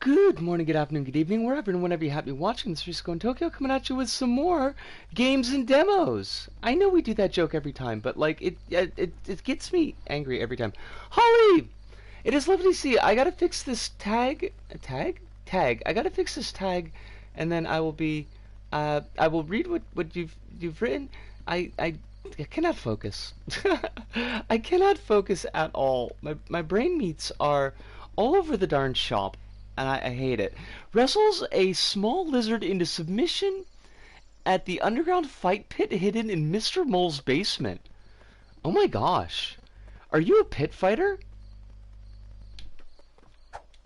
Good morning, good afternoon, good evening, wherever and whenever you happen to be watching this Risco in Tokyo, coming at you with some more games and demos. I know we do that joke every time, but like it gets me angry every time. Holly, it is lovely to see you. I gotta fix this tag. I gotta fix this tag, and then I will read what you've written. I cannot focus. I cannot focus at all. My brain meats are all over the darn shop, and I hate it. Wrestles a small lizard into submission at the underground fight pit hidden in Mr. Mole's basement. Oh my gosh. Are you a pit fighter?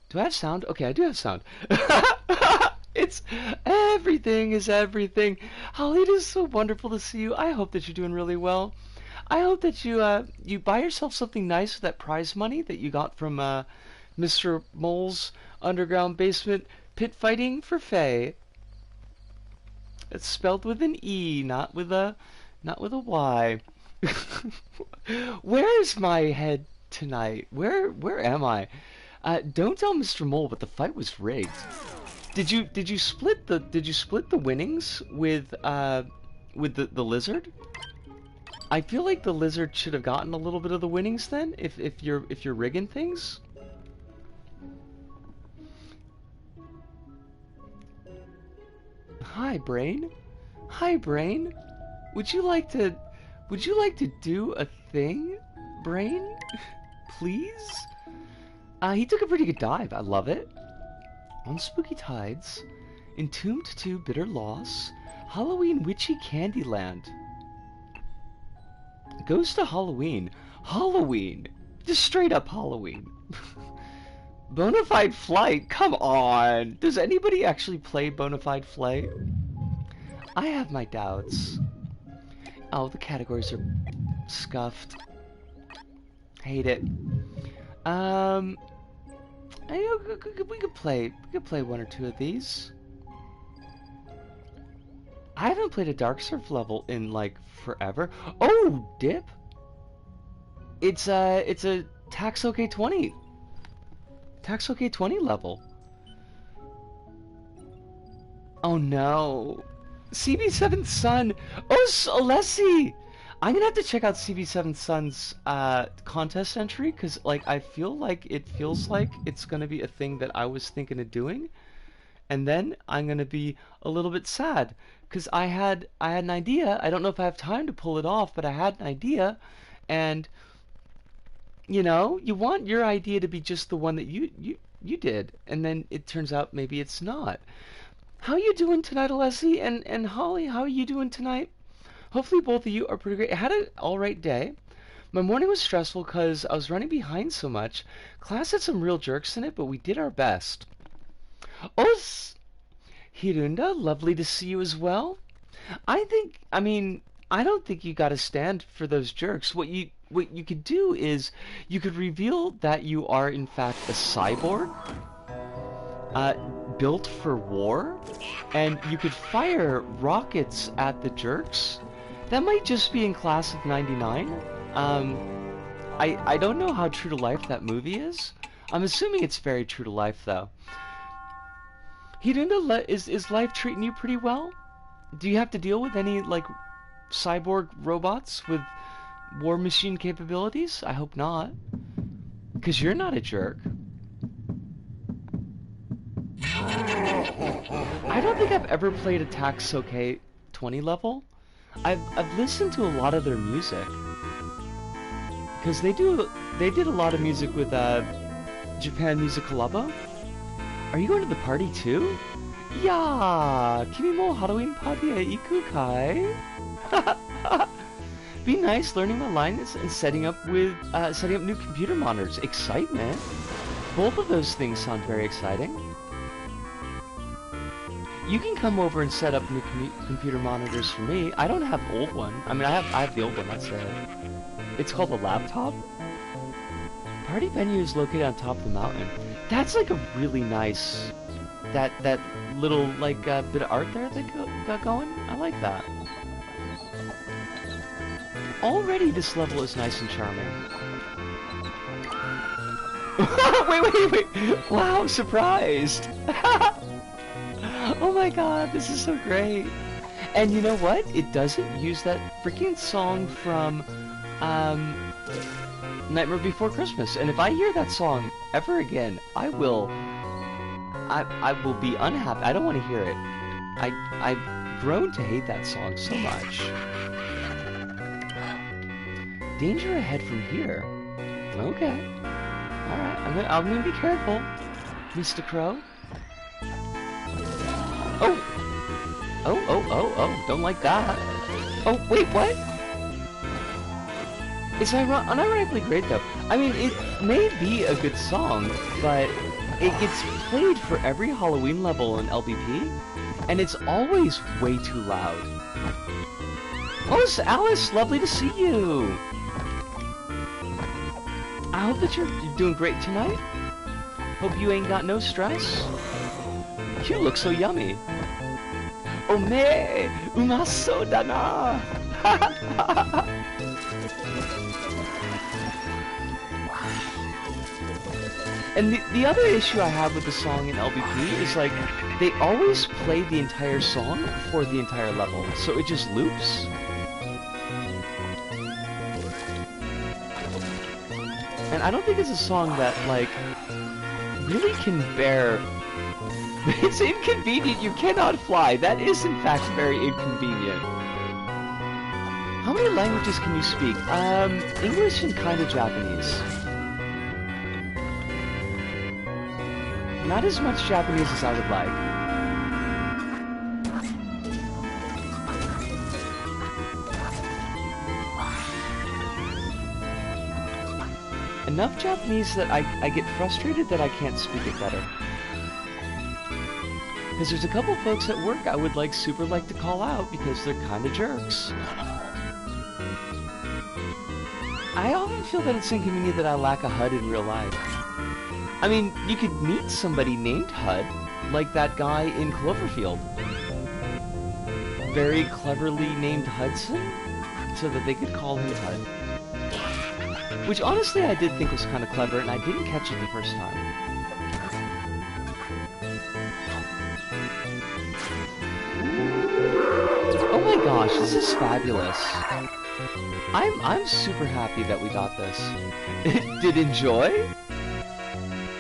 Do I have sound? Okay, I do have sound. It's everything is everything. Holly, it is so wonderful to see you. I hope that you're doing really well. I hope that you buy yourself something nice with that prize money that you got from Mr. Mole's underground basement pit fighting for Faye. It's spelled with an E, not with a Y. Where is my head tonight? Where am I? Don't tell Mr. Mole, but the fight was rigged. Did you split the winnings with the lizard? I feel like the lizard should have gotten a little bit of the winnings then, if you're rigging things. Hi, Brain. Hi, Brain. Would you like to do a thing, Brain? Please? He took a pretty good dive. I love it. On spooky tides, entombed to bitter loss, Halloween witchy Candyland. Goes to Halloween. Halloween! Just straight up Halloween. Bonafide Flight? Come on! Does anybody actually play Bonafide Flight? I have my doubts. Oh, the categories are scuffed. Hate it. We could play one or two of these. I haven't played a Dark Surf level in like forever. Oh, Dip! It's a Taxoke 20. Taxoke 20 level. Oh no. CB7 Sun. Oh, Alessi! I'm gonna have to check out CB7 Sun's contest entry, because like I feel like it feels like it's gonna be a thing that I was thinking of doing, and then I'm gonna be a little bit sad because I had an idea. I don't know if I have time to pull it off, but I had an idea, and you know, you want your idea to be just the one that you did, and then it turns out maybe it's not. How you doing tonight, Alessi? And Holly, how are you doing tonight? Hopefully both of you are pretty great. I had an alright day. My morning was stressful because I was running behind so much. Class had some real jerks in it, but we did our best. Os Hirunda, lovely to see you as well. I don't think you gotta stand for those jerks. What you could do is you could reveal that you are in fact a cyborg, built for war, and you could fire rockets at the jerks. That might just be in Class of 99. I don't know how true to life that movie is. I'm assuming it's very true to life, though. Hirunda, is life treating you pretty well? Do you have to deal with any, like, cyborg robots with war machine capabilities? I hope not. Because you're not a jerk. I don't think I've ever played a Taxoke 20 level. I've listened to a lot of their music, because they did a lot of music with Japan Music Club. Are you going to the party too? Yeah, kimi mo Halloween party e iku kai? Be nice, learning my lines and setting up new computer monitors. Excitement. Both of those things sound very exciting. You can come over and set up new computer monitors for me. I don't have the old one. I mean, I have the old one, that's it. It's called a laptop. Party venue is located on top of the mountain. That's like a really nice, that little like bit of art there they got going. I like that. Already this level is nice and charming. Wait. Wow, I'm surprised. Oh my god, this is so great. And you know what? It doesn't use that freaking song from Nightmare Before Christmas. And if I hear that song ever again, I will be unhappy. I don't want to hear it. I've grown to hate that song so much. Danger ahead from here. Okay. Alright, I'm gonna be careful, Mr. Crow. Oh, don't like that. Oh, wait, what? It's unironically great, though. I mean, it may be a good song, but it gets played for every Halloween level in LBP, and it's always way too loud. Oh, it's Alice, lovely to see you. I hope that you're doing great tonight. Hope you ain't got no stress. You look so yummy. Oh me, umaso da na. And the other issue I have with the song in LBP is like they always play the entire song for the entire level, so it just loops. And I don't think it's a song that like really can bear. It's inconvenient, you cannot fly. That is in fact very inconvenient. How many languages can you speak? English and kind of Japanese. Not as much Japanese as I would like. Enough Japanese that I get frustrated that I can't speak it better. Because there's a couple folks at work I would super like to call out because they're kind of jerks. I often feel that it's inconvenient that I lack a HUD in real life. I mean, you could meet somebody named HUD, like that guy in Cloverfield. Very cleverly named Hudson, so that they could call him HUD. Which honestly I did think was kind of clever, and I didn't catch it the first time. Oh my gosh, this is fabulous. I'm super happy that we got this. Did enjoy?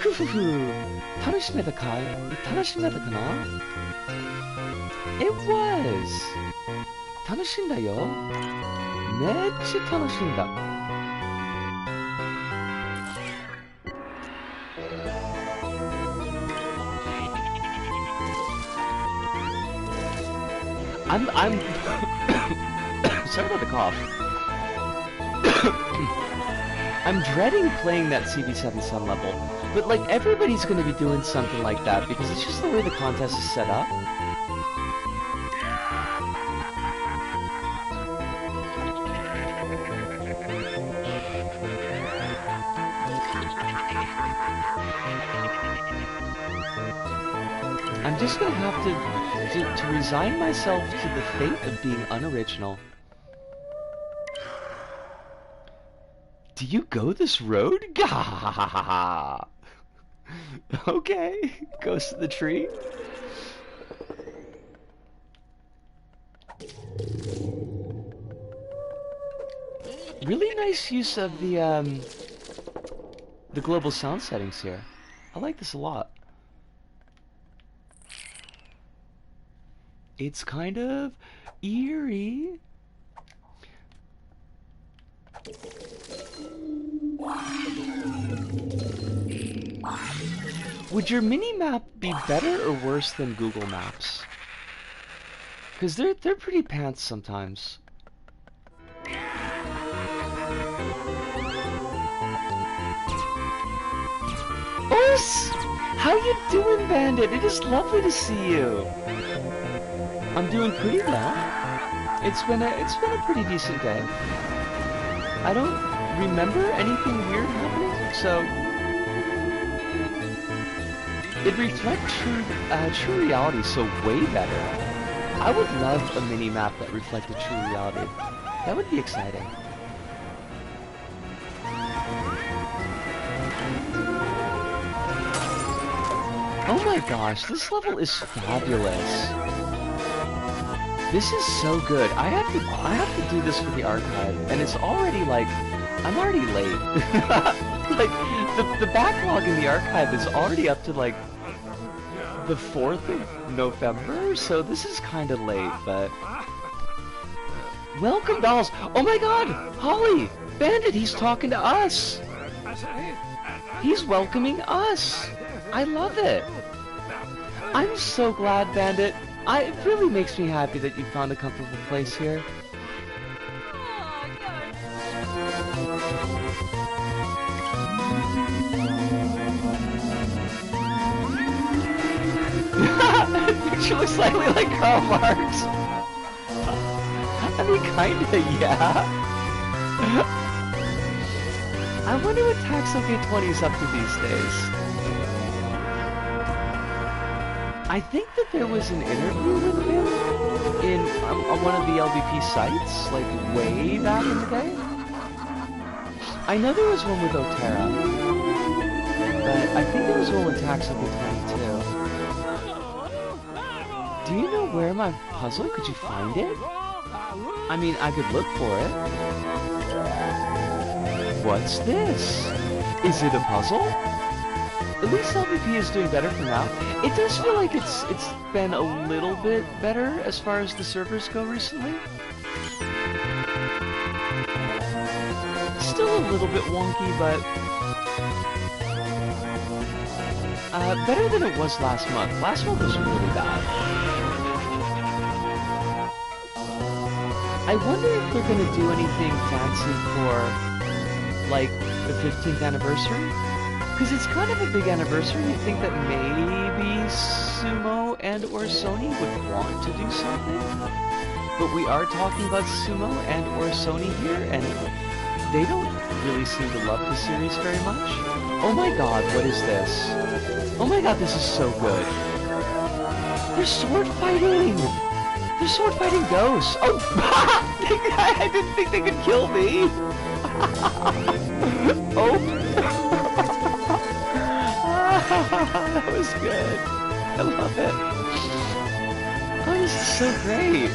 Tanashimeta kai? Tanashimeta kana? It was. Tanashinda yo. Mecha tanashinda. I'm sorry about the cough. I'm dreading playing that CB7 Sun level, but like everybody's gonna be doing something like that because it's just the way the contest is set up. I'm just gonna have to resign myself to the fate of being unoriginal. Do you go this road? Gah! Okay, goes to the tree. Really nice use of the global sound settings here. I like this a lot. It's kind of eerie. Would your mini-map be better or worse than Google Maps? Because they're pretty pants sometimes. Os! How you doing, Bandit? It is lovely to see you. I'm doing pretty well. It's been a pretty decent day. I don't remember anything weird happening, so it reflects true reality so way better. I would love a mini-map that reflected true reality. That would be exciting. Oh my gosh, this level is fabulous. This is so good. I have to do this for the archive, and it's already like I'm already late. Like the backlog in the archive is already up to like the 4th of November, so this is kind of late, but welcome dolls. Oh my god, Holly, Bandit, he's talking to us. He's welcoming us. I love it. I'm so glad, Bandit. It really makes me happy that you found a comfortable place here. Picture looks slightly like Karl Marx. I mean, kinda, yeah. I wonder what Taxoke 20 is up to these days. I think that there was an interview with him in on one of the LVP sites, like way back in the day. I know there was one with Otera, but I think there was one with Taxoke 20 too. Do you know where my puzzle? Could you find it? I mean, I could look for it. What's this? Is it a puzzle? At least LVP is doing better for now. It does feel like it's been a little bit better as far as the servers go recently. Still a little bit wonky, but better than it was last month. Last month was really bad. I wonder if they're gonna do anything fancy for, like, the 15th anniversary? Because it's kind of a big anniversary. You'd think that maybe Sumo and or Sony would want to do something. But we are talking about Sumo and or Sony here, and they don't really seem to love the series very much. Oh my god, what is this? Oh my god, this is so good. They're sword fighting! They're sword fighting ghosts! Oh! I didn't think they could kill me! Oh! That was good. I love it. Oh, this is so great.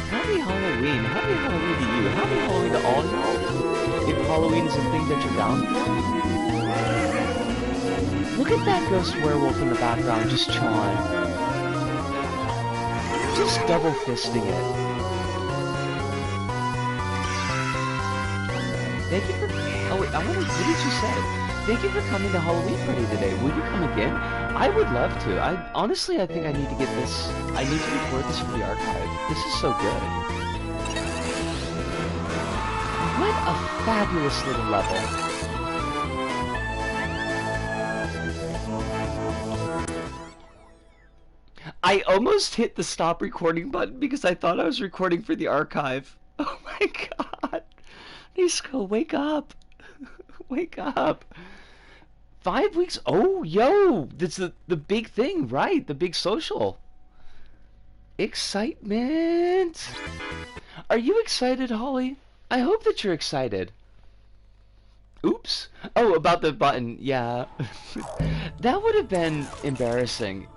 Happy Halloween. Happy Halloween to you. Happy Halloween to all y'all. If Halloween is a thing that you're down for. Look at that ghost werewolf in the background just chawing. Just double fisting it. Thank you for... Oh wait, what did you say? Thank you for coming to Halloween party today. Will you come again? I would love to. Honestly, I think I need to get this... I need to record this for the archive. This is so good. What a fabulous little level. I almost hit the stop recording button because I thought I was recording for the archive. Oh my god. Nisco, wake up. Wake up. 5 weeks? Oh, yo. That's the big thing, right? The big social. Excitement. Are you excited, Holly? I hope that you're excited. Oops. Oh, about the button. Yeah. That would have been embarrassing.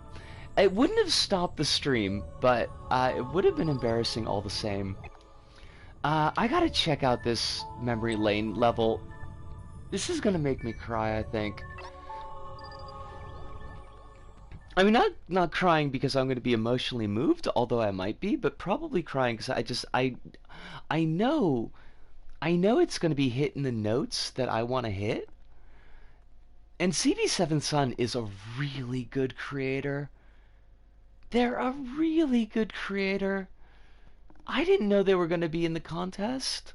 It wouldn't have stopped the stream, but it would have been embarrassing all the same. I gotta check out this memory lane level. This is gonna make me cry, I think. I mean, not crying because I'm gonna be emotionally moved, although I might be, but probably crying because I know it's gonna be hitting the notes that I want to hit. And CB7 Sun is a really good creator. They're a really good creator. I didn't know they were going to be in the contest.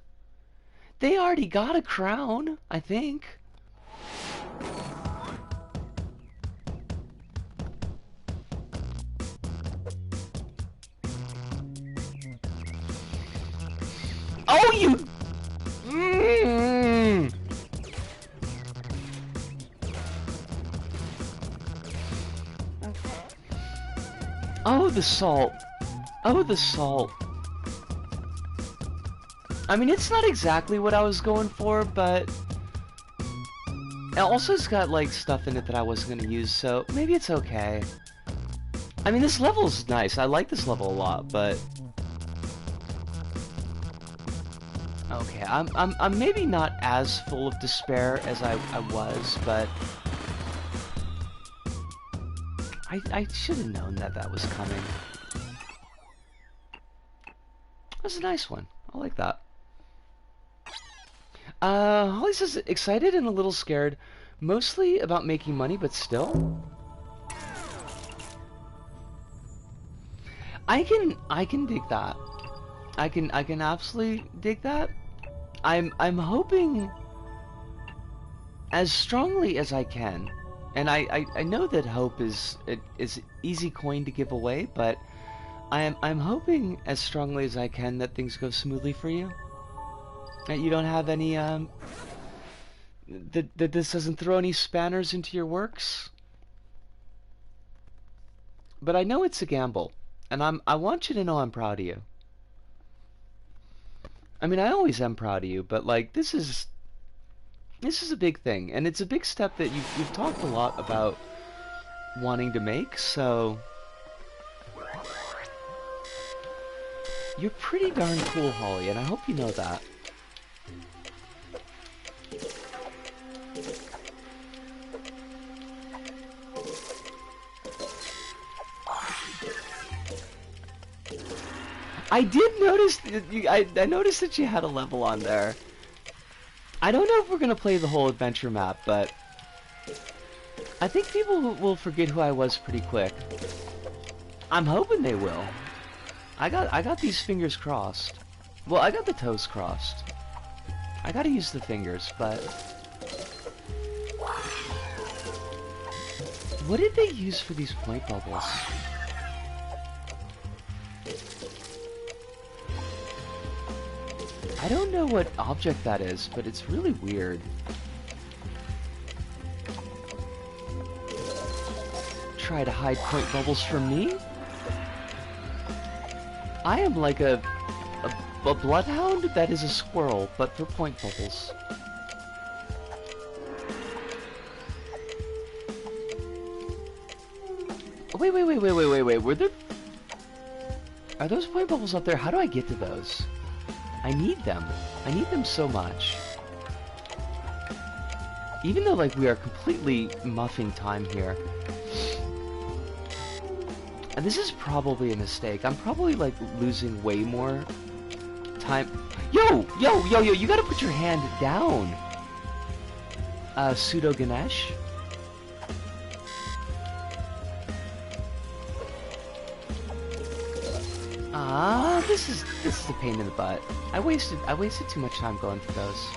They already got a crown, I think. Oh, you... Oh, the salt. Oh, the salt. I mean, it's not exactly what I was going for, but It also's got like stuff in it that I wasn't gonna use, so maybe it's okay. I mean, this level's nice. I like this level a lot, but okay, I'm maybe not as full of despair as I was, but I should have known that that was coming. That was a nice one. I like that. Holly says, excited and a little scared, mostly about making money, but still. I can dig that. I can absolutely dig that. I'm hoping as strongly as I can, and I know that hope is easy coin to give away, but I'm hoping as strongly as I can that things go smoothly for you. That you don't have any that this doesn't throw any spanners into your works. But I know it's a gamble, and I want you to know I'm proud of you. I mean, I always am proud of you, but like this is a big thing, and it's a big step that you've talked a lot about wanting to make, so you're pretty darn cool, Holly, and I hope you know that. I did notice I noticed that you had a level on there. I don't know if we're gonna play the whole adventure map, but I think people will forget who I was pretty quick. I'm hoping they will. I got these fingers crossed. Well, I got the toes crossed. I gotta use the fingers, but what did they use for these point bubbles? I don't know what object that is, but it's really weird. Try to hide point bubbles from me? I am like a bloodhound that is a squirrel, but for point bubbles. Wait, were there... Are those point bubbles up there? How do I get to those? I need them. I need them so much. Even though, like, we are completely muffing time here. And this is probably a mistake. I'm probably, like, losing way more time. Yo, you gotta put your hand down. Pseudo Ganesh. This is a pain in the butt. I wasted too much time going for those.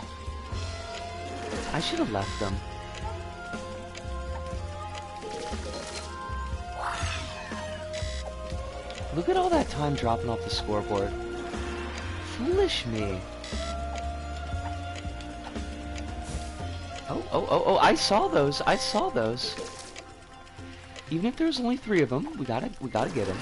I should have left them. Look at all that time dropping off the scoreboard. Foolish me. Oh, I saw those. I saw those. Even if there's only 3 of them, we gotta get them.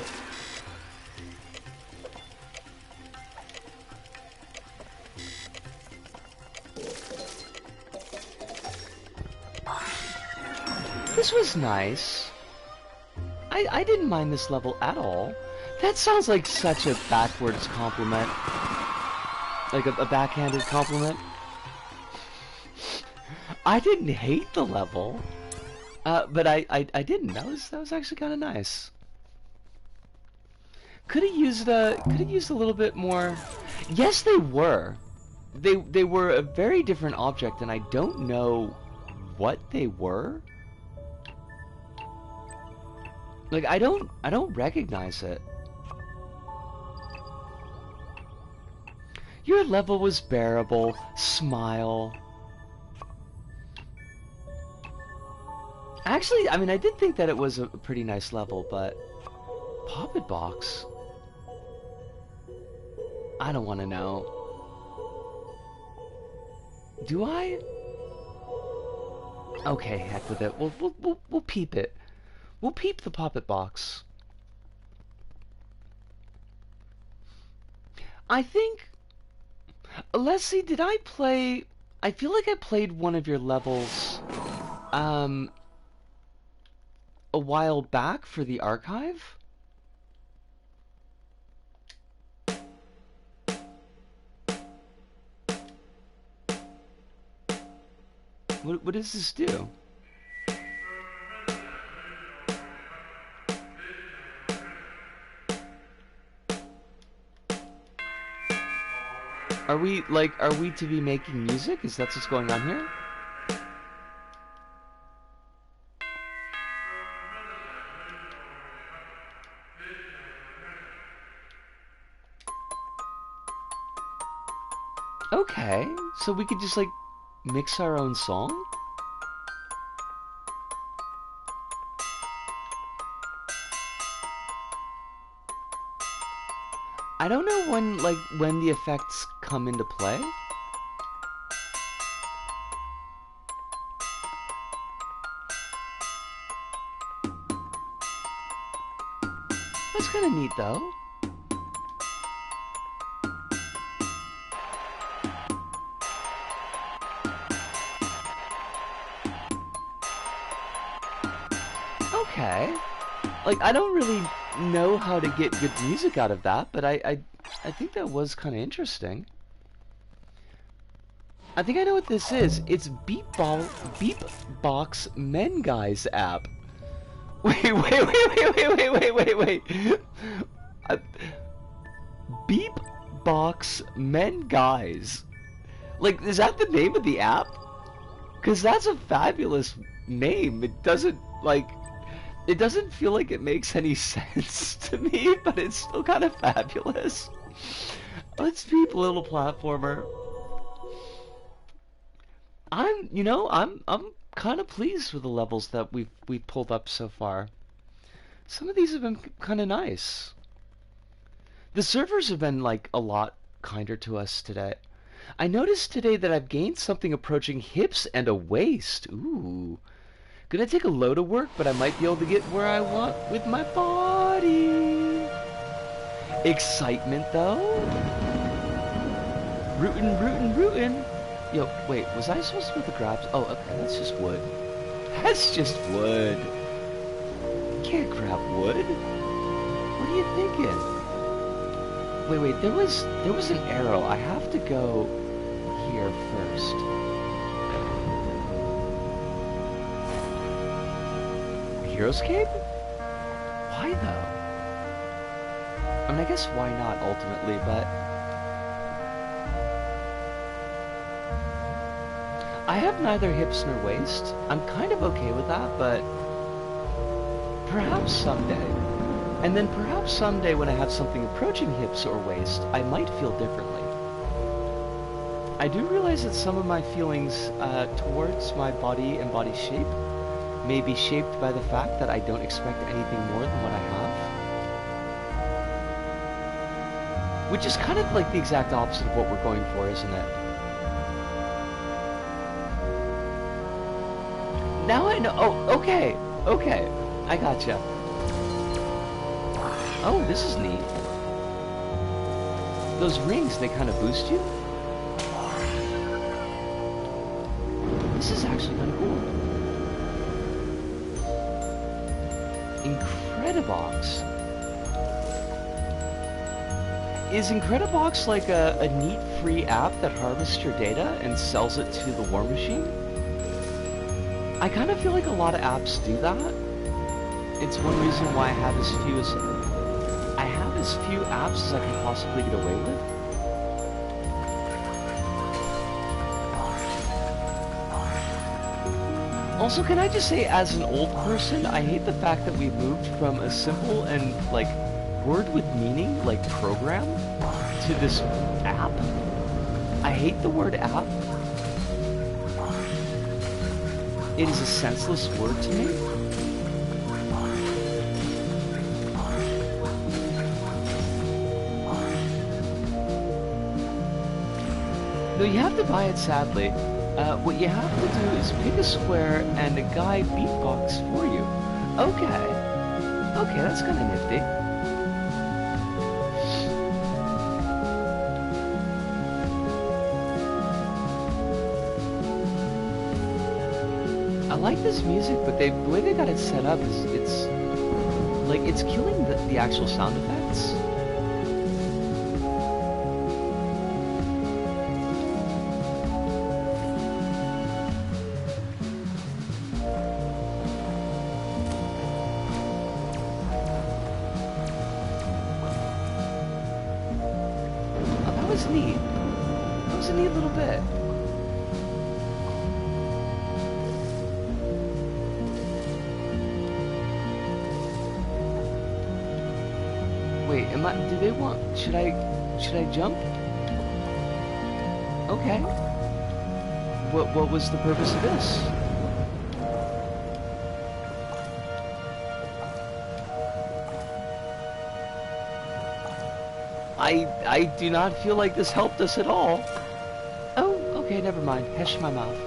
This was nice. I didn't mind this level at all. That sounds like such a backwards compliment. Like a backhanded compliment. I didn't hate the level. But I didn't. That was actually kind of nice. Could have used a little bit more. Yes, they were. They were a very different object, and I don't know what they were. Like I don't recognize it. Your level was bearable. Smile. Actually, I mean, I did think that it was a pretty nice level, but Poppet Box. I don't want to know. Do I? Okay, heck with it. We'll peep it. We'll peep the Poppet Box. I think... Let's see, did I play... I feel like I played one of your levels um, a while back for the archive. What does this do? Are we to be making music? Is that what's going on here? Okay, so we could just like mix our own song? I don't know when the effects come into play. That's kind of neat though. Okay. Like, I don't really know how to get good music out of that, but I think that was kind of interesting. I think I know what this is. It's Beepbox Men Guys app. Wait. Beepbox Men Guys. Like, is that the name of the app? Because that's a fabulous name. It doesn't feel like it makes any sense to me, but it's still kind of fabulous. Let's beep little platformer. I'm kind of pleased with the levels that we've pulled up so far. Some of these have been kind of nice. The servers have been like a lot kinder to us today. I noticed today that I've gained something approaching hips and a waist. Ooh. Gonna take a load of work, but I might be able to get where I want with my body. Excitement, though. Rootin'. Yo, wait, was I supposed to put the grabs? Oh, okay, that's just wood. That's just wood. You can't grab wood. What are you thinking? Wait, there was an arrow. I have to go here first. Hero's Cape? Why though? I mean, I guess why not ultimately, but I have neither hips nor waist. I'm kind of okay with that, but perhaps someday. And then perhaps someday when I have something approaching hips or waist, I might feel differently. I do realize that some of my feelings towards my body and body shape may be shaped by the fact that I don't expect anything more than what I have. Which is kind of like the exact opposite of what we're going for, isn't it? Now I know. Oh, okay. I gotcha. Oh, this is neat. Those rings, they kind of boost you? This is actually kind of cool. Incredibox. Is Incredibox like a neat free app that harvests your data and sells it to the War Machine? I kind of feel like a lot of apps do that. It's one reason why I have as few apps as I can possibly get away with. Also, can I just say, as an old person, I hate the fact that we've moved from a simple and, like, word with meaning, like program, to this app. I hate the word app. It is a senseless word to me. No, you have to buy it, sadly. What you have to do is pick a square and a guy beatbox for you. Okay, that's kind of nifty. I like this music, but the way they got it set up is it's killing the actual sound effects. Oh, that was neat. That was a neat little bit. Wait, do they want, should I jump? Okay. What was the purpose of this? I do not feel like this helped us at all. Oh, okay, never mind. Hush my mouth.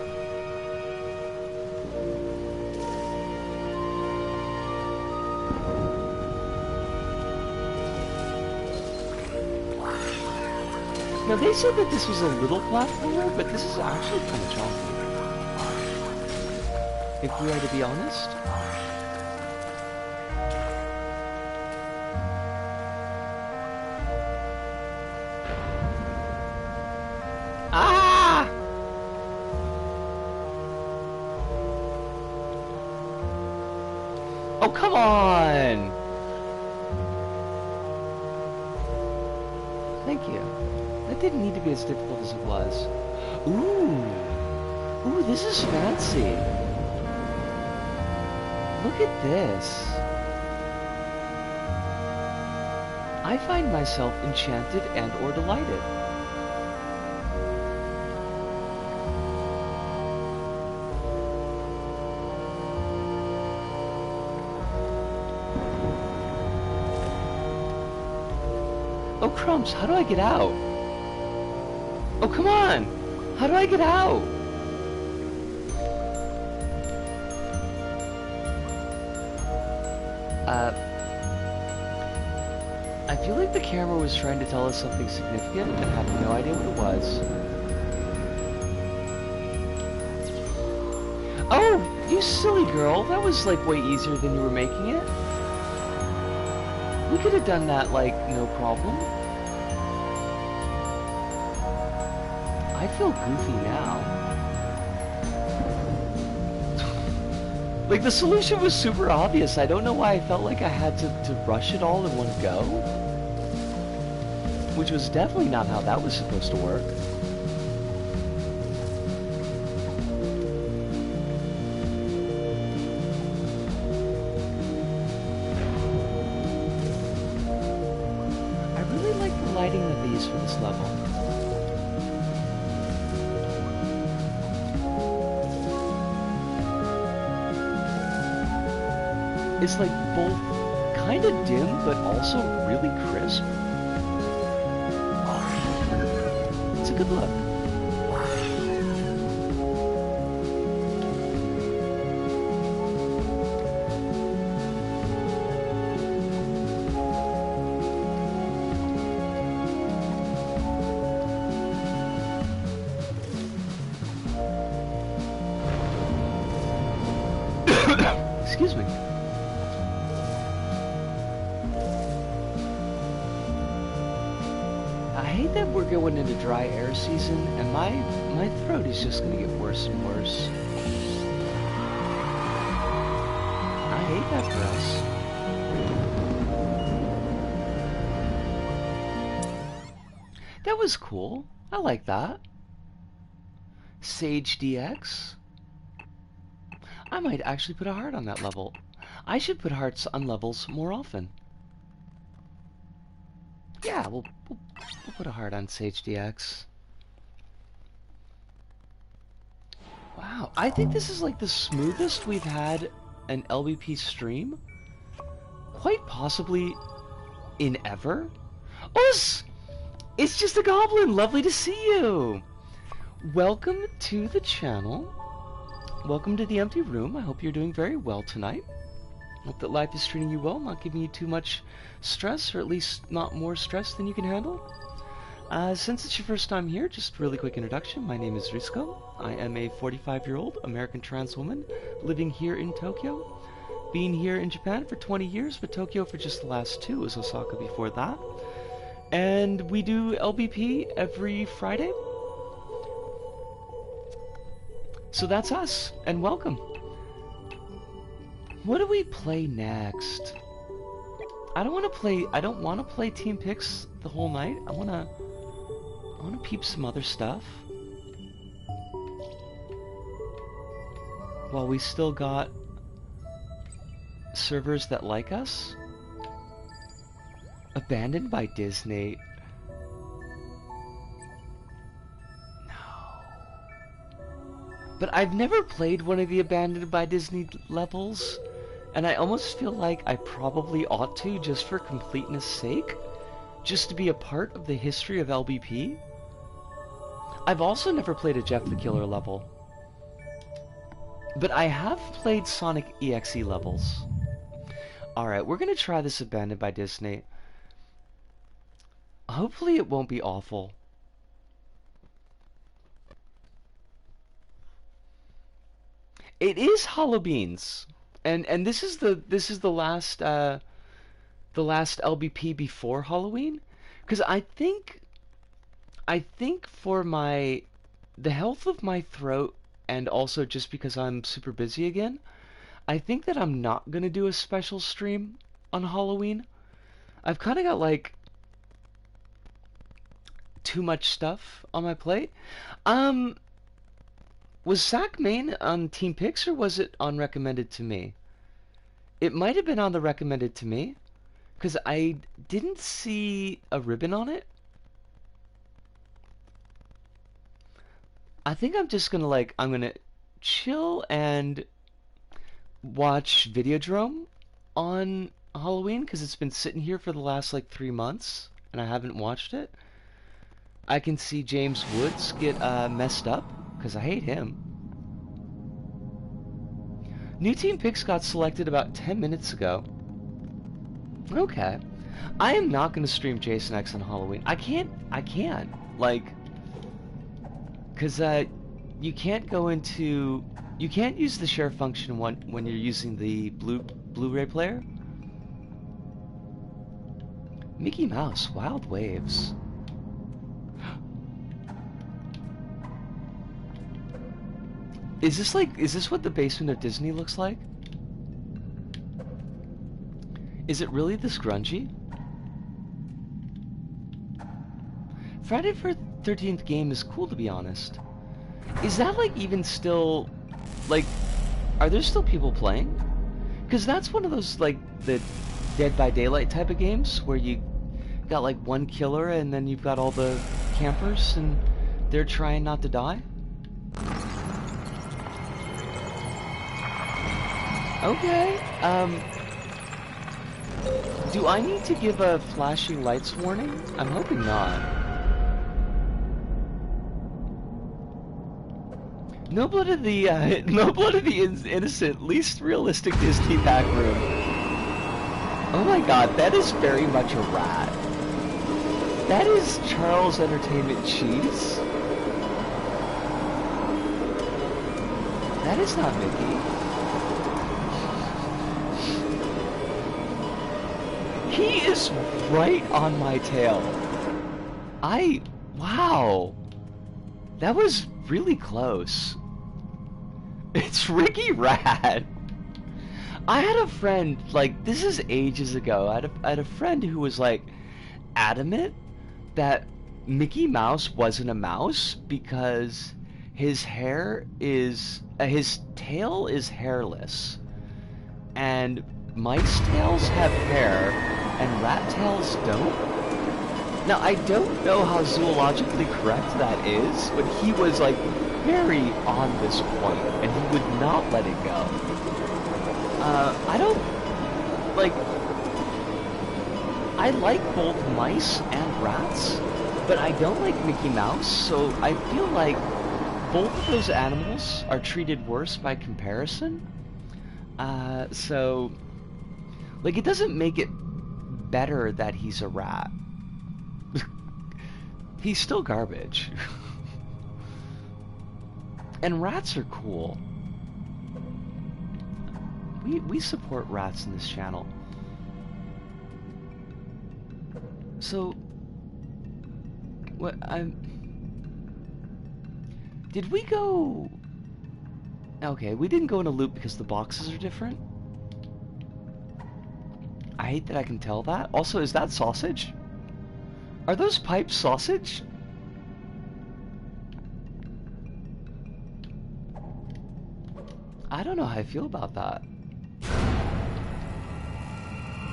Now, they said that this was a little platformer, but this is actually kind of chunky. If we are to be honest. Ah! Oh, come on! Thank you. That didn't need to be as difficult as it was. Ooh! Ooh, this is fancy! Look at this! I find myself enchanted and or delighted. Oh, crumbs, how do I get out? Oh, come on! How do I get out? I feel like the camera was trying to tell us something significant and had no idea what it was. Oh, you silly girl. That was, like, way easier than you were making it. We could have done that, like, no problem. I feel goofy now. Like, the solution was super obvious. I don't know why I felt like I had to rush it all in one go. Which was definitely not how that was supposed to work. I really like the lighting of these for this level. It's like both kind of dim, but also really crisp. It's a good look. Excuse me. I hate that we're going into dry air season, and my throat is just gonna get worse and worse. I hate that for us. That was cool. I like that. Sage DX. I might actually put a heart on that level. I should put hearts on levels more often. Yeah, we'll put a heart on Sage DX. Wow, I think this is like the smoothest we've had an LBP stream. Quite possibly in ever. Oh, it's just a goblin! Lovely to see you! Welcome to the channel. Welcome to the empty room. I hope you're doing very well tonight. Hope that life is treating you well, not giving you too much stress, or at least not more stress than you can handle. Since it's your first time here, just really quick introduction. My name is Risco. I am a 45-year-old American trans woman living here in Tokyo. Been here in Japan for 20 years, but Tokyo for just the last 2, as Osaka before that. And we do LBP every Friday. So that's us, and welcome. What do we play next? I don't want to play Team Pix the whole night. I want to peep some other stuff. While we still got servers that like us. Abandoned by Disney. No. But I've never played one of the Abandoned by Disney levels, and I almost feel like I probably ought to, just for completeness sake, just to be a part of the history of LBP. I've also never played a Jeff the Killer level, but I have played Sonic EXE levels. Alright, we're gonna try this Abandoned by Disney. Hopefully it won't be awful. It is Hollow Beans, and this is the last LBP before Halloween, because I think for the health of my throat, and also just because I'm super busy again, I think that I'm not gonna do a special stream on Halloween. I've kind of got like too much stuff on my plate. Was Zach Main on Team Pix, or was it on recommended to me? It might have been on the recommended to me, because I didn't see a ribbon on it. I think I'm just gonna I'm gonna chill and watch Videodrome on Halloween, because it's been sitting here for the last 3 months and I haven't watched it. I can see James Woods get messed up, because I hate him. New Team Pix got selected about 10 minutes ago. Okay. I am not going to stream Jason X on Halloween. I can't. Because you can't go into... You can't use the share function when you're using the Blu-ray player. Mickey Mouse, Wild Waves. Is this what the basement of Disney looks like? Is it really this grungy? Friday the 13th game is cool, to be honest. Is that even still, are there still people playing? Because that's one of those, the Dead by Daylight type of games where you got one killer and then you've got all the campers and they're trying not to die. Okay, do I need to give a flashing lights warning? I'm hoping not. No blood of the innocent, least realistic Disney back room. Oh my god, that is very much a rat. That is Charles Entertainment Cheese. That is not Mickey. He is right on my tail. Wow. That was really close. It's Ricky Rat. I had a friend, this is ages ago, I had a friend who was, adamant that Mickey Mouse wasn't a mouse because his tail is hairless. And mice tails have hair, and rat tails don't. Now, I don't know how zoologically correct that is, but he was, very on this point, and he would not let it go. I don't, I like both mice and rats, but I don't like Mickey Mouse, so I feel like both of those animals are treated worse by comparison. So, it doesn't make it better that he's a rat. He's still garbage. And rats are cool. We support rats in this channel. So, what did we go? Okay, we didn't go in a loop because the boxes are different. I hate that I can tell that. Also, is that sausage? Are those pipes sausage? I don't know how I feel about that.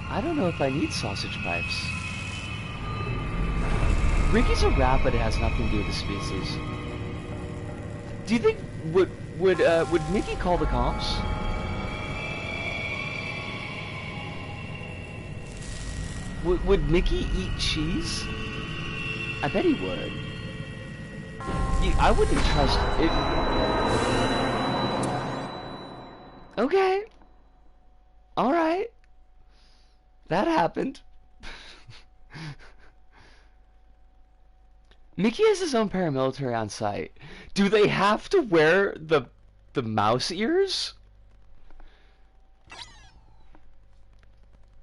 I don't know if I need sausage pipes. Ricky's a rat, but it has nothing to do with the species. Do you think would Mickey call the cops? Would Mickey eat cheese? I bet he would. I wouldn't trust it. Okay. All right. That happened. Mickey has his own paramilitary on site. Do they have to wear the mouse ears?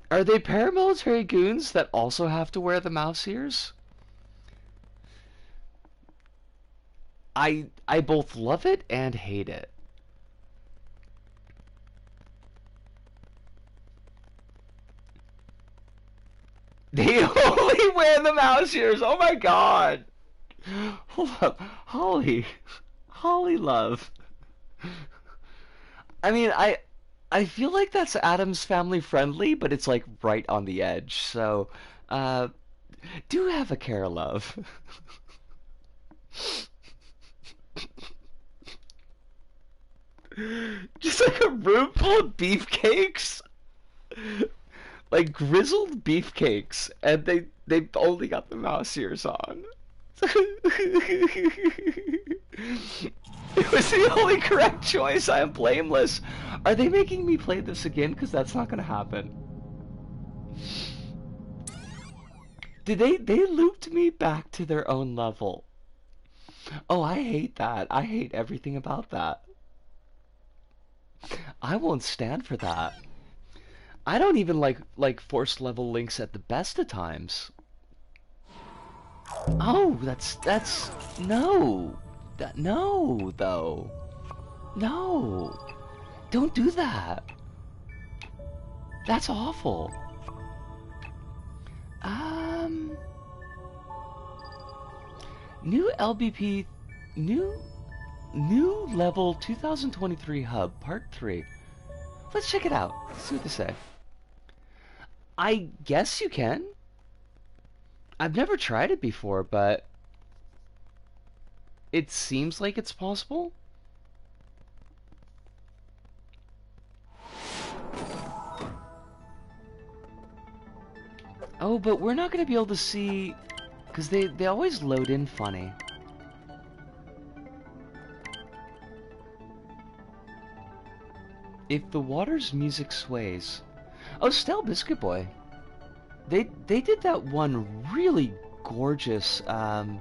Are they paramilitary goons that also have to wear the mouse ears? I both love it and hate it. They only wear the mouse ears. Oh my god. Hold up. Holly love. I mean, I feel like that's Adam's family friendly, but it's like right on the edge. So, do have a care, love. Just like a room full of beefcakes, like grizzled beefcakes, and they only got the mouse ears on. It was the only correct choice. I am blameless. Are they making me play this again? Because that's not gonna happen. Did they looped me back to their own level? Oh, I hate that. I hate everything about that. I won't stand for that. I don't even like forced level links at the best of times. Oh, that's no. No, though. No. Don't do that. That's awful. New LBP, new level 2023 hub, part 3. Let's check it out. Let's see what they say. I guess you can. I've never tried it before, but it seems like it's possible. Oh, but we're not going to be able to see, because they always load in funny. If the water's music sways. Oh, Stale Biscuit Boy. They did that one really gorgeous eye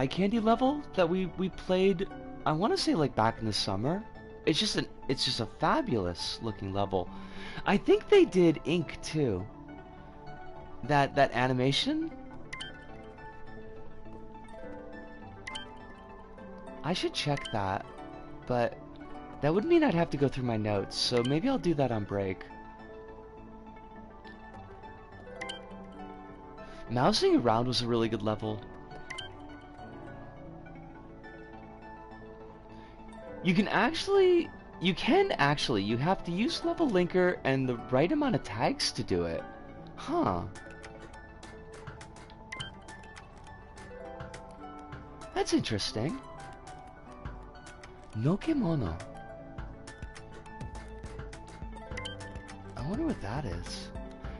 candy level that we played. I want to say like back in the summer. It's just a fabulous looking level. I think they did ink too. That animation. I should check that, but that would mean I'd have to go through my notes, so maybe I'll do that on break. Mousing around was a really good level. You can actually, you have to use level linker and the right amount of tags to do it. Huh. That's interesting. No kimono. I wonder what that is.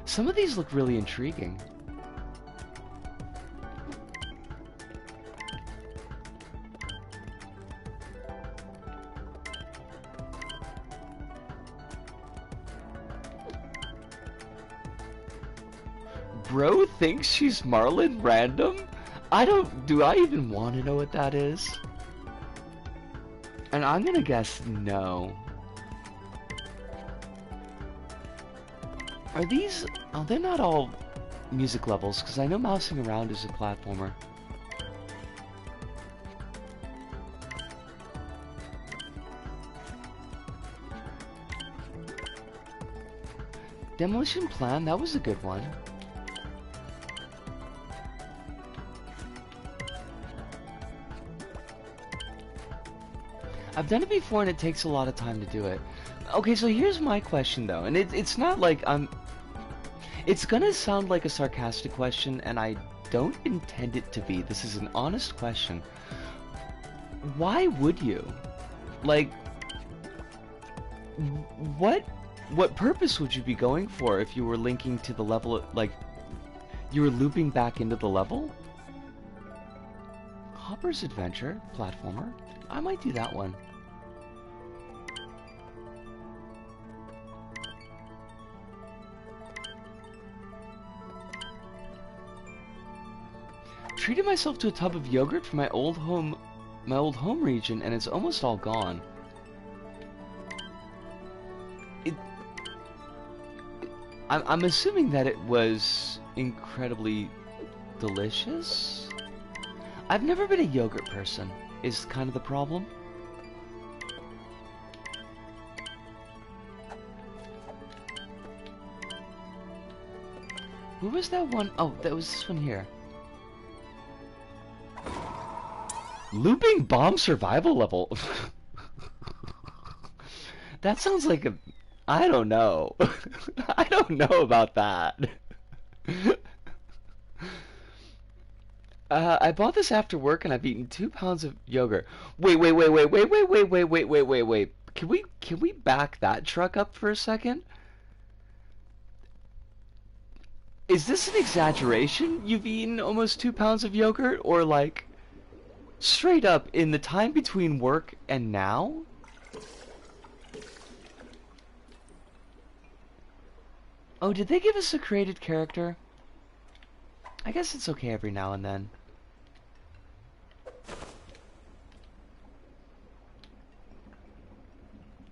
Some of these look really intriguing. Bro thinks she's Marlon Random? Do I even want to know what that is? And I'm gonna guess no. Are these... Oh, they're not all music levels, because I know mousing around is a platformer. Demolition Plan, that was a good one. I've done it before and it takes a lot of time to do it. Okay, so here's my question though, and it's not like I'm... It's gonna sound like a sarcastic question, and I don't intend it to be. This is an honest question. Why would you? Like, what purpose would you be going for if you were linking to the level, like, you were looping back into the level? Hopper's Adventure, platformer. I might do that one. Treated myself to a tub of yogurt from my old home region, and it's almost all gone. I'm assuming that it was incredibly delicious. I've never been a yogurt person, is kind of the problem. Where was that one? Oh, that was this one here. Looping bomb survival level. That sounds like a... I don't know. I don't know about that. I bought this after work and I've eaten 2 pounds of yogurt. Wait. Can we back that truck up for a second? Is this an exaggeration? You've eaten almost 2 pounds of yogurt, or like straight up in the time between work and now? Oh, did they give us a created character? I guess it's okay every now and then.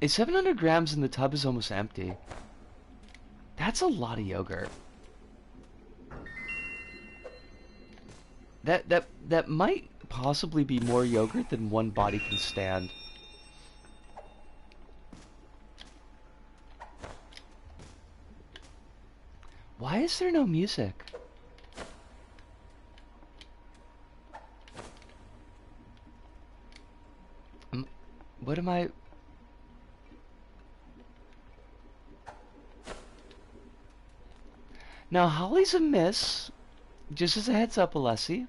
Is 700 grams in the tub is almost empty. That's a lot of yogurt. That might possibly be more yogurt than one body can stand. Why is there no music? What am I... Now, Holly's a miss. Just as a heads up, Alessi.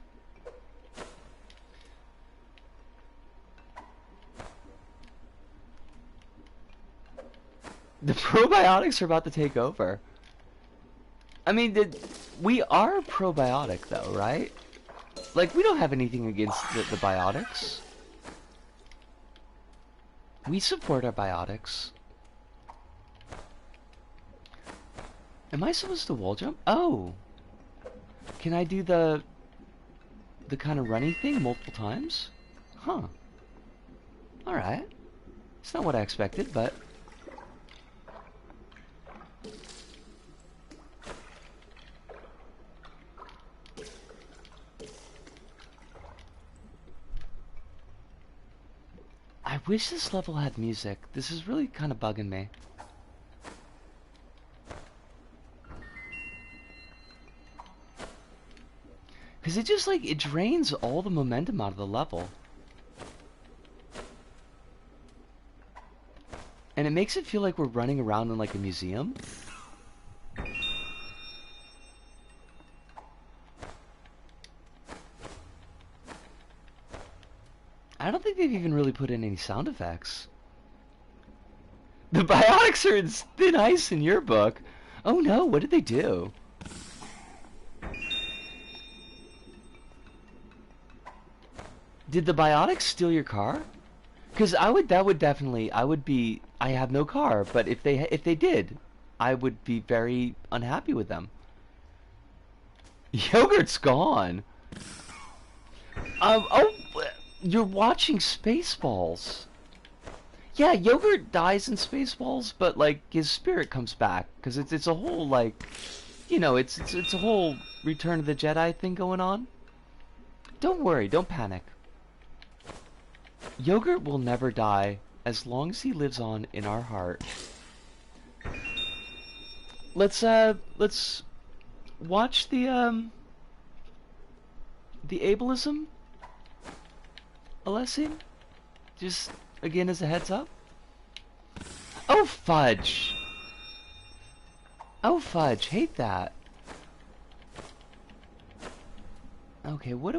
The probiotics are about to take over. I mean, we are probiotic, though, right? Like, we don't have anything against the biotics. We support our biotics. Am I supposed to wall jump? Oh! Can I do the kind of runny thing multiple times? Huh. Alright. It's not what I expected, but... I wish this level had music. This is really kind of bugging me. Because it just, like, it drains all the momentum out of the level. And it makes it feel like we're running around in, like, a museum. I don't think they've even really put in any sound effects. The biotics are in thin ice in your book. Oh no, what did they do? Did the biotics steal your car? Because I would be, I have no car, but if they did, I would be very unhappy with them. Yogurt's gone. Oh, you're watching Spaceballs. Yeah, Yogurt dies in Spaceballs, but like his spirit comes back because it's a whole like, it's a whole Return of the Jedi thing going on. Don't worry, don't panic. Yogurt will never die as long as he lives on in our heart. Let's watch the ableism, Alessi? Just, again, as a heads up. Oh, fudge! Oh, fudge, hate that. Okay, what's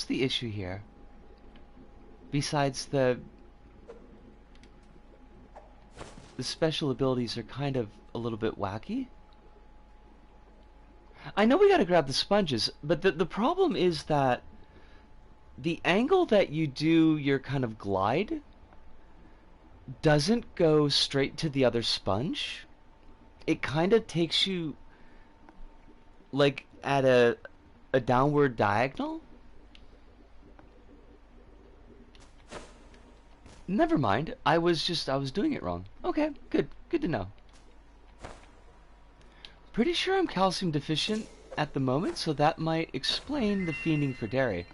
the issue here? Besides the special abilities are kind of a little bit wacky. I know we gotta grab the sponges, but the problem is that the angle that you do your kind of glide doesn't go straight to the other sponge. It kind of takes you like at a downward diagonal. Never mind. I was doing it wrong. Okay, good to know. Pretty sure I'm calcium deficient at the moment, so that might explain the fiending for dairy.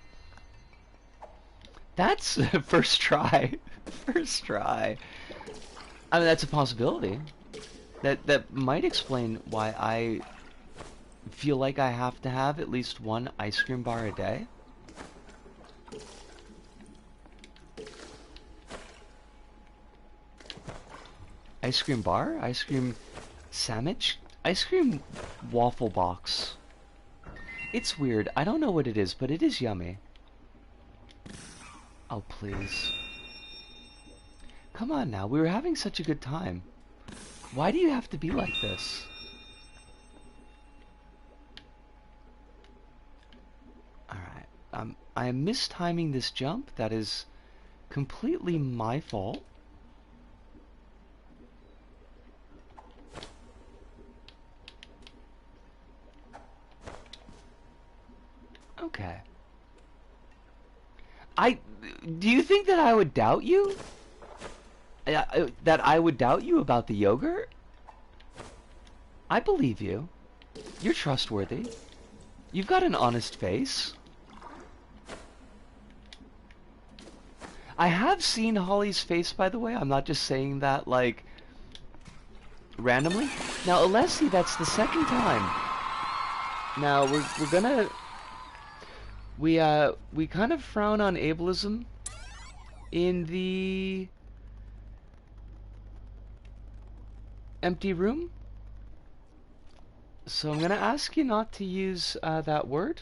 That's first try. First try. I mean, that's a possibility. That might explain why I feel like I have to have at least one ice cream bar a day. Ice cream bar? Ice cream sandwich? Ice cream waffle box. It's weird. I don't know what it is, but it is yummy. Oh, please. Come on now. We were having such a good time. Why do you have to be like this? Alright. I am mistiming this jump. That is completely my fault. Okay. Do you think that I would doubt you? That I would doubt you about the yogurt? I believe you. You're trustworthy. You've got an honest face. I have seen Holly's face, by the way. I'm not just saying that, like, randomly. Now, Alessi, that's the second time. Now, we're gonna... We kind of frown on ableism in the empty room. So I'm gonna ask you not to use that word.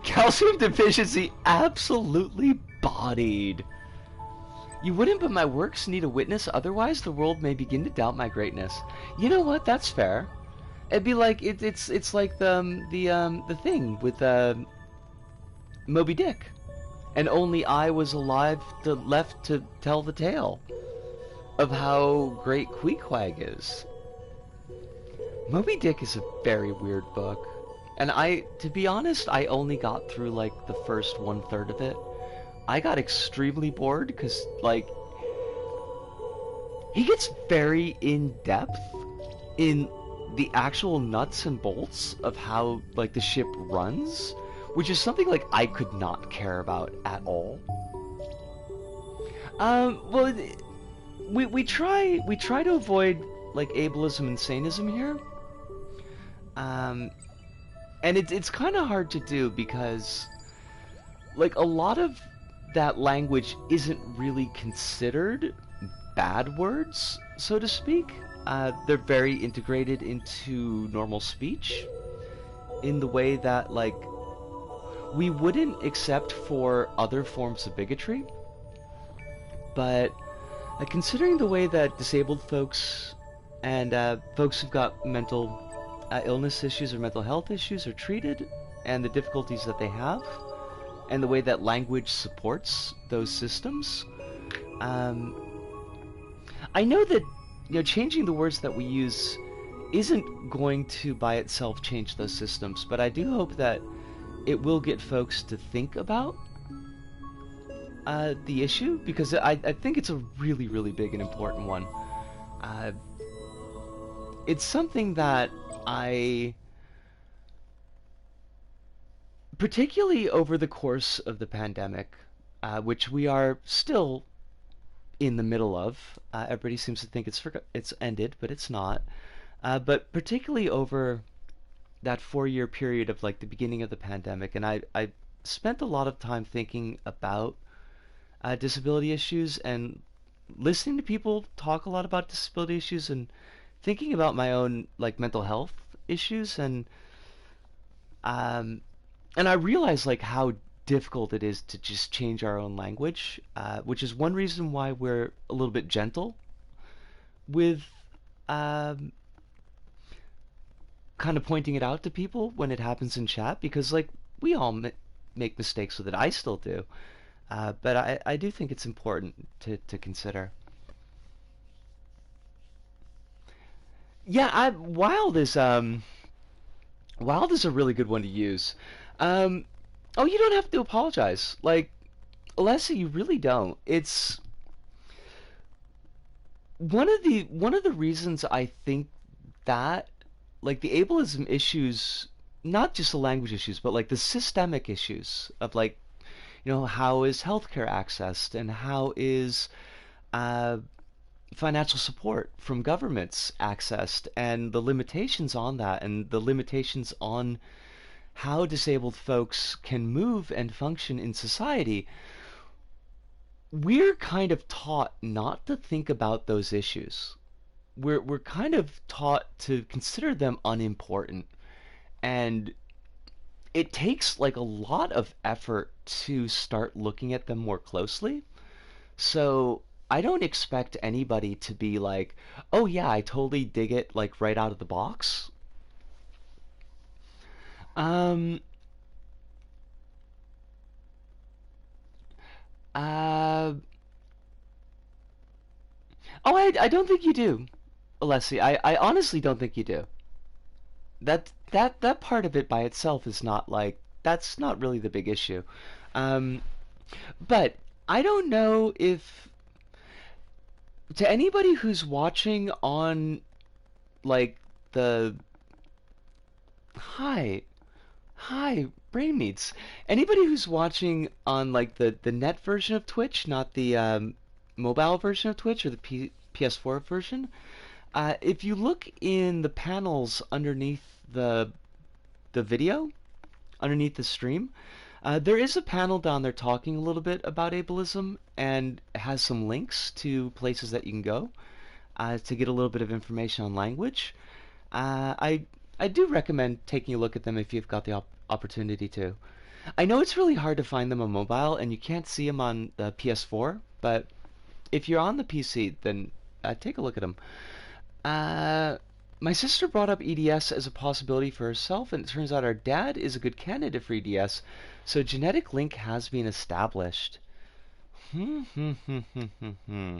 Calcium deficiency absolutely bodied. You wouldn't, but my works need a witness, otherwise the world may begin to doubt my greatness. You know what? That's fair. It'd be like it's like the thing with Moby Dick, and only I was alive left to tell the tale of how great Queequeg is. Moby Dick is a very weird book, and to be honest, I only got through like the first 1/3 of it. I got extremely bored because, like, he gets very in-depth in the actual nuts and bolts of how, like, the ship runs, which is something, like, I could not care about at all. Well, we try to avoid, like, ableism and sanism here. And it's kind of hard to do because, like, a lot of that language isn't really considered bad words, so to speak. They're very integrated into normal speech in the way that, like, we wouldn't accept for other forms of bigotry. But considering the way that disabled folks and folks who've got mental illness issues or mental health issues are treated, and the difficulties that they have, and the way that language supports those systems. I know that changing the words that we use isn't going to by itself change those systems, but I do hope that it will get folks to think about the issue, because I think it's a really, really big and important one. It's something that I, particularly over the course of the pandemic, which we are still in the middle of. Everybody seems to think it's ended, but it's not. But particularly over that 4-year period of like the beginning of the pandemic, and I spent a lot of time thinking about disability issues and listening to people talk a lot about disability issues and thinking about my own like mental health issues, um, and I realized like how difficult it is to just change our own language, which is one reason why we're a little bit gentle with um, kind of pointing it out to people when it happens in chat, because like we all make mistakes with it. I still do, but I do think it's important to consider. Yeah, Wild is a really good one to use. Um, oh, you don't have to apologize. Like, Alessia, you really don't. It's one of the reasons I think that like the ableism issues, not just the language issues, but like the systemic issues of like, how is healthcare accessed and how is uh, financial support from governments accessed, and the limitations on that, and the limitations on how disabled folks can move and function in society. We're kind of taught not to think about those issues. We're kind of taught to consider them unimportant, and it takes like a lot of effort to start looking at them more closely. So I don't expect anybody to be like, "Oh yeah, I totally dig it," like right out of the box. Um, uh, oh, I don't think you do, Alessi. I honestly don't think you do. That part of it by itself is not like, that's not really the big issue. Um, but I don't know if, to anybody who's watching on like the, hi, hi, Brain Meats. Anybody who's watching on like the net version of Twitch, not the mobile version of Twitch or the PS4 version, if you look in the panels underneath the video, underneath the stream, there is a panel down there talking a little bit about ableism, and has some links to places that you can go to get a little bit of information on language. I do recommend taking a look at them if you've got the opportunity to. I know it's really hard to find them on mobile, and you can't see them on the PS4, but if you're on the PC, then take a look at them. Uh, my sister brought up EDS as a possibility for herself, and it turns out our dad is a good candidate for EDS, so genetic link has been established. Hmm, hmm, hmm, hmm, hmm, hmm.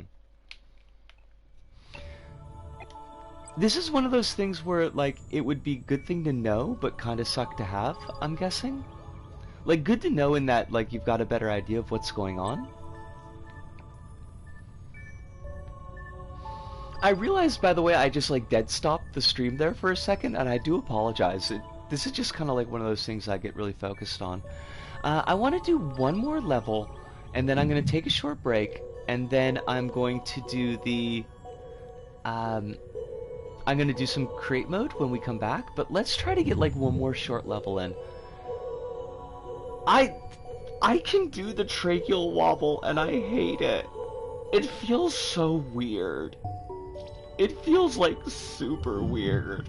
This is one of those things where like it would be a good thing to know, but kind of suck to have, I'm guessing. Like good to know in that like you've got a better idea of what's going on. I realized, by the way, I just like dead stopped the stream there for a second, and I do apologize. This is just kind of like one of those things I get really focused on. I want to do one more level, and then I'm going to take a short break, and then I'm going to do the um, I'm going to do some create mode when we come back, but let's try to get like one more short level in. I I can do the tracheal wobble, and I hate it. It feels so weird. It feels like super weird.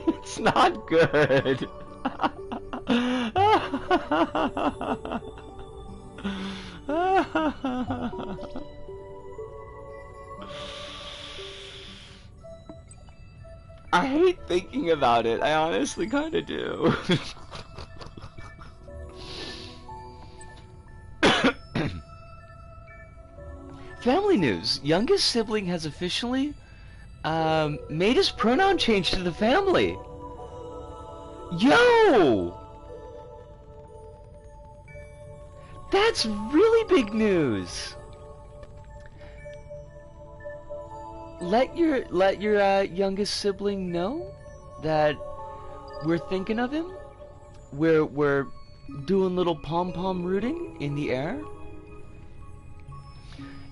It's not good. I hate thinking about it. I honestly kind of do. family news. Youngest sibling has officially made his pronoun change to the family. Yo! That's really big news. Let your youngest sibling know that we're thinking of him. We're doing little pom-pom rooting in the air.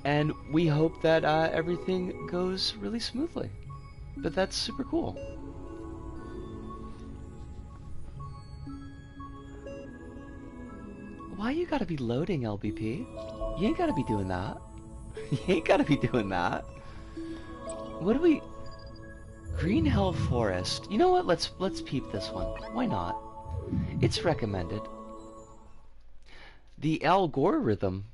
And we hope that everything goes really smoothly. But that's super cool. Why you gotta be loading, LBP? You ain't gotta be doing that. You ain't gotta be doing that. What do we... Green Hell Forest. You know what? Let's peep this one. Why not? It's recommended. The algorithm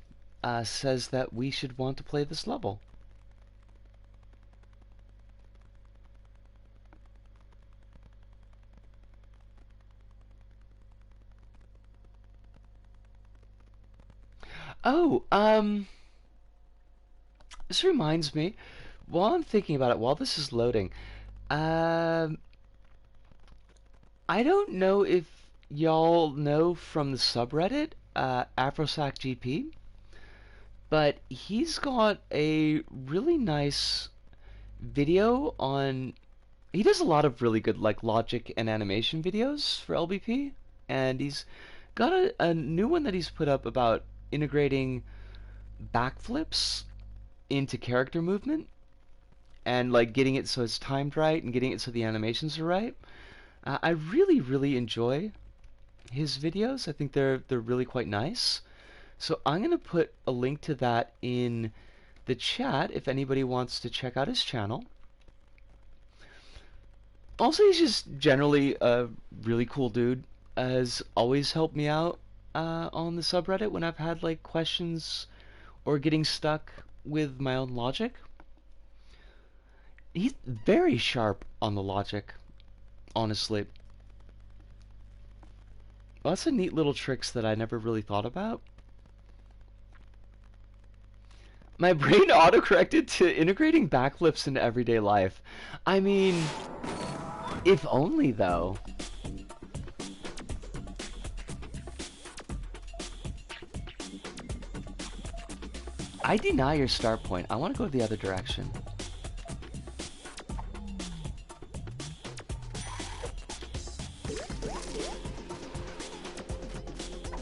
says that we should want to play this level. Oh, this reminds me, while I'm thinking about it, while this is loading, I don't know if y'all know from the subreddit, AfroSacGP, but he's got a really nice video on... He does a lot of really good like logic and animation videos for LBP, and he's got a new one that he's put up about integrating backflips into character movement and like getting it so it's timed right and getting it so the animations are right. I really enjoy his videos. I think they're really quite nice. So I'm gonna put a link to that in the chat if anybody wants to check out his channel. Also, he's just generally a really cool dude. Has always helped me out on the subreddit when I've had like questions or getting stuck with my own logic. He's very sharp on the logic, honestly. Lots of neat little tricks that I never really thought about. My brain autocorrected to integrating backflips into everyday life. I mean, if only though. I deny your start point. I want to go the other direction.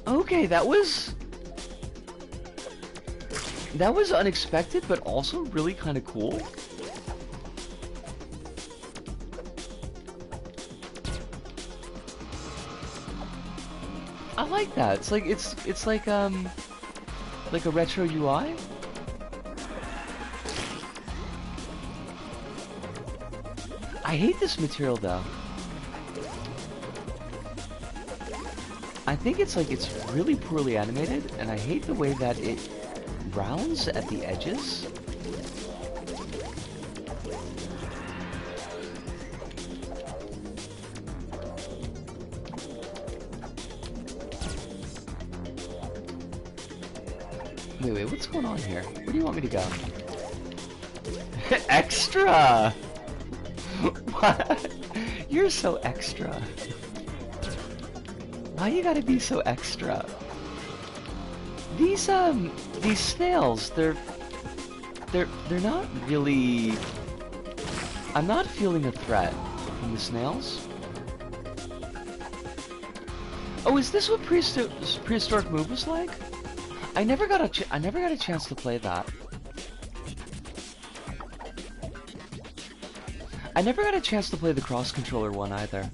Okay, that was unexpected, but also really kind of cool. I like that. It's like a retro UI. I hate this material though. I think it's really poorly animated, and I hate the way that it rounds at the edges. Wait, what's going on here? Where do you want me to go? Extra! What? You're so extra. Why you gotta be so extra? These snails, they're not really... I'm not feeling a threat from the snails. Oh, is this what Prehistoric Move was like? I never got a chance to play that. I never got a chance to play the cross-controller one either.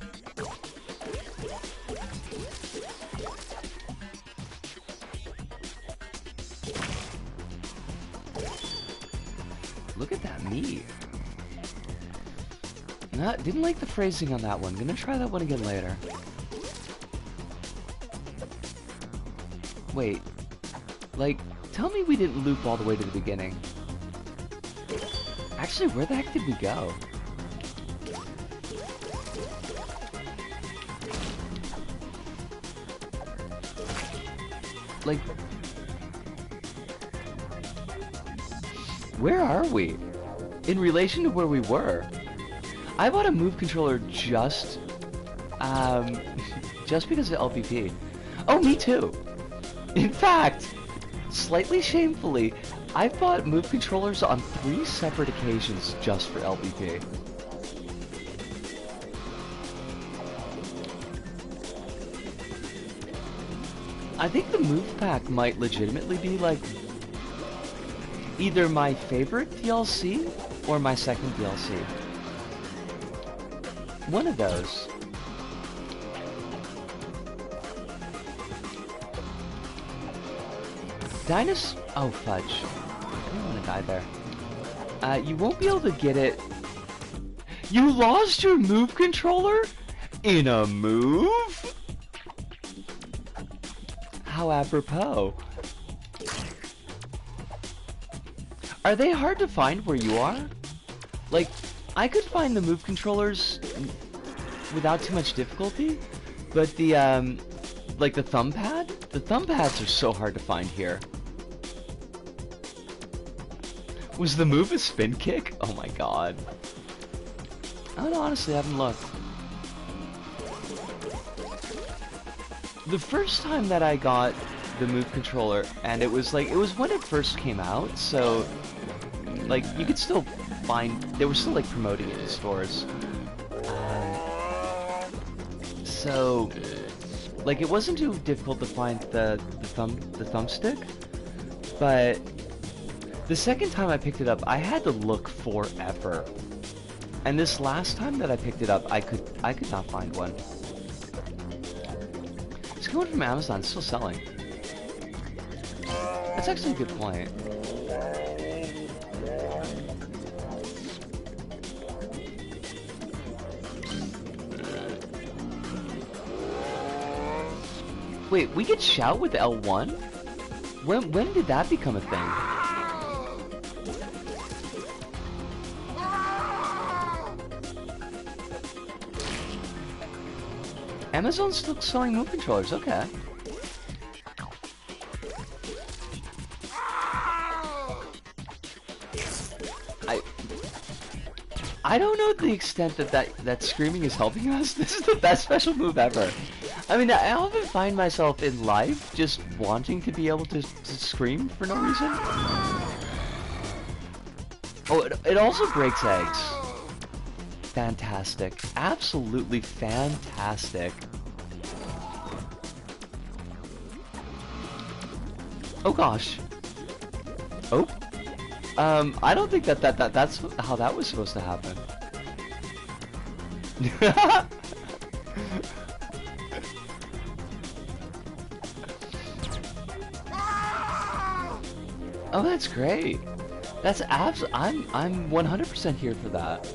Look at that meat. Didn't like the phrasing on that one. Gonna try that one again later. Wait. Like, tell me we didn't loop all the way to the beginning. Actually, where the heck did we go? Like... Where are we? In relation to where we were. I bought a Move controller just because of LPP. Oh, me too. In fact, slightly shamefully, I've bought Move controllers on 3 separate occasions just for LPP. I think the Move Pack might legitimately be like either my favorite DLC or my second DLC. One of those. Oh, fudge. I didn't want to die there. You won't be able to get it. You lost your Move controller? In a move? How apropos. Are they hard to find where you are? Like, I could find the Move controllers without too much difficulty, but the, like the thumb pad? The thumb pads are so hard to find here. Was the move a spin kick? Oh my god. I don't honestly haven't looked. The first time that I got the Move controller, and it was when it first came out, so like you could still find, they were still like promoting it in stores. So like it wasn't too difficult to find the thumbstick, but the second time I picked it up, I had to look forever. And this last time that I picked it up, I could not find one. It's coming from Amazon, it's still selling. That's actually a good point. Wait, we could shout with L1? When did that become a thing? Amazon's still selling Move controllers, okay. I don't know the extent that screaming is helping us. This is the best special move ever. I mean, I often find myself in life just wanting to be able to scream for no reason. Oh, it also breaks eggs. Fantastic. Absolutely fantastic. Oh gosh. Oh. I don't think that's how that was supposed to happen. Oh, that's great. That's I'm 100% here for that.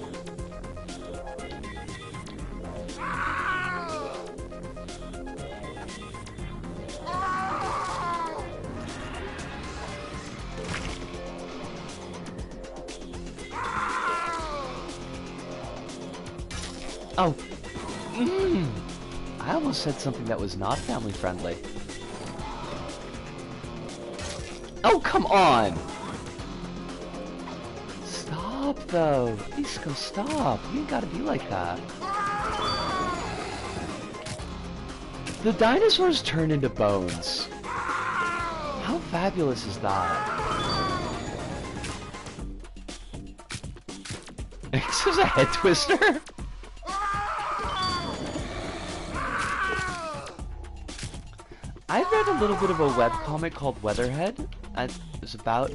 Oh. I almost said something that was not family friendly. Oh, come on! Stop, though. Isco, stop. You ain't gotta be like that. The dinosaurs turn into bones. How fabulous is that? This is a head twister? I read a little bit of a webcomic called Weatherhead. It's about,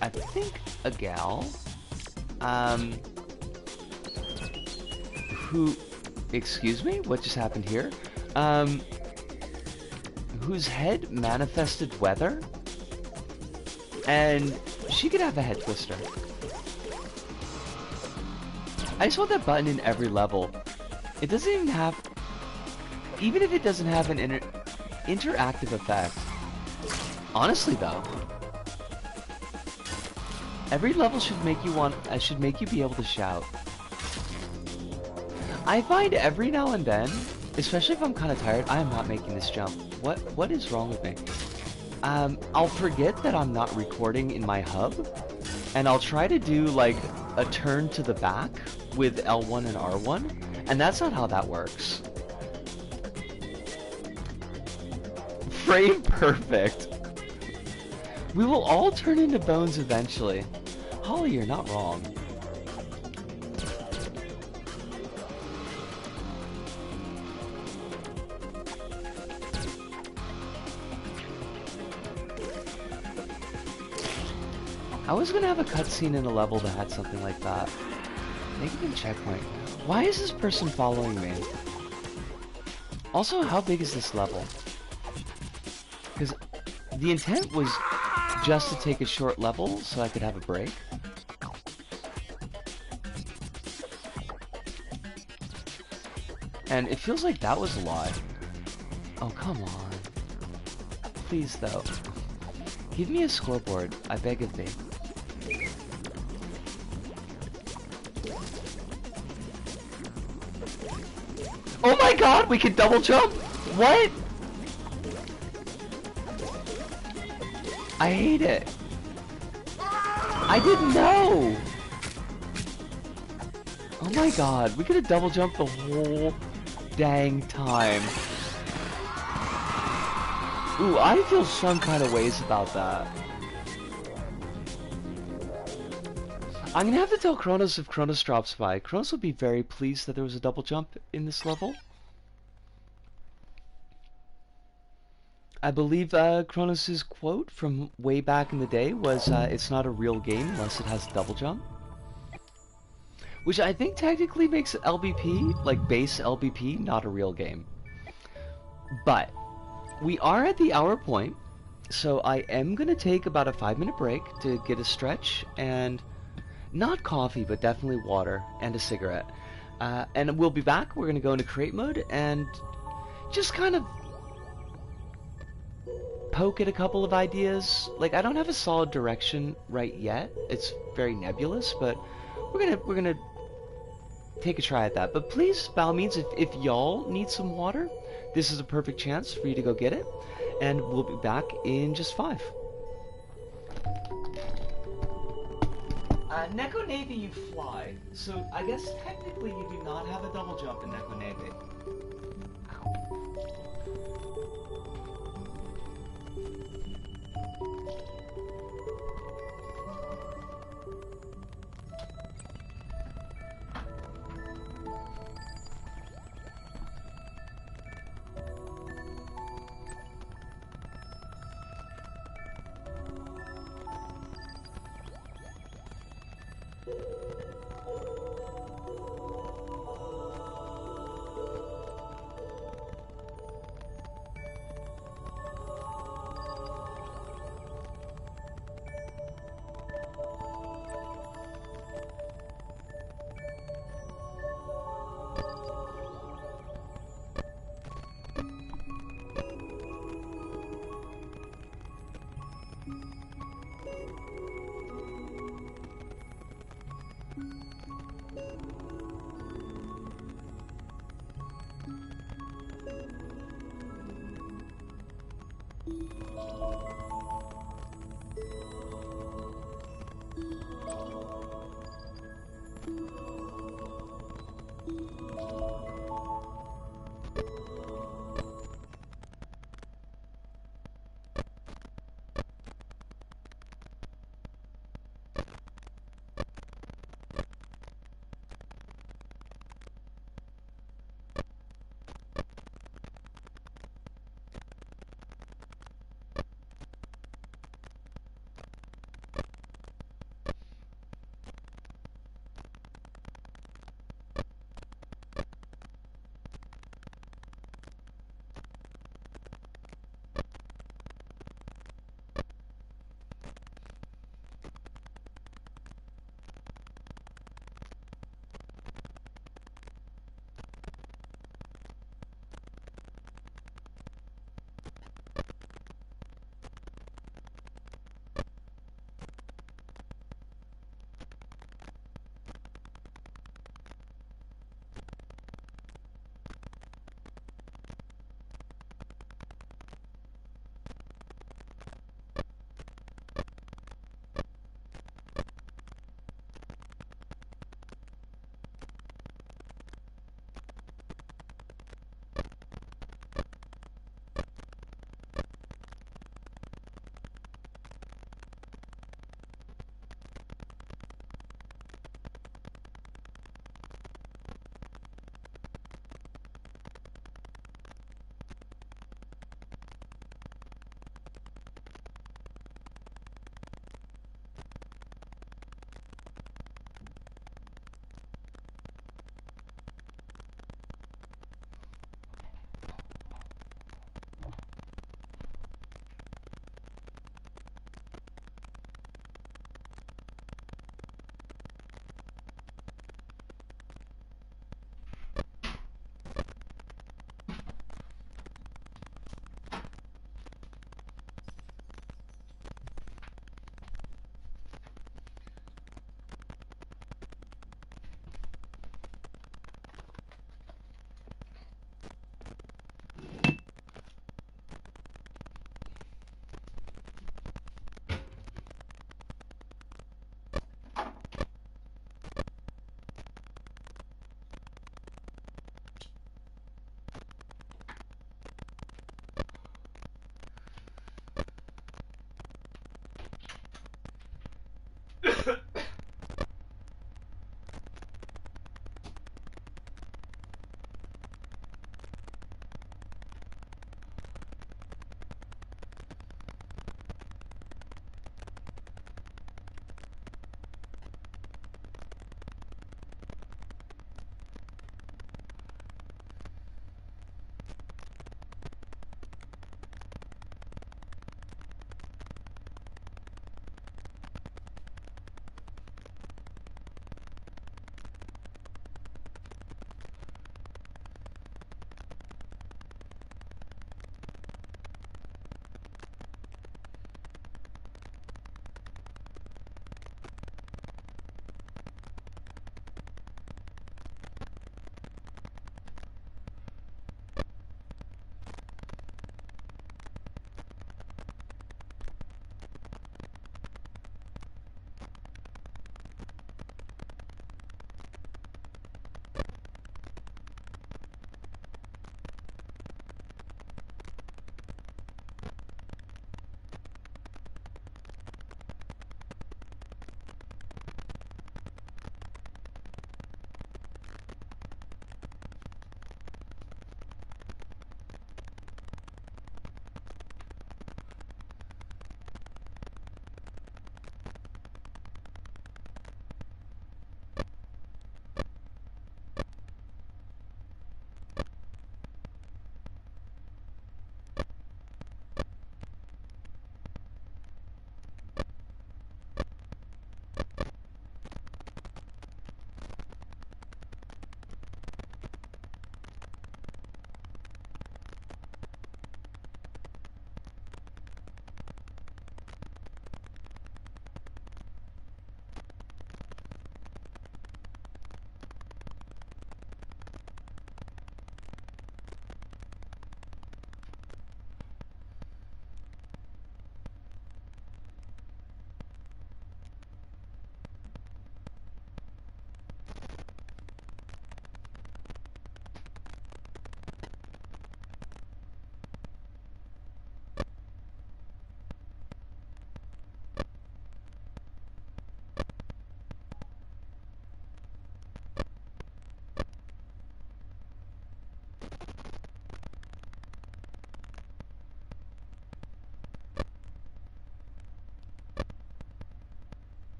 I think, a gal, who, excuse me, what just happened here? Whose head manifested weather, and she could have a head twister. I just want that button in every level. It doesn't even have, even if it doesn't have an interactive effect. Honestly though, every level should make you be able to shout. I find every now and then, especially if I'm kind of tired, I am not making this jump. What is wrong with me? I'll forget that I'm not recording in my hub, and I'll try to do like a turn to the back with L1 and R1, and that's not how that works. Frame perfect. We will all turn into bones eventually. Holly, you're not wrong. I was gonna have a cutscene in a level that had something like that. Negative checkpoint. Why is this person following me? Also, how big is this level? Because the intent was just to take a short level so I could have a break. And it feels like that was a lie. Oh, come on. Please, though. Give me a scoreboard, I beg of thee. Oh my god, we can double jump? What? I hate it. I didn't know. Oh my god, we could have double jumped the whole dang time. Ooh, I feel some kind of ways about that. I'm gonna have to tell Kronos if Kronos drops by. Kronos will be very pleased that there was a double jump in this level. I believe Kronos' quote from way back in the day was, it's not a real game unless it has a double jump. Which I think technically makes LBP, like base LBP, not a real game. But we are at the hour point, so I am gonna take about a 5-minute break to get a stretch and not coffee, but definitely water and a cigarette. And we'll be back. We're gonna go into create mode and just kind of poke at a couple of ideas. Like, I don't have a solid direction right yet. It's very nebulous, but we're gonna take a try at that. But please, by all means, if y'all need some water, this is a perfect chance for you to go get it. And we'll be back in just 5. Neko Navy, you fly. So I guess technically you do not have a double jump in Neko Navy.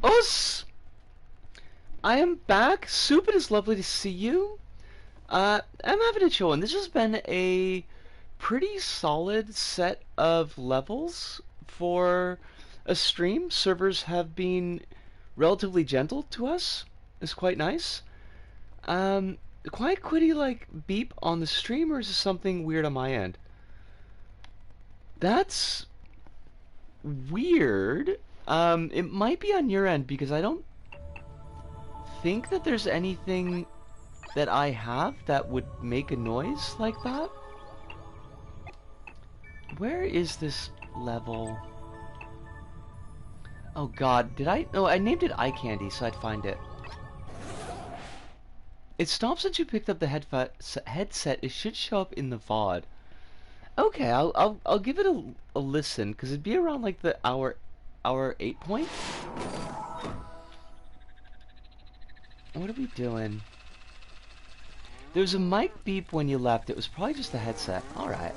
Us! I am back. Soup, it is lovely to see you. I'm having a chill one. This has been a pretty solid set of levels for a stream. Servers have been relatively gentle to us. It's quite nice. Um, Quite quitty like beep on the stream, or is this something weird on my end? That's weird. It might be on your end because I don't think that there's anything that I have that would make a noise like that. Where is this level? Oh god, did I? No, I named it Eye Candy so I'd find it. It stops since you picked up the headset. It should show up in the VOD. Okay, I'll give it a listen because it'd be around like the hour 8 point. What are we doing? There was a mic beep when you left. It was probably just the headset. All right.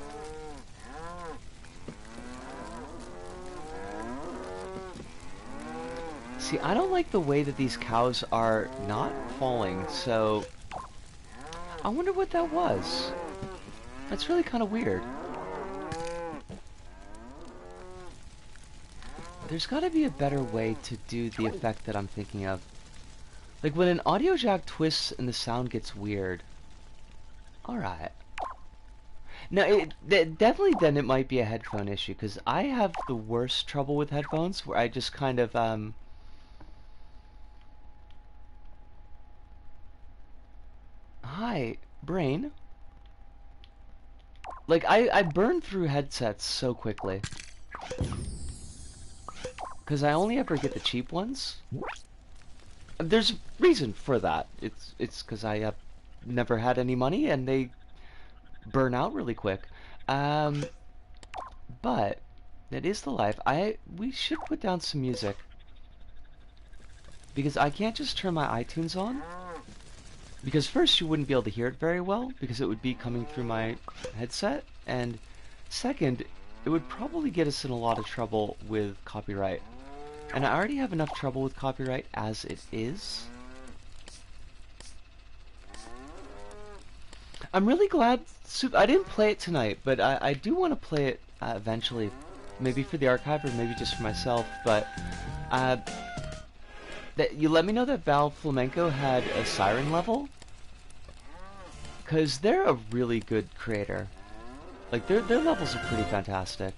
See, I don't like the way that these cows are not falling, so I wonder what that was. That's really kind of weird. There's got to be a better way to do the effect that I'm thinking of. Like when an audio jack twists and the sound gets weird. Alright. Now, definitely then it might be a headphone issue, because I have the worst trouble with headphones, where I just kind of, Hi, brain. Like, I burn through headsets so quickly. Because I only ever get the cheap ones. There's a reason for that. It's because I have never had any money and they burn out really quick. But that is the life. We should put down some music because I can't just turn my iTunes on. Because first, you wouldn't be able to hear it very well because it would be coming through my headset, and second, it would probably get us in a lot of trouble with copyright. And I already have enough trouble with copyright as it is. I'm really glad I didn't play it tonight, but I do want to play it eventually. Maybe for the archive or maybe just for myself, but that you let me know that Val Flamenco had a Siren level, because they're a really good creator. Like, their levels are pretty fantastic.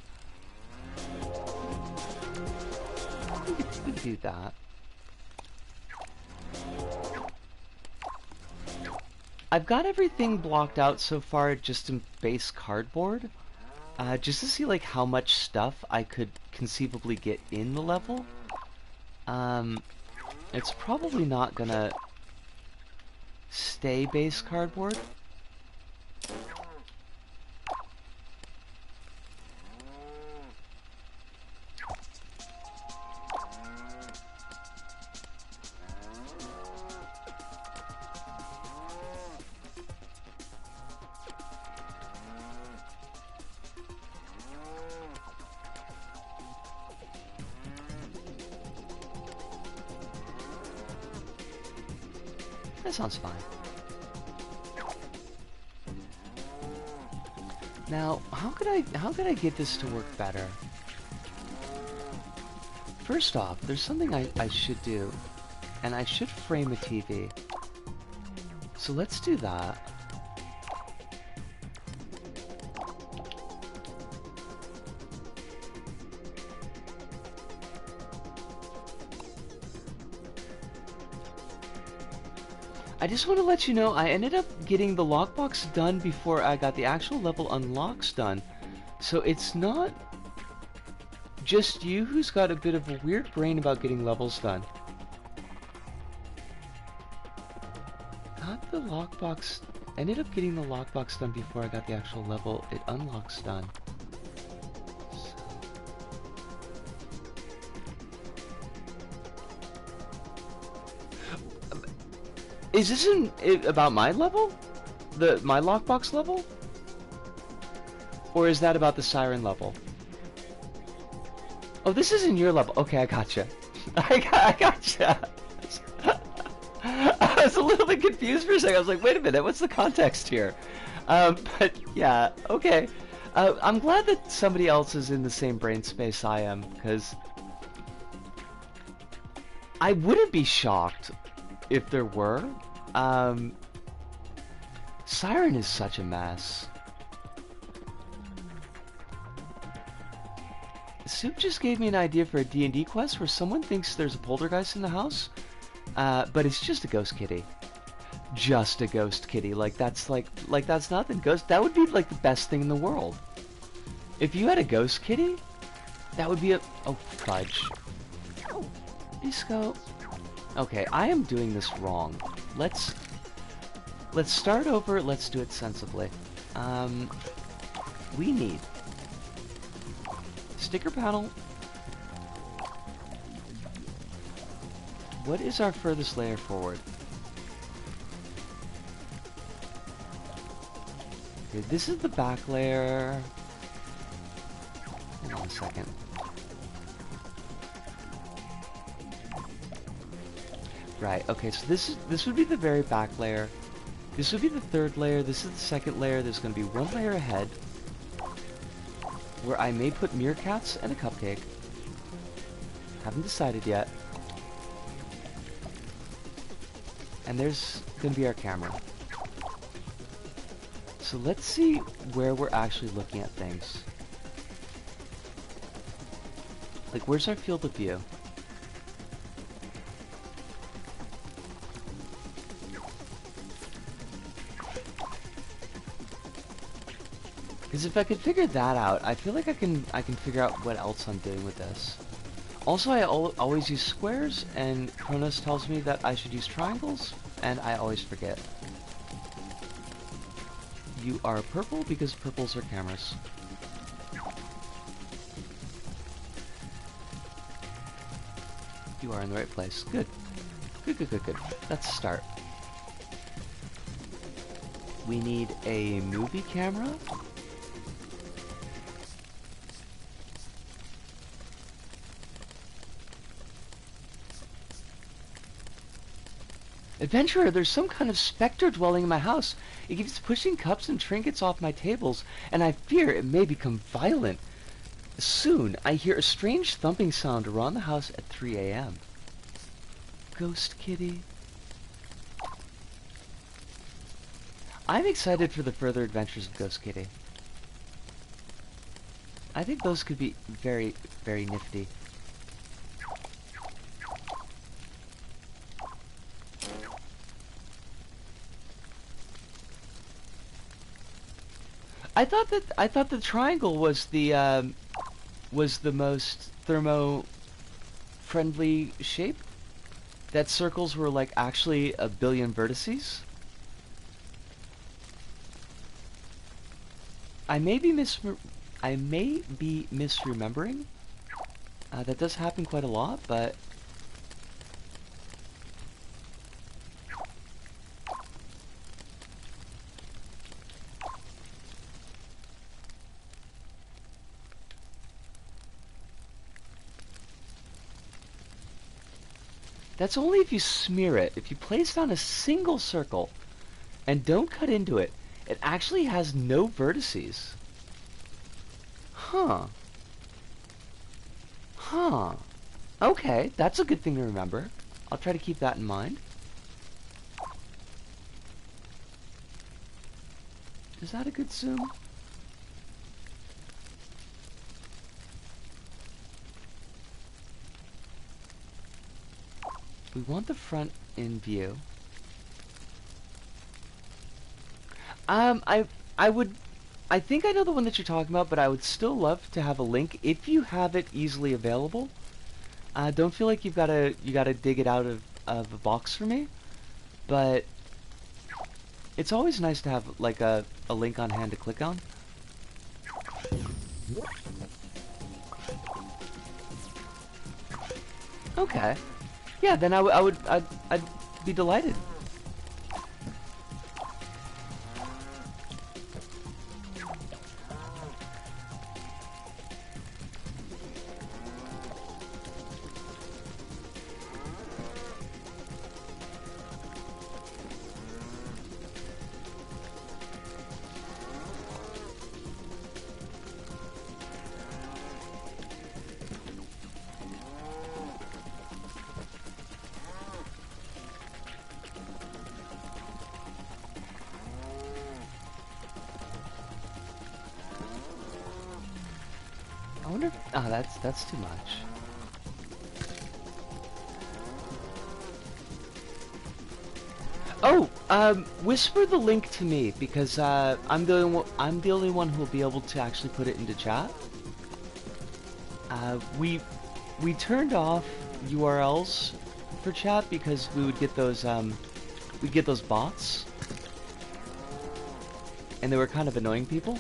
We could do that. I've got everything blocked out so far just in base cardboard, just to see like how much stuff I could conceivably get in the level. It's probably not gonna stay base cardboard. That sounds fine. Now, how could I get this to work better? First off, there's something I should do, and I should frame a TV. So let's do that. I just want to let you know, I ended up getting the lockbox done before I got the actual level unlocks done. So it's not just you who's got a bit of a weird brain about getting levels done. Got the lockbox, ended up getting the lockbox done before I got the actual level it unlocks done. Is this about my level? My lockbox level? Or is that about the Siren level? Oh, this isn't your level. Okay, I gotcha. I gotcha. I was a little bit confused for a second. I was like, wait a minute, what's the context here? But yeah, okay. I'm glad that somebody else is in the same brain space I am, because I wouldn't be shocked if there were. Siren is such a mess. Soup just gave me an idea for a D&D quest where someone thinks there's a poltergeist in the house, but it's just a ghost kitty. Just a ghost kitty. Like that's nothing. Ghost. That would be like the best thing in the world. If you had a ghost kitty, that would be a. Oh fudge. Disco. Okay, I am doing this wrong. Let's start over. Let's do it sensibly. We need sticker panel. What is our furthest layer forward? Okay, this is the back layer. Hold on a second. Right, okay, so this would be the very back layer. This would be the third layer. This is the second layer. There's going to be one layer ahead where I may put meerkats and a cupcake. Haven't decided yet. And there's going to be our camera. So let's see where we're actually looking at things. Like, where's our field of view? Because if I could figure that out, I feel like I can figure out what else I'm doing with this. Also, I always use squares, and Kronos tells me that I should use triangles, and I always forget. You are purple because purples are cameras. You are in the right place. Good. Good, good, good, good. Let's start. We need a movie camera. Adventurer, there's some kind of specter dwelling in my house. It keeps pushing cups and trinkets off my tables, and I fear it may become violent. Soon, I hear a strange thumping sound around the house at 3 a.m. Ghost kitty. I'm excited for the further adventures of Ghost Kitty. I think those could be very, very nifty. I thought the triangle was the most thermo-friendly shape. That circles were like actually a billion vertices. I may be misremembering. That does happen quite a lot, but that's only if you smear it. If you place down a single circle and don't cut into it, it actually has no vertices. Huh. Huh. Okay, that's a good thing to remember. I'll try to keep that in mind. Is that a good zoom? We want the front in view. I think I know the one that you're talking about, but I would still love to have a link if you have it easily available. Don't feel like you gotta dig it out of a box for me, but it's always nice to have like a link on hand to click on. Okay. Yeah, then I'd be delighted. Oh, that's too much. Oh, whisper the link to me because I'm the only one who will be able to actually put it into chat. We turned off URLs for chat because we'd get those bots, and they were kind of annoying people.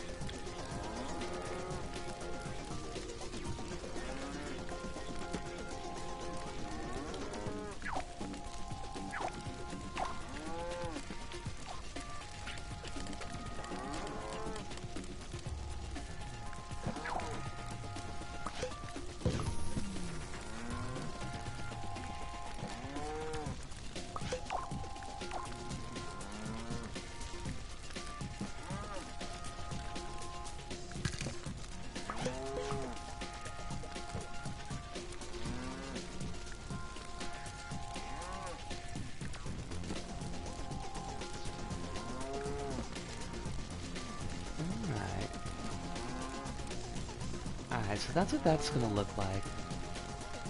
Alright, so that's what that's gonna look like.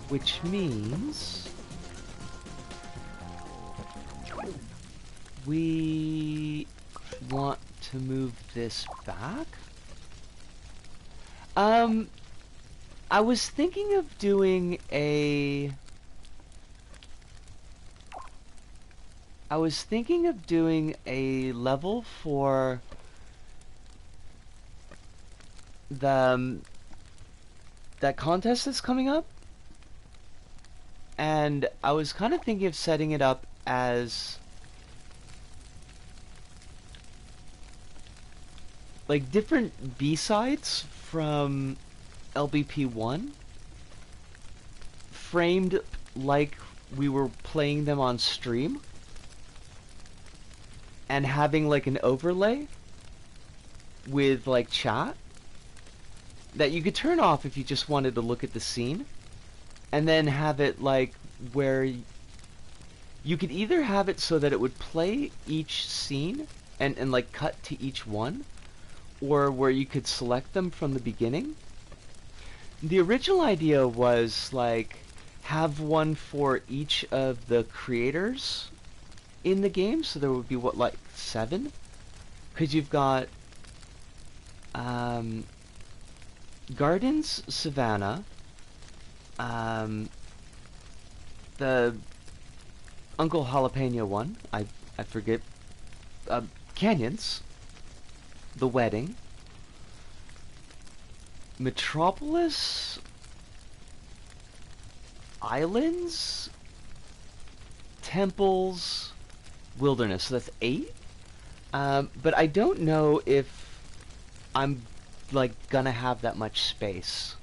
Which means we want to move this back. I was thinking of doing a level for the that contest that's coming up, and I was kind of thinking of setting it up as like different B-sides from LBP1 framed like we were playing them on stream, and having like an overlay with like chat that you could turn off if you just wanted to look at the scene, and then have it like where you could either have it so that it would play each scene and like cut to each one, or where you could select them from the beginning. The original idea was like have one for each of the creators in the game, so there would be what, like 7? Because you've got Gardens, Savannah, the Uncle Jalapeno one, I forget, Canyons, The Wedding, Metropolis, Islands, Temples, Wilderness. So that's 8. But I don't know if I'm like gonna have that much space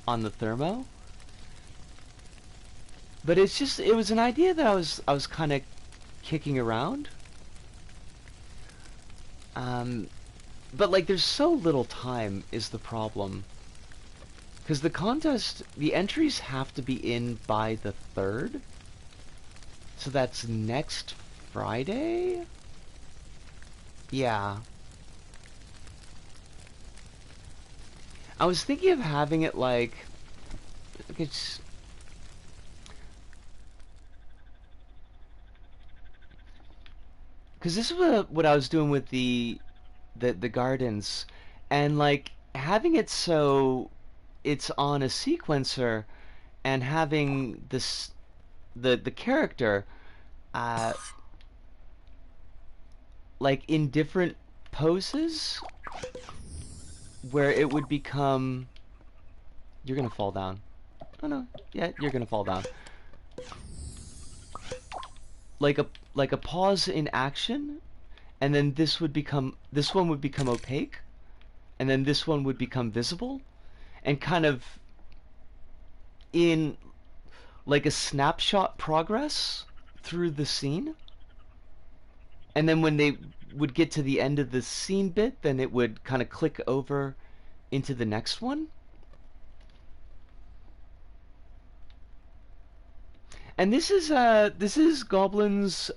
on the thermo. But it's just, it was an idea that I was kind of kicking around. But like there's so little time is the problem. Because the contest, the entries have to be in by the 3rd. So that's next Friday? Yeah. I was thinking of having it like it's because this is what I was doing with the gardens, and like having it so it's on a sequencer, and having this the character like in different poses where it would become, you're gonna fall down. Oh no, yeah, you're gonna fall down. Like a pause in action, and then this one would become opaque, and then this one would become visible, and kind of in like a snapshot progress through the scene. And then when they would get to the end of the scene bit, then it would kind of click over into the next one. And this is Goblin's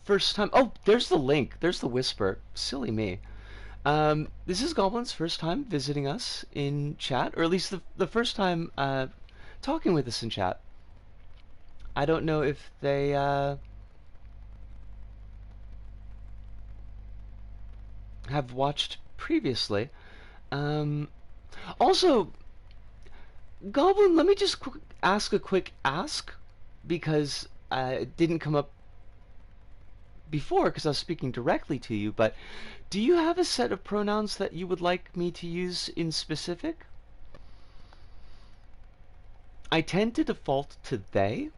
first time. Oh, there's the link. There's the whisper. Silly me. This is Goblin's first time visiting us in chat, or at least the first time talking with us in chat. I don't know if they have watched previously. Also, Goblin, let me just ask a quick ask, because it didn't come up before because I was speaking directly to you, but do you have a set of pronouns that you would like me to use in specific? I tend to default to they,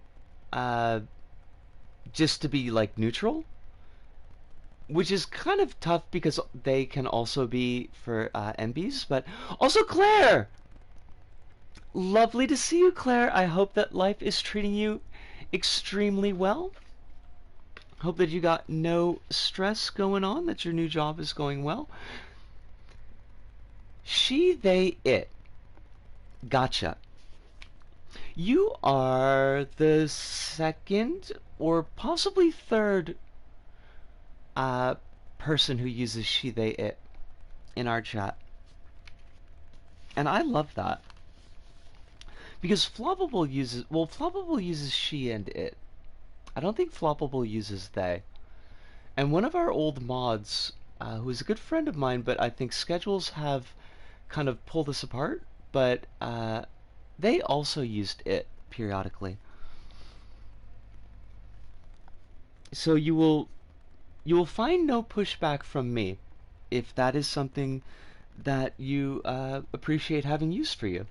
just to be like neutral, which is kind of tough because they can also be for MBs, but also Claire! Lovely to see you, Claire. I hope that life is treating you extremely well. Hope that you got no stress going on, that your new job is going well. She, they, it. Gotcha. You are the second or possibly third person who uses she, they, it in our chat. And I love that. Because Floppable uses she and it. I don't think Floppable uses they. And one of our old mods, who is a good friend of mine, but I think schedules have kind of pulled us apart, but they also used it periodically. So you will find no pushback from me if that is something that you appreciate having used for you.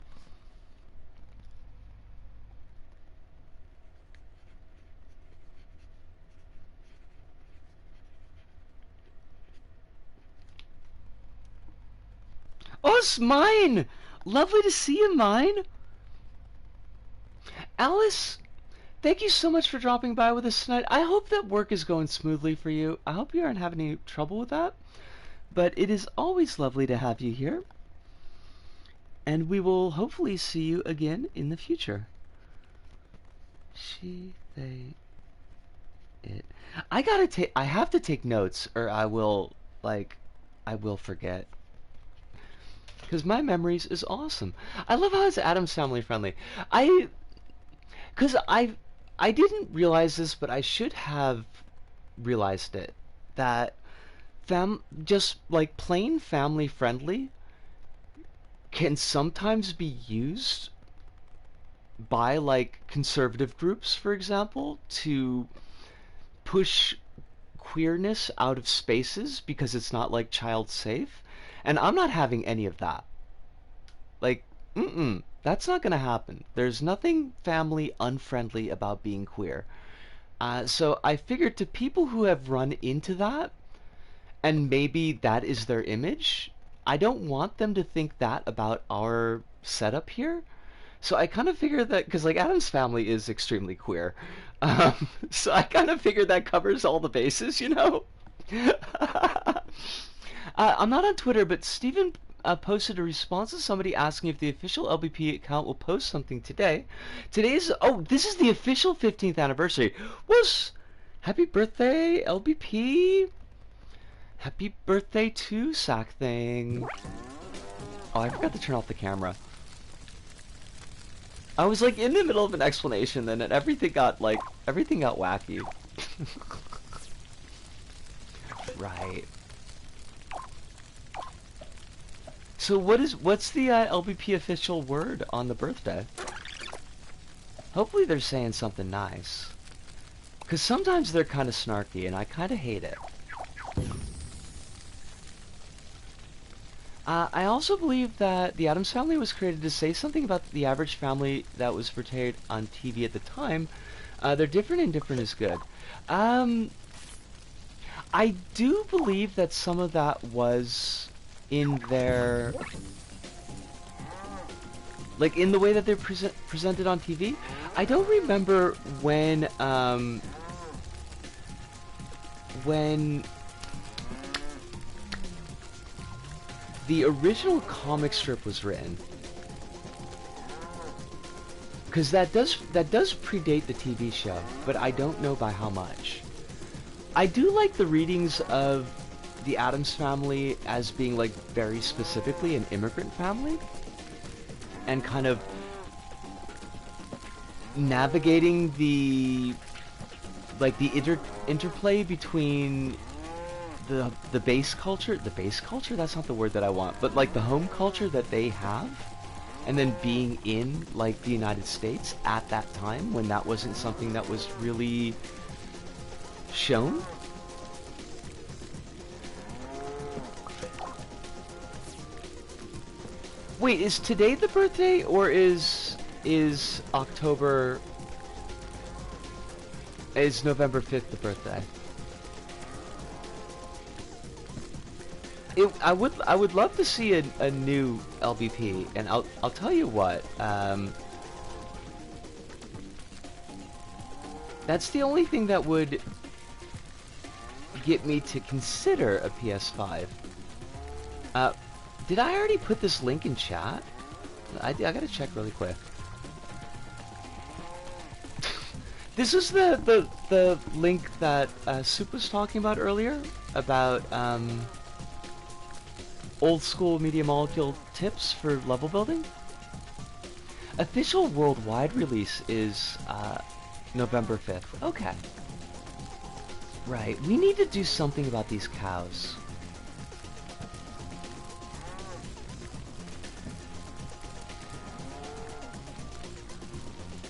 Oh, it's mine! Lovely to see you, mine! Alice, thank you so much for dropping by with us tonight. I hope that work is going smoothly for you. I hope you aren't having any trouble with that. But it is always lovely to have you here. And we will hopefully see you again in the future. She, they, it. I have to take notes or I will forget. Because my memories is awesome. I love how it's Adam's Family friendly. I didn't realize this, but I should have realized it. That just like plain family friendly can sometimes be used by like conservative groups, for example, to push queerness out of spaces because it's not like child safe. And I'm not having any of that. Like, that's not gonna happen. There's nothing family unfriendly about being queer. So I figured to people who have run into that, and maybe that is their image, I don't want them to think that about our setup here. So I kind of figured that, because like Adam's Family is extremely queer, so I kind of figured that covers all the bases, you know? I'm not on Twitter, but Steven posted a response to somebody asking if the official LBP account will post something today. This is the official 15th anniversary. Whoosh! Happy birthday, LBP! Happy birthday to Sack Thing. Oh, I forgot to turn off the camera. I was like in the middle of an explanation, then and everything got wacky. Right. So what's the LBP official word on the birthday? Hopefully they're saying something nice. Because sometimes they're kind of snarky, and I kind of hate it. I also believe that the Addams Family was created to say something about the average family that was portrayed on TV at the time. They're different and different is good. I do believe that some of that was in their... like, in the way that they're presented on TV. I don't remember when the original comic strip was written, because that does predate the TV show, but I don't know by how much. I do like the readings of the Addams Family as being like very specifically an immigrant family, and kind of navigating the interplay between the base culture, that's not the word that I want, but like the home culture that they have, and then being in like the United States at that time when that wasn't something that was really shown. Wait, is today the birthday, or is October, is November 5th the birthday? I would love to see a new LBP, and I'll tell you what, that's the only thing that would get me to consider a PS5. Did I already put this link in chat? I gotta check really quick. This is the link that Soup was talking about earlier, about old school media molecule tips for level building. Official worldwide release is November 5th. Okay. Right, we need to do something about these cows.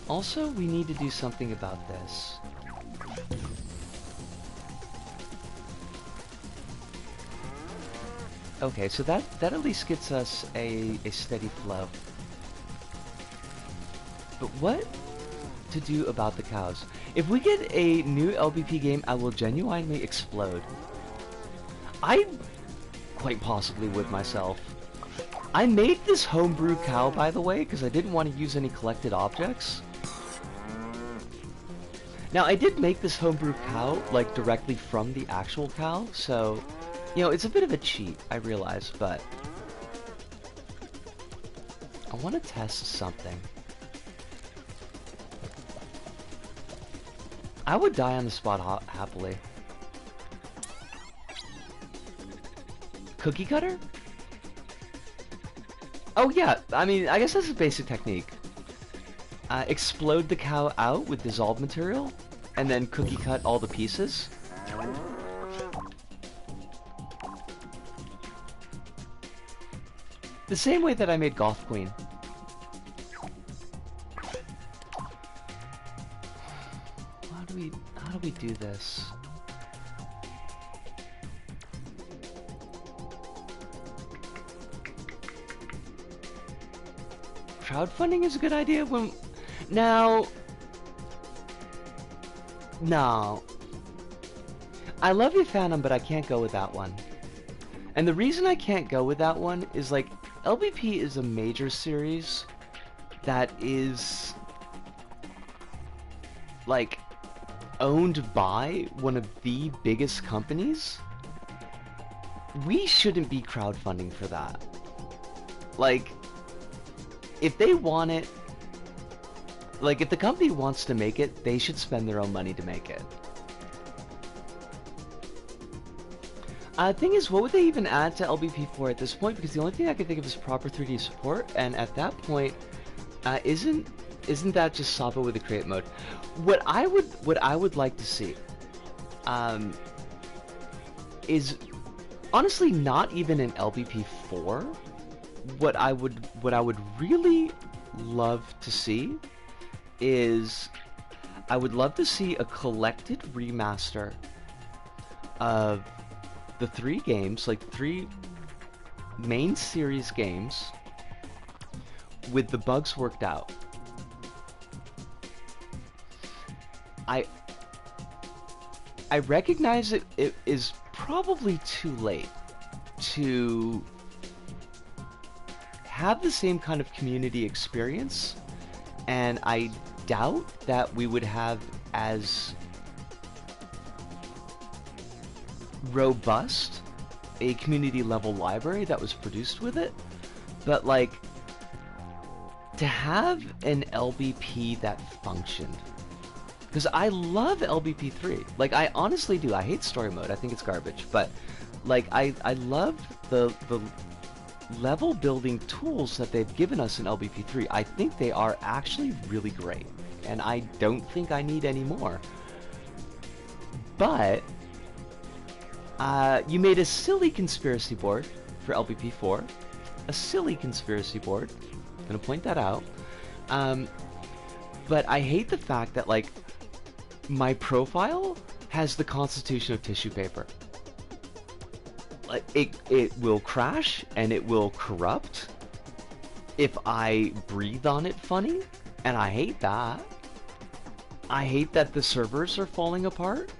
Also, we need to do something about this. Okay, so that at least gets us a steady flow. But what to do about the cows? If we get a new LBP game, I will genuinely explode. I quite possibly would myself. I made this homebrew cow, by the way, because I didn't want to use any collected objects. Now, I did make this homebrew cow, like, directly from the actual cow, so, you know, it's a bit of a cheat, I realize, but I want to test something. I would die on the spot happily. Cookie cutter? Oh yeah, I mean, I guess that's a basic technique. Explode the cow out with dissolved material, and then cookie cut all the pieces. The same way that I made Goth Queen. How do we do this? Crowdfunding is a good idea when... Now... No. I love you, Phantom, but I can't go with that one. And the reason I can't go with that one is, like, LBP is a major series that is, like, owned by one of the biggest companies. We shouldn't be crowdfunding for that. Like, if they want it, like, if the company wants to make it, they should spend their own money to make it. Thing is, what would they even add to LBP4 at this point? Because the only thing I can think of is proper 3D support, and at that point, isn't that just Saba with the create mode? What I would like to see, is honestly not even an LBP4. What I would really love to see is, I would love to see a collected remaster of the 3 games, like 3 main series games, with the bugs worked out. I recognize it is probably too late to have the same kind of community experience, and I doubt that we would have as robust a community level library that was produced with it, but like, to have an LBP that functioned, because I love LBP3, like, I honestly do. I hate story mode, I think it's garbage, but Like, I love the level building tools that they've given us in LBP3. I think they are actually really great, and I don't think I need any more. But you made a silly conspiracy board for LBP4, a silly conspiracy board. I'm gonna point that out. But I hate the fact that, like, my profile has the constitution of tissue paper. Like, it will crash and it will corrupt if I breathe on it funny, and I hate that. I hate that the servers are falling apart,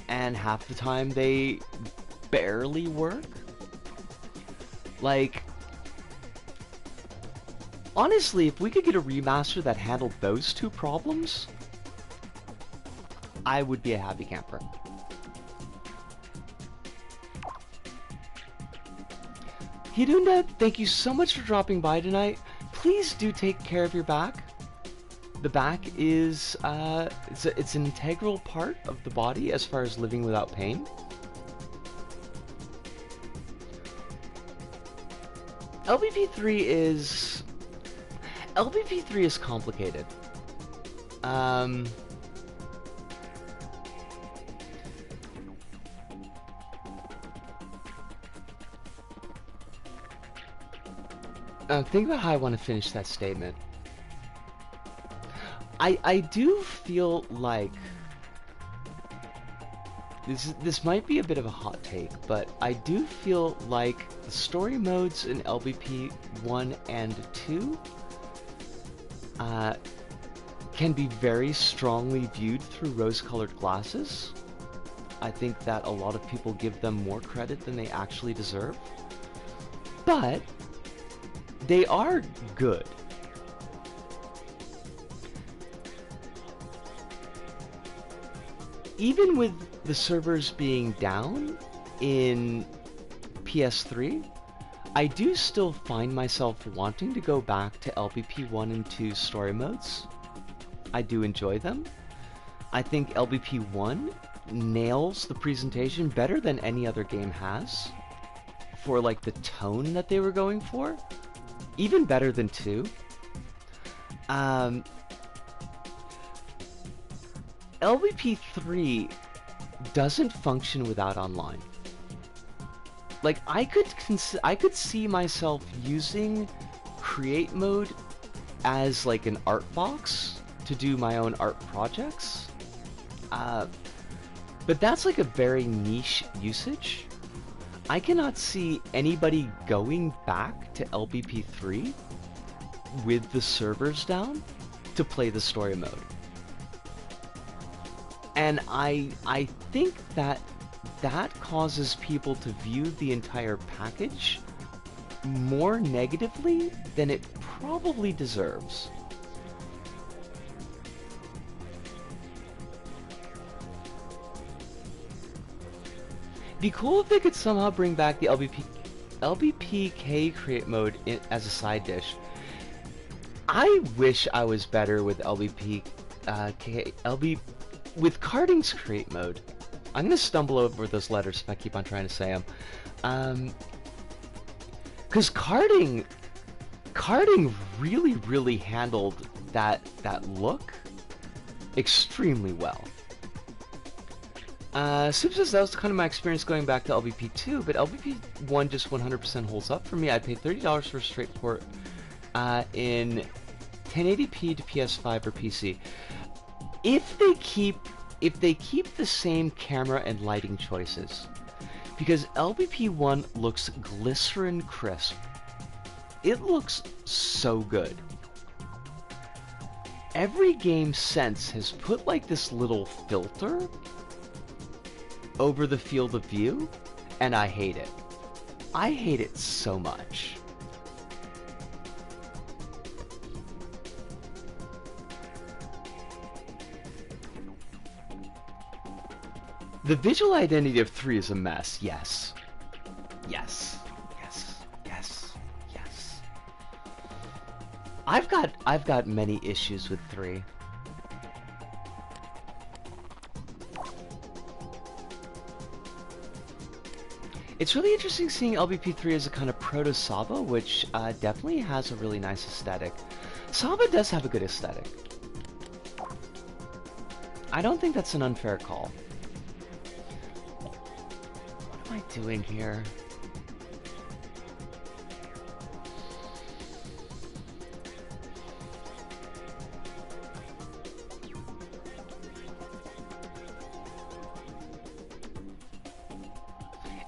and half the time they barely work. Like, honestly, if we could get a remaster that handled those two problems, I would be a happy camper. Hidunda, thank you so much for dropping by tonight. Please do take care of your back. The back is, it's an integral part of the body as far as living without pain. LBP3 is complicated. Think about how I want to finish that statement. I do feel like this might be a bit of a hot take, but I do feel like the story modes in LBP 1 and 2 can be very strongly viewed through rose-colored glasses. I think that a lot of people give them more credit than they actually deserve. But they are good. Even with the servers being down in PS3, I do still find myself wanting to go back to LBP 1 and 2 story modes. I do enjoy them. I think LBP 1 nails the presentation better than any other game has for, like, the tone that they were going for. Even better than 2. LBP 3 doesn't function without online. Like, I could see myself using create mode as like an art box to do my own art projects. But that's like a very niche usage. I cannot see anybody going back to LBP 3 with the servers down to play the story mode. And I think that causes people to view the entire package more negatively than it probably deserves. Be cool if they could somehow bring back the LBPK create mode as a side dish. I wish I was better with with Carding's create mode. I'm gonna stumble over those letters if I keep on trying to say them. Cause Carding really handled that look extremely well. Soup says that was kind of my experience going back to LBP2, but LBP1 just 100% holds up for me. I'd pay $30 for a straight port in 1080p to PS5 or PC. If they keep the same camera and lighting choices, because LBP1 looks glycerin crisp. It looks so good. Every game since has put like this little filter over the field of view, and I hate it. I hate it so much. The visual identity of 3 is a mess, yes. Yes. Yes. Yes. Yes. I've got many issues with 3. It's really interesting seeing LBP3 as a kind of proto-Saba, which definitely has a really nice aesthetic. Saba does have a good aesthetic. I don't think that's an unfair call. What am I doing here?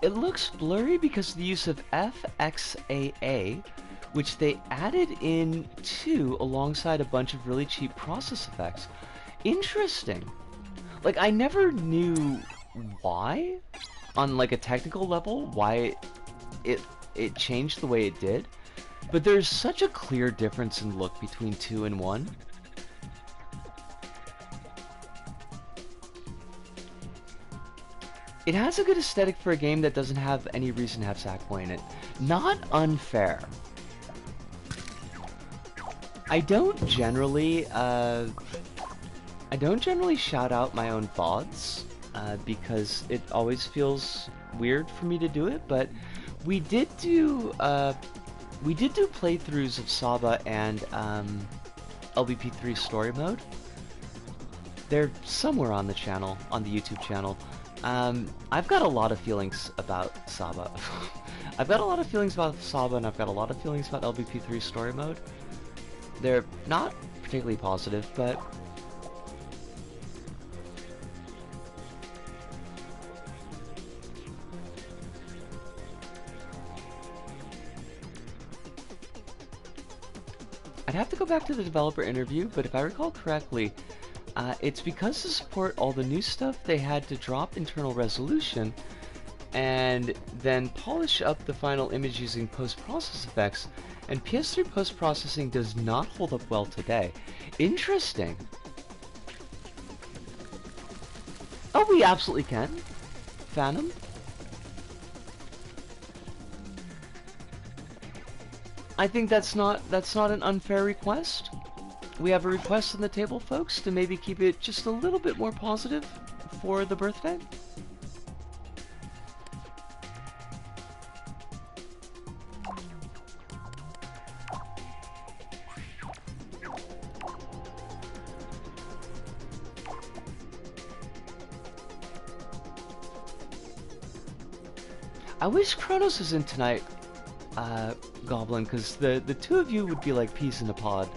It looks blurry because of the use of FXAA, which they added in too alongside a bunch of really cheap process effects. Interesting. Like, I never knew why, on like a technical level, why it changed the way it did, but there's such a clear difference in look between 2 and 1. It has a good aesthetic for a game that doesn't have any reason to have Sackboy in it. Not unfair. I don't generally shout out my own VODs because it always feels weird for me to do it. But we did do playthroughs of Saba and LBP3 story mode. They're somewhere on the channel, on the YouTube channel. I've got a lot of feelings about Saba. I've got a lot of feelings about Saba, and I've got a lot of feelings about LBP3 story mode. They're not particularly positive, but I'd have to go back to the developer interview, but if I recall correctly, it's because to support all the new stuff, they had to drop internal resolution and then polish up the final image using post-process effects, and PS3 post-processing does not hold up well today. Interesting. Oh, we absolutely can. Phantom? I think that's not an unfair request. We have a request on the table, folks, to maybe keep it just a little bit more positive for the birthday. I wish Kronos was in tonight, Goblin, because the two of you would be like peas in a pod.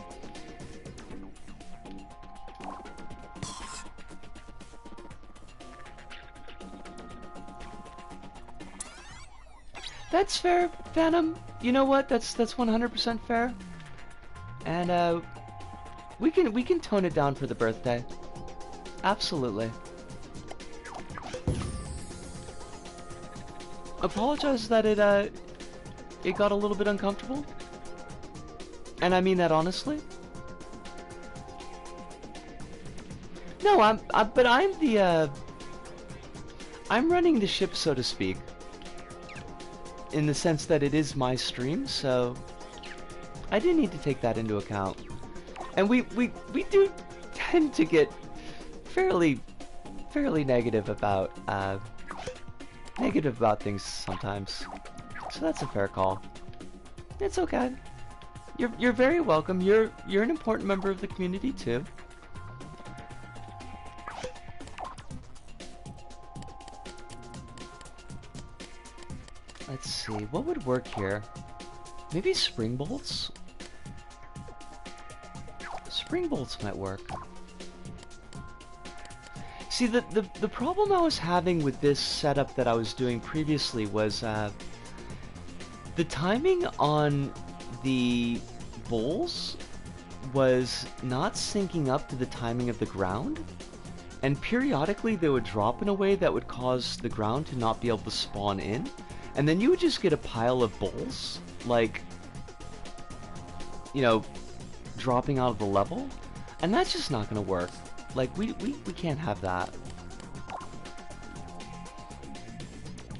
That's fair, Phantom. You know what? That's 100% fair. And we can tone it down for the birthday. Absolutely. Apologize that it got a little bit uncomfortable. And I mean that honestly. No, I'm running the ship, so to speak. In the sense that it is my stream, so I did need to take that into account. And we do tend to get fairly negative about things sometimes. So that's a fair call. It's okay. You're very welcome. You're an important member of the community too. Let's see, what would work here? Maybe spring bolts? Spring bolts might work. See, the problem I was having with this setup that I was doing previously was the timing on the bowls was not syncing up to the timing of the ground, and periodically they would drop in a way that would cause the ground to not be able to spawn in. And then you would just get a pile of bowls, like, you know, dropping out of the level. And that's just not going to work. Like, we can't have that.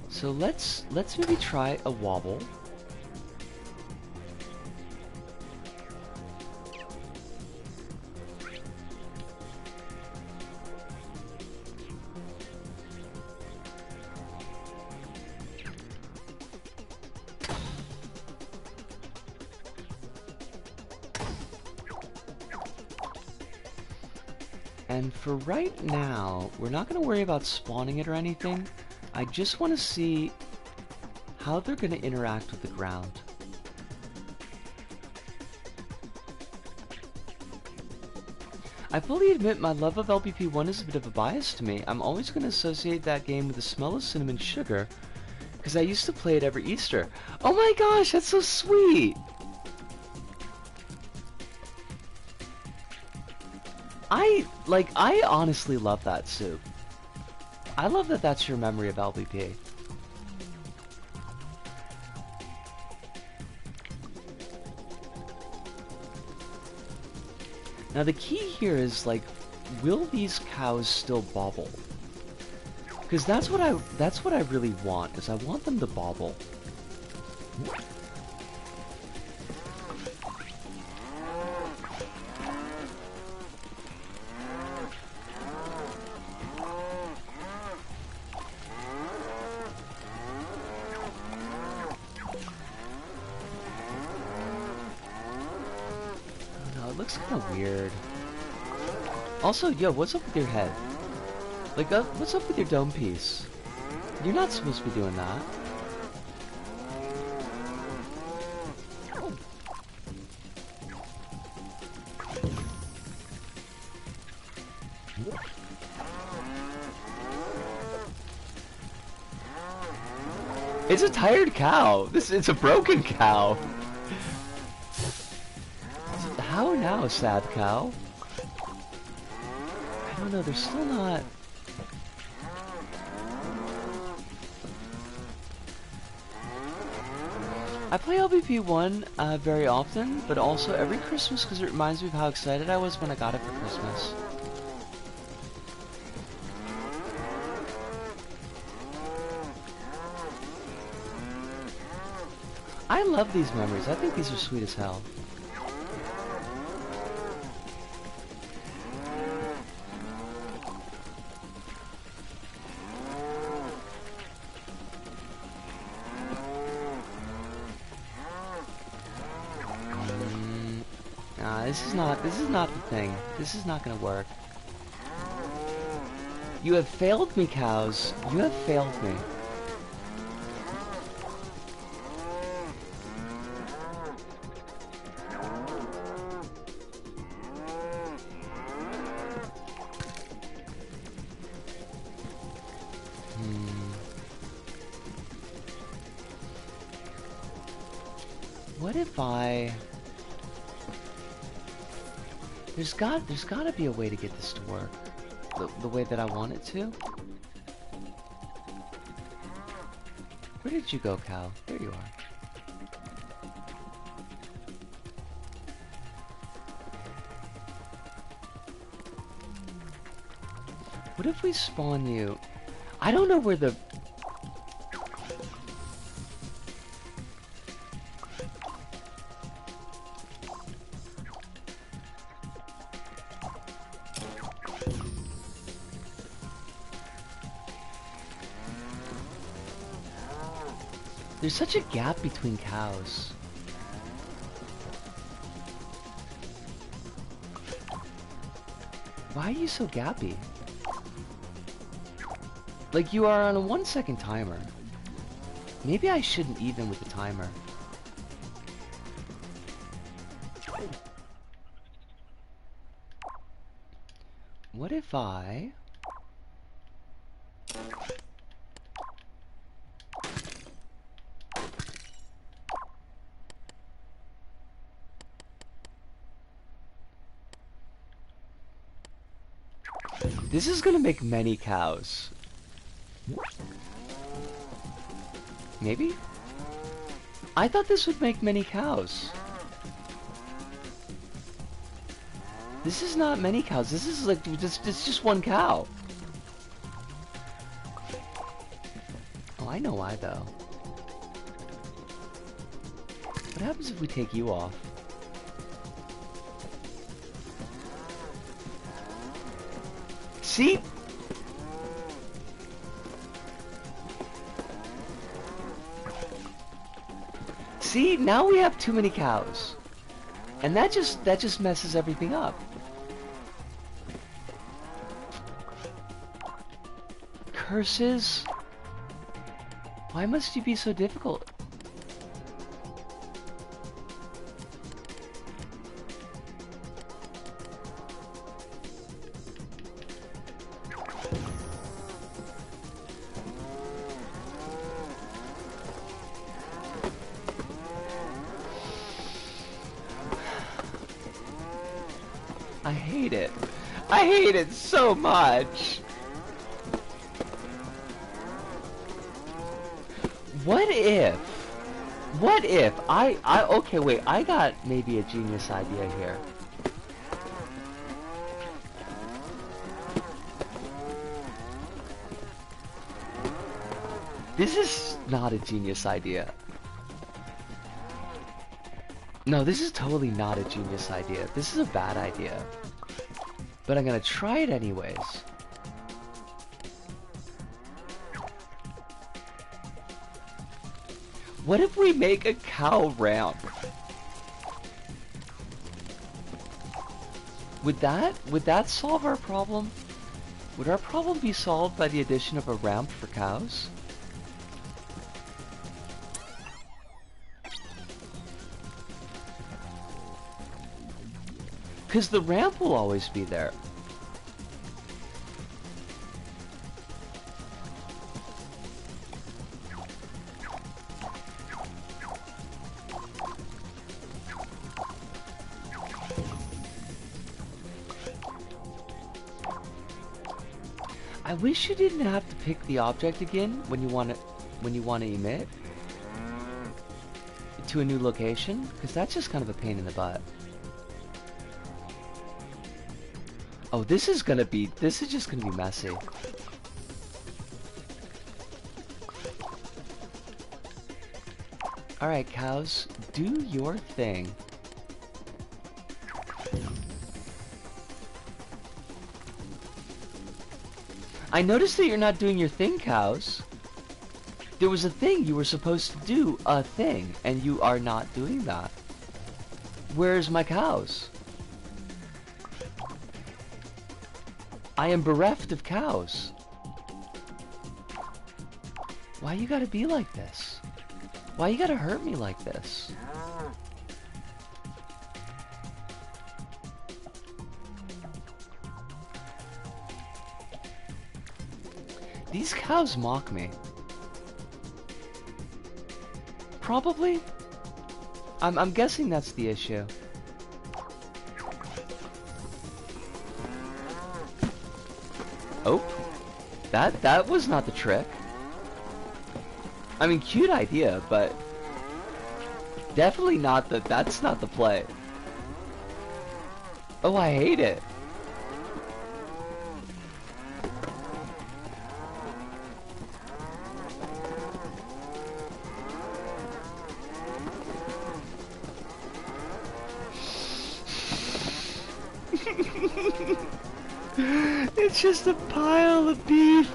So let's maybe try a wobble. And for right now, we're not going to worry about spawning it or anything. I just want to see how they're going to interact with the ground. I fully admit my love of LBP1 is a bit of a bias to me. I'm always going to associate that game with the smell of cinnamon sugar, because I used to play it every Easter. Oh my gosh, that's so sweet! I honestly love that soup. I love that that's your memory of LBP. Now the key here is, like, will these cows still bobble? Because that's what I really want, is I want them to bobble. Looks kind of weird. Also, yo, what's up with your head? Like, what's up with your dome piece? You're not supposed to be doing that. It's a tired cow. It's a broken cow. How now, sad cow? I don't know, they're still not... I play LBP1 very often, but also every Christmas because it reminds me of how excited I was when I got it for Christmas. I love these memories. I think these are sweet as hell. This is not the thing. This is not gonna work. You have failed me, cows. You have failed me. What if I... There's gotta be a way to get this to work. The way that I want it to. Where did you go, cow? There you are. What if we spawn you? I don't know where the... There's such a gap between cows. Why are you so gappy? Like, you are on a 1 second timer. Maybe I shouldn't even with the timer. What if I... This is gonna make many cows. Maybe? I thought this would make many cows. This is not many cows. This is like, it's just one cow. Oh, I know why though. What happens if we take you off? See? See, now we have too many cows. And that just messes everything up. curses? Why must you be so difficult? I hate it. I hate it so much. What if okay, wait, I got maybe a genius idea here. This is not a genius idea. No, this is totally not a genius idea. This is a bad idea. But I'm gonna try it anyways. What if we make a cow ramp? Would that solve our problem? Would our problem be solved by the addition of a ramp for cows? Because the ramp will always be there. I wish you didn't have to pick the object again when you want to emit to a new location, because that's just kind of a pain in the butt. Oh, this is just gonna be messy. Alright, cows, do your thing. I noticed that you're not doing your thing, cows. There was a thing you were supposed to do, a thing, and you are not doing that. Where's my cows? I am bereft of cows. Why you gotta be like this? Why you gotta hurt me like this? These cows mock me. Probably. I'm guessing that's the issue. Oh, that was not the trick. I mean, cute idea, but definitely not that's not the play. Oh, I hate it. It's just a pile of beef.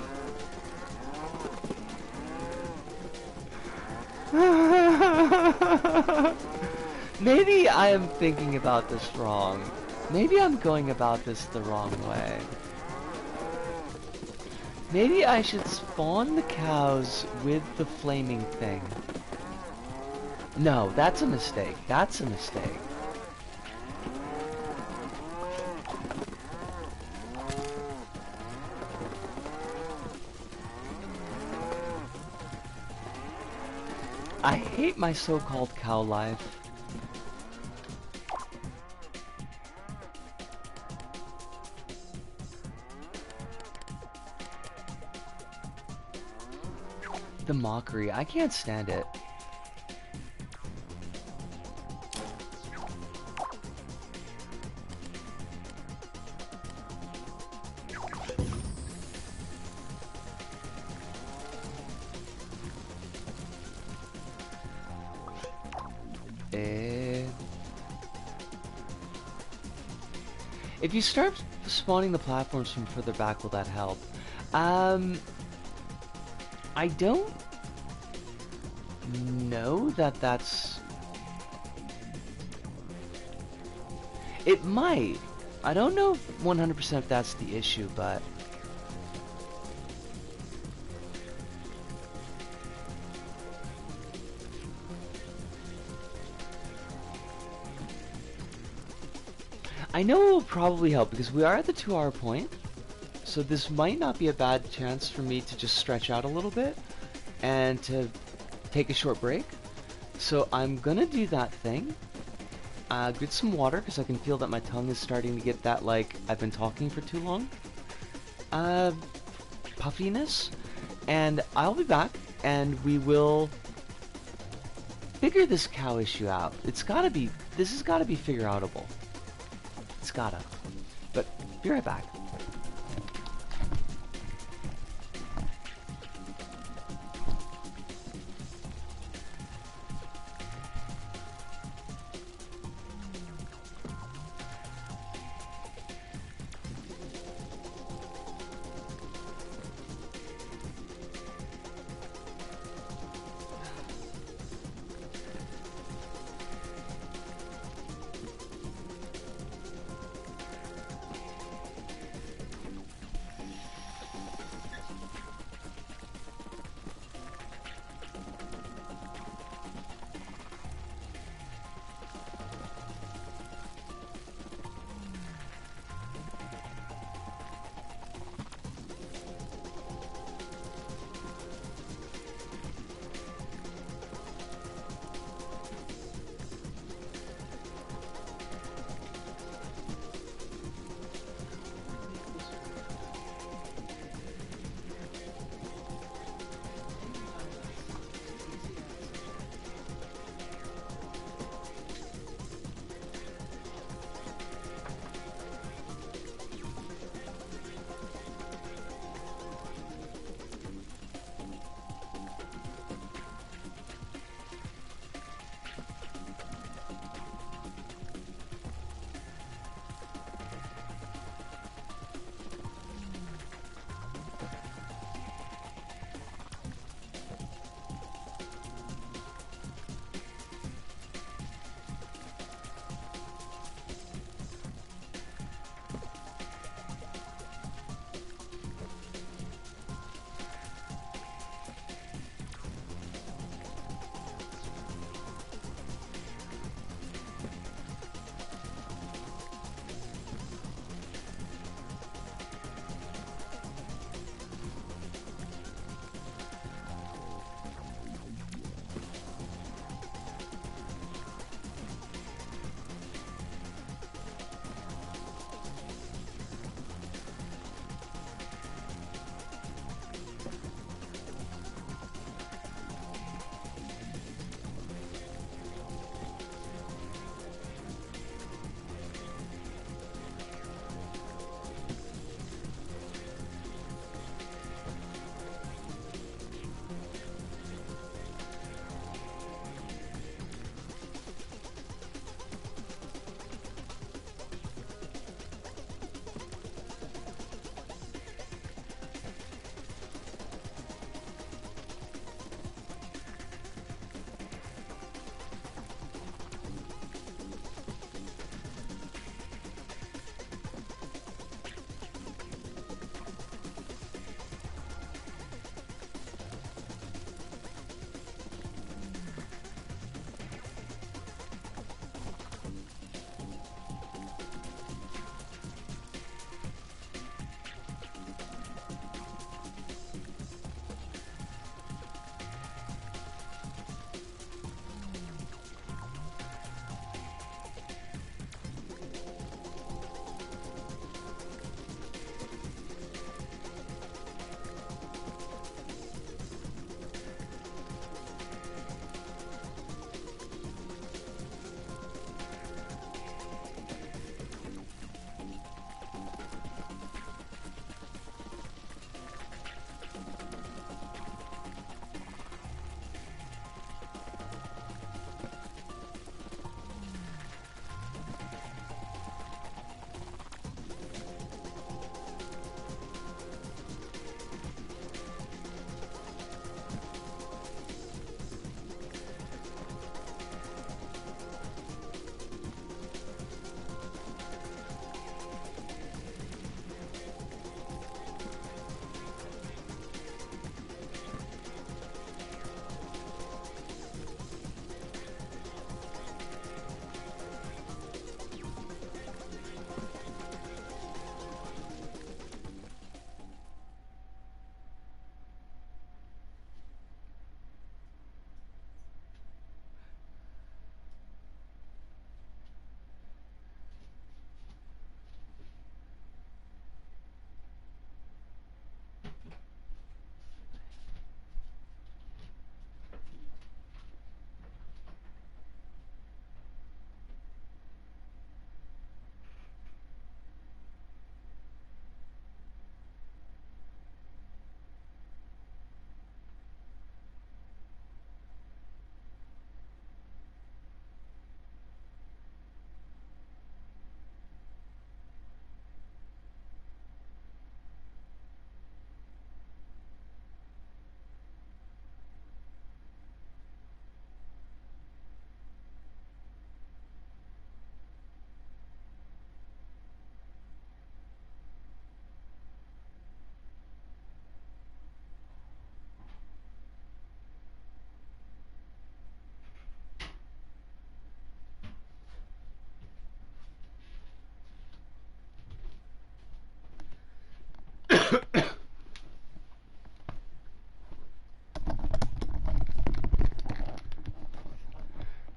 Maybe I am thinking about this wrong. Maybe I'm going about this the wrong way. Maybe I should spawn the cows with the flaming thing. No, that's a mistake. That's a mistake. I hate my so-called cow life. The mockery, I can't stand it. If you start spawning the platforms from further back, will that help? I don't know that's... It might. I don't know 100% if that's the issue, but... I know it will probably help because we are at the 2 hour point. So this might not be a bad chance for me to just stretch out a little bit and to take a short break. So I'm gonna do that thing. Get some water because I can feel that my tongue is starting to get that, like, I've been talking for too long. Puffiness. And I'll be back and we will figure this cow issue out. This has gotta be figure outable. It's gotta. But be right back.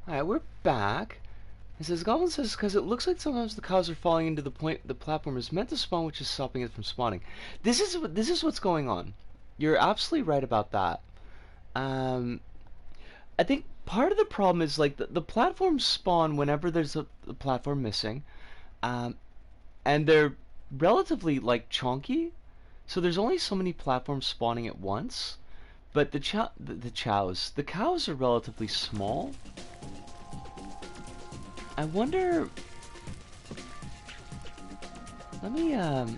Alright, we're back. It says, Goblin says, because it looks like sometimes the cows are falling into the point the platform is meant to spawn, which is stopping it from spawning. This is what's going on. You're absolutely right about that. I think part of the problem is like the platforms spawn whenever there's a platform missing, um, and they're relatively like chonky. So there's only so many platforms spawning at once. But the cows are relatively small. I wonder. Let me I'm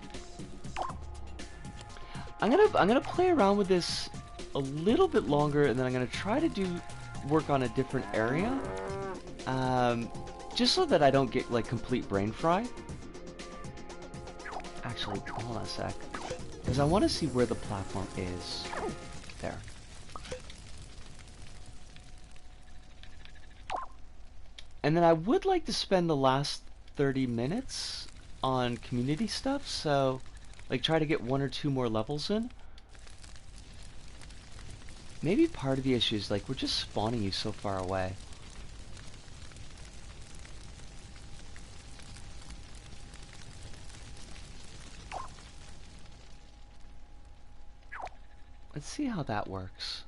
gonna play around with this a little bit longer, and then I'm gonna try to work on a different area, just so that I don't get like complete brain fry. Actually, hold on a sec, because I want to see where the platform is. There. And then I would like to spend the last 30 minutes on community stuff, so like try to get 1 or 2 more levels in. Maybe part of the issue is like we're just spawning you so far away. Let's see how that works.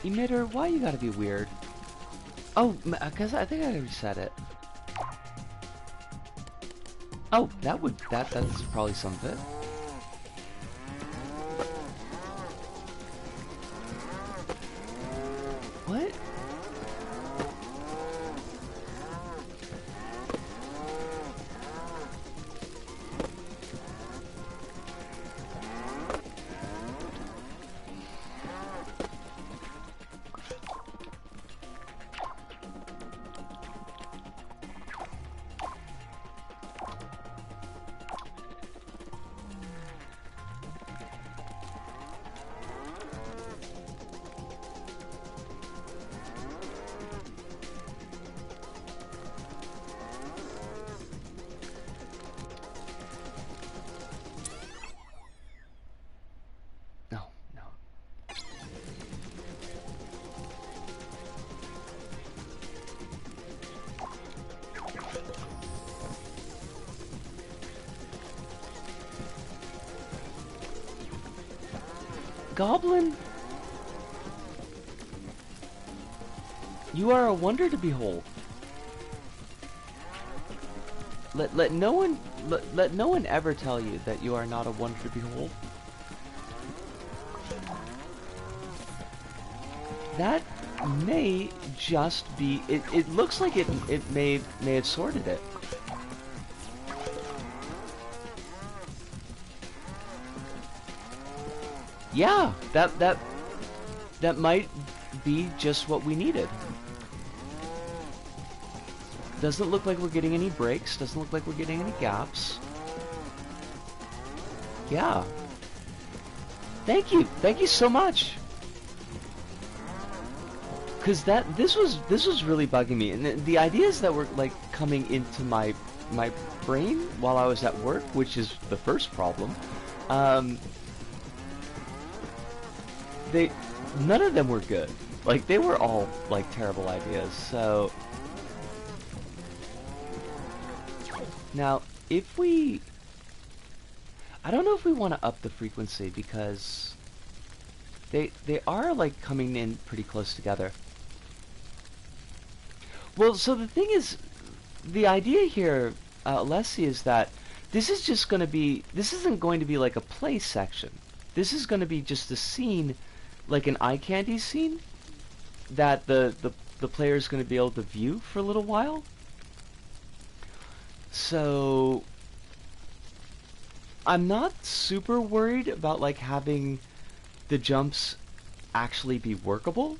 Emitter, why you gotta be weird? Oh, because I think I reset it. Oh, that's probably some of it. What? No, no. Goblin, you are a wonder to behold. Let no one ever tell you that you are not a wonder to behold. That may just be it looks like it may have sorted it. Yeah, that might be just what we needed. Doesn't look like we're getting any breaks, doesn't look like we're getting any gaps. Yeah. Thank you so much. Cause this was really bugging me, and the ideas that were like coming into my brain while I was at work, which is the first problem, none of them were good. Like they were all like terrible ideas. So now if I don't know if we want to up the frequency, because they are like coming in pretty close together. Well, so the thing is, the idea here, Leslie, is that this isn't going to be like a play section. This is going to be just a scene, like an eye candy scene, that the player is going to be able to view for a little while. So I'm not super worried about like having the jumps actually be workable.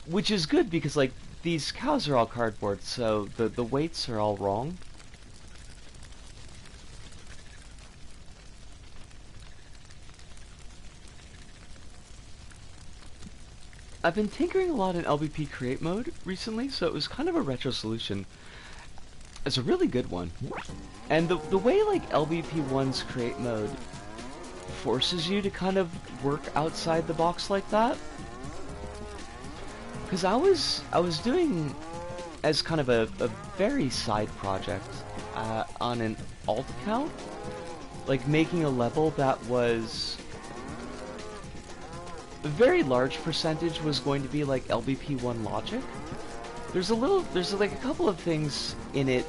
Which is good, because like these cows are all cardboard, so the weights are all wrong. I've been tinkering a lot in LBP create mode recently, so it was kind of a retro solution. It's a really good one. And the way like LBP1's create mode forces you to kind of work outside the box like that. Because I was doing as kind of a very side project on an alt account, like making a level that was a very large percentage was going to be like LBP1 logic. There's like a couple of things in it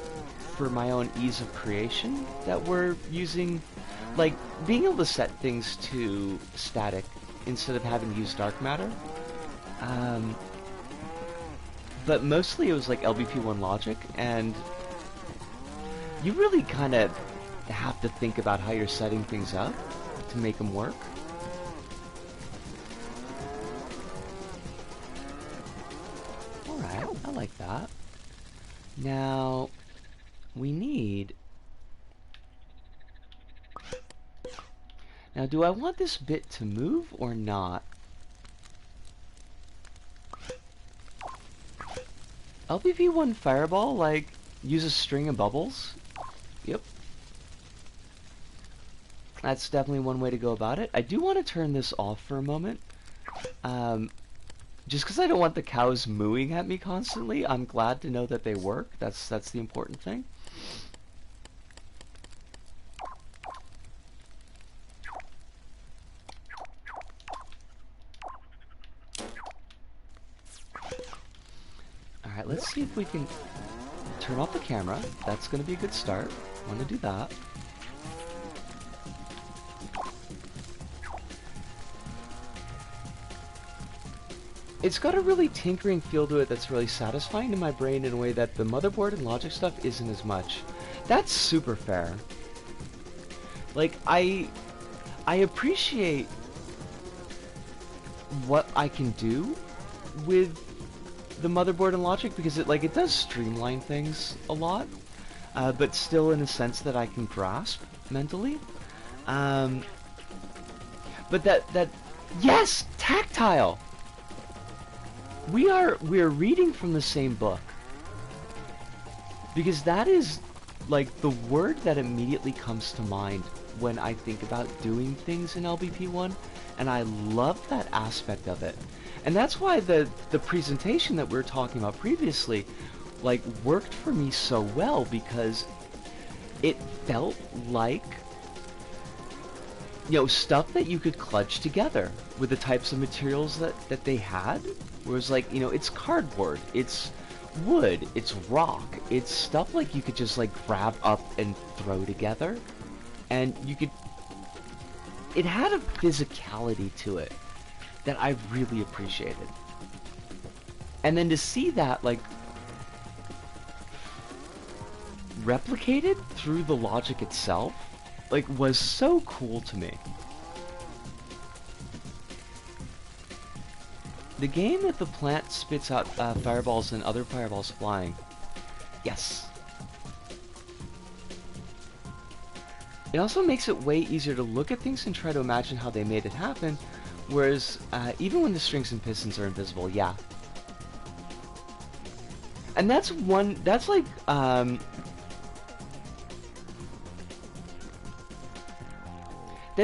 for my own ease of creation that we're using, like being able to set things to static instead of having to use dark matter. But mostly it was like LBP1 logic, and you really kind of have to think about how you're setting things up to make them work. Alright, I like that. Now, we need... Now, do I want this bit to move or not? LBP1 Fireball, like, uses string of bubbles. Yep. That's definitely one way to go about it. I do want to turn this off for a moment. Just because I don't want the cows mooing at me constantly. I'm glad to know that they work. That's the important thing. Alright, let's see if we can turn off the camera. That's going to be a good start. I want to do that. It's got a really tinkering feel to it that's really satisfying to my brain in a way that the motherboard and logic stuff isn't as much. That's super fair. Like, I appreciate what I can do with the motherboard and logic because it does streamline things a lot, but still in a sense that I can grasp mentally. But that yes, tactile. We're reading from the same book, because that is like the word that immediately comes to mind when I think about doing things in LBP1, and I love that aspect of it. And that's why the presentation that we were talking about previously like worked for me so well, because it felt like, you know, stuff that you could kludge together with the types of materials that they had. Whereas, like, you know, it's cardboard, it's wood, it's rock, it's stuff like you could just like grab up and throw together, and you could, it had a physicality to it that I really appreciated. And then to see that like replicated through the logic itself, like, was so cool to me. The game that the plant spits out fireballs and other fireballs flying. Yes. It also makes it way easier to look at things and try to imagine how they made it happen, whereas even when the strings and pistons are invisible, yeah. And that's like, that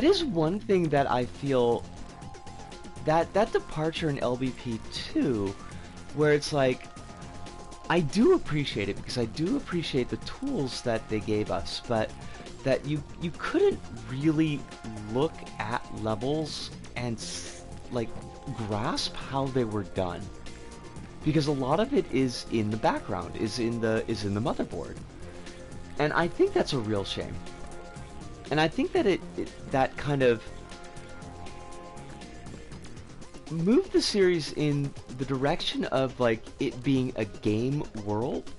is one thing that I feel, that departure in LBP2, where it's like, I do appreciate it because I do appreciate the tools that they gave us, but that you couldn't really look at levels and like grasp how they were done, because a lot of it is in the background, is in the motherboard, and I think that's a real shame. And I think that that kind of moved the series in the direction of like it being a game world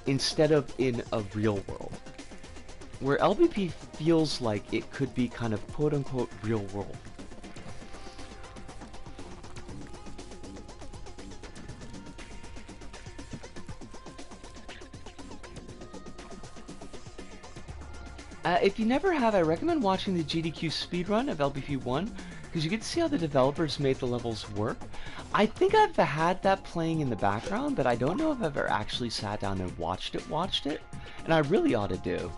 instead of in a real world, where LBP feels like it could be kind of quote-unquote real world. If you never have, I recommend watching the GDQ speedrun of LBP1, because you get to see how the developers made the levels work. I think I've had that playing in the background, but I don't know if I've ever actually sat down and watched it, and I really ought to do.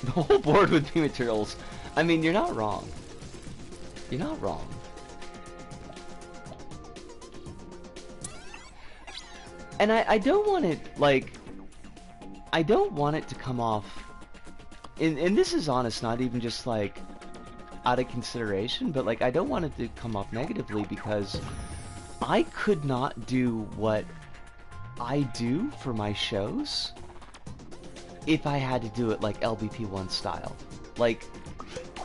The whole board would be materials. I mean, you're not wrong. You're not wrong. And I don't want it, like, I don't want it to come off, and this is honest, not even just, like, out of consideration, but, like, I don't want it to come off negatively, because I could not do what I do for my shows if I had to do it, like, LBP1 style. Like,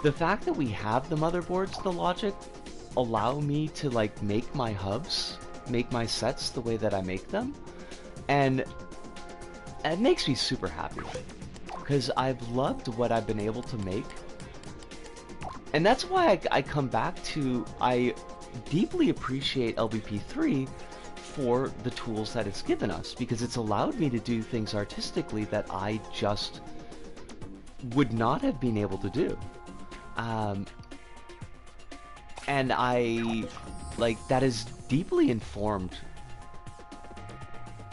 the fact that we have the motherboards, the logic, allow me to, like, make my hubs, make my sets the way that I make them, and it makes me super happy, because I've loved what I've been able to make, and that's why I come back to, I deeply appreciate LBP3 for the tools that it's given us, because it's allowed me to do things artistically that I just would not have been able to do. And I, like, that has deeply informed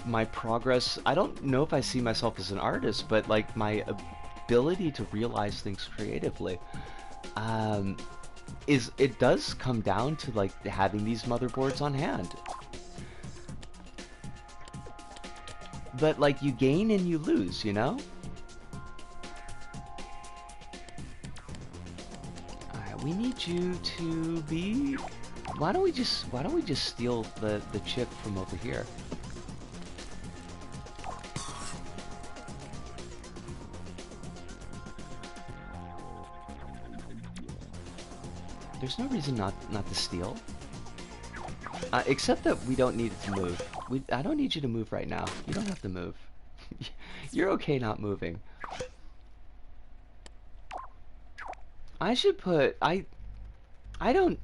my progress. I don't know if I see myself as an artist, but, like, my ability to realize things creatively, it does come down to, like, having these motherboards on hand. But, like, you gain and you lose, you know? Alright, we need you to be... Why don't we just steal the chip from over here? There's no reason not to steal. Except that we don't need it to move. I don't need you to move right now. You don't have to move. You're okay not moving. I should put... I don't...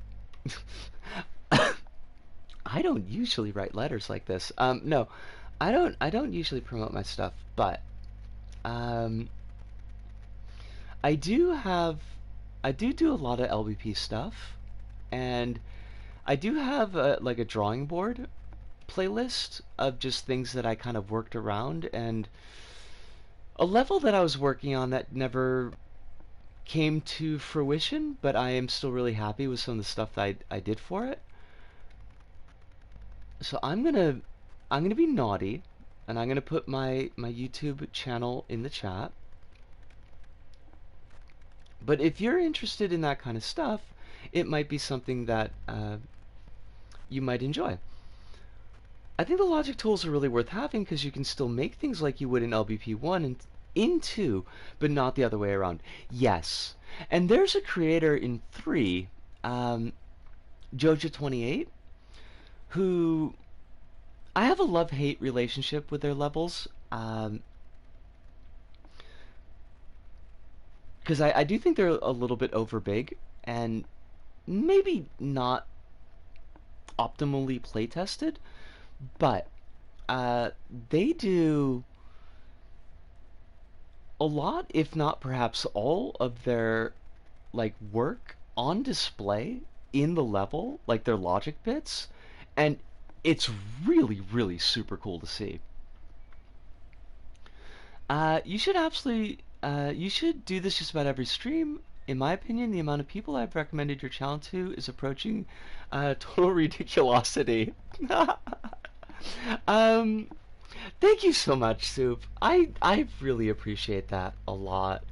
I don't usually write letters like this. No. I don't usually promote my stuff, but... I do have... I do a lot of LBP stuff, and I do have like a drawing board playlist of just things that I kind of worked around, and a level that I was working on that never came to fruition, but I am still really happy with some of the stuff that I did for it. So I'm gonna be naughty, and I'm gonna put my YouTube channel in the chat. But if you're interested in that kind of stuff, it might be something that you might enjoy. I think the logic tools are really worth having because you can still make things like you would in LBP1 and in 2, but not the other way around. Yes. And there's a creator in 3, Joja28, who I have a love-hate relationship with their levels. Because I do think they're a little bit over big and maybe not optimally play tested, but they do a lot, if not perhaps all, of their like work on display in the level, like their logic bits, and it's really super cool to see. You should absolutely you should do this just about every stream. In my opinion, the amount of people I've recommended your channel to is approaching total ridiculosity. Thank you so much, Soup. I really appreciate that a lot.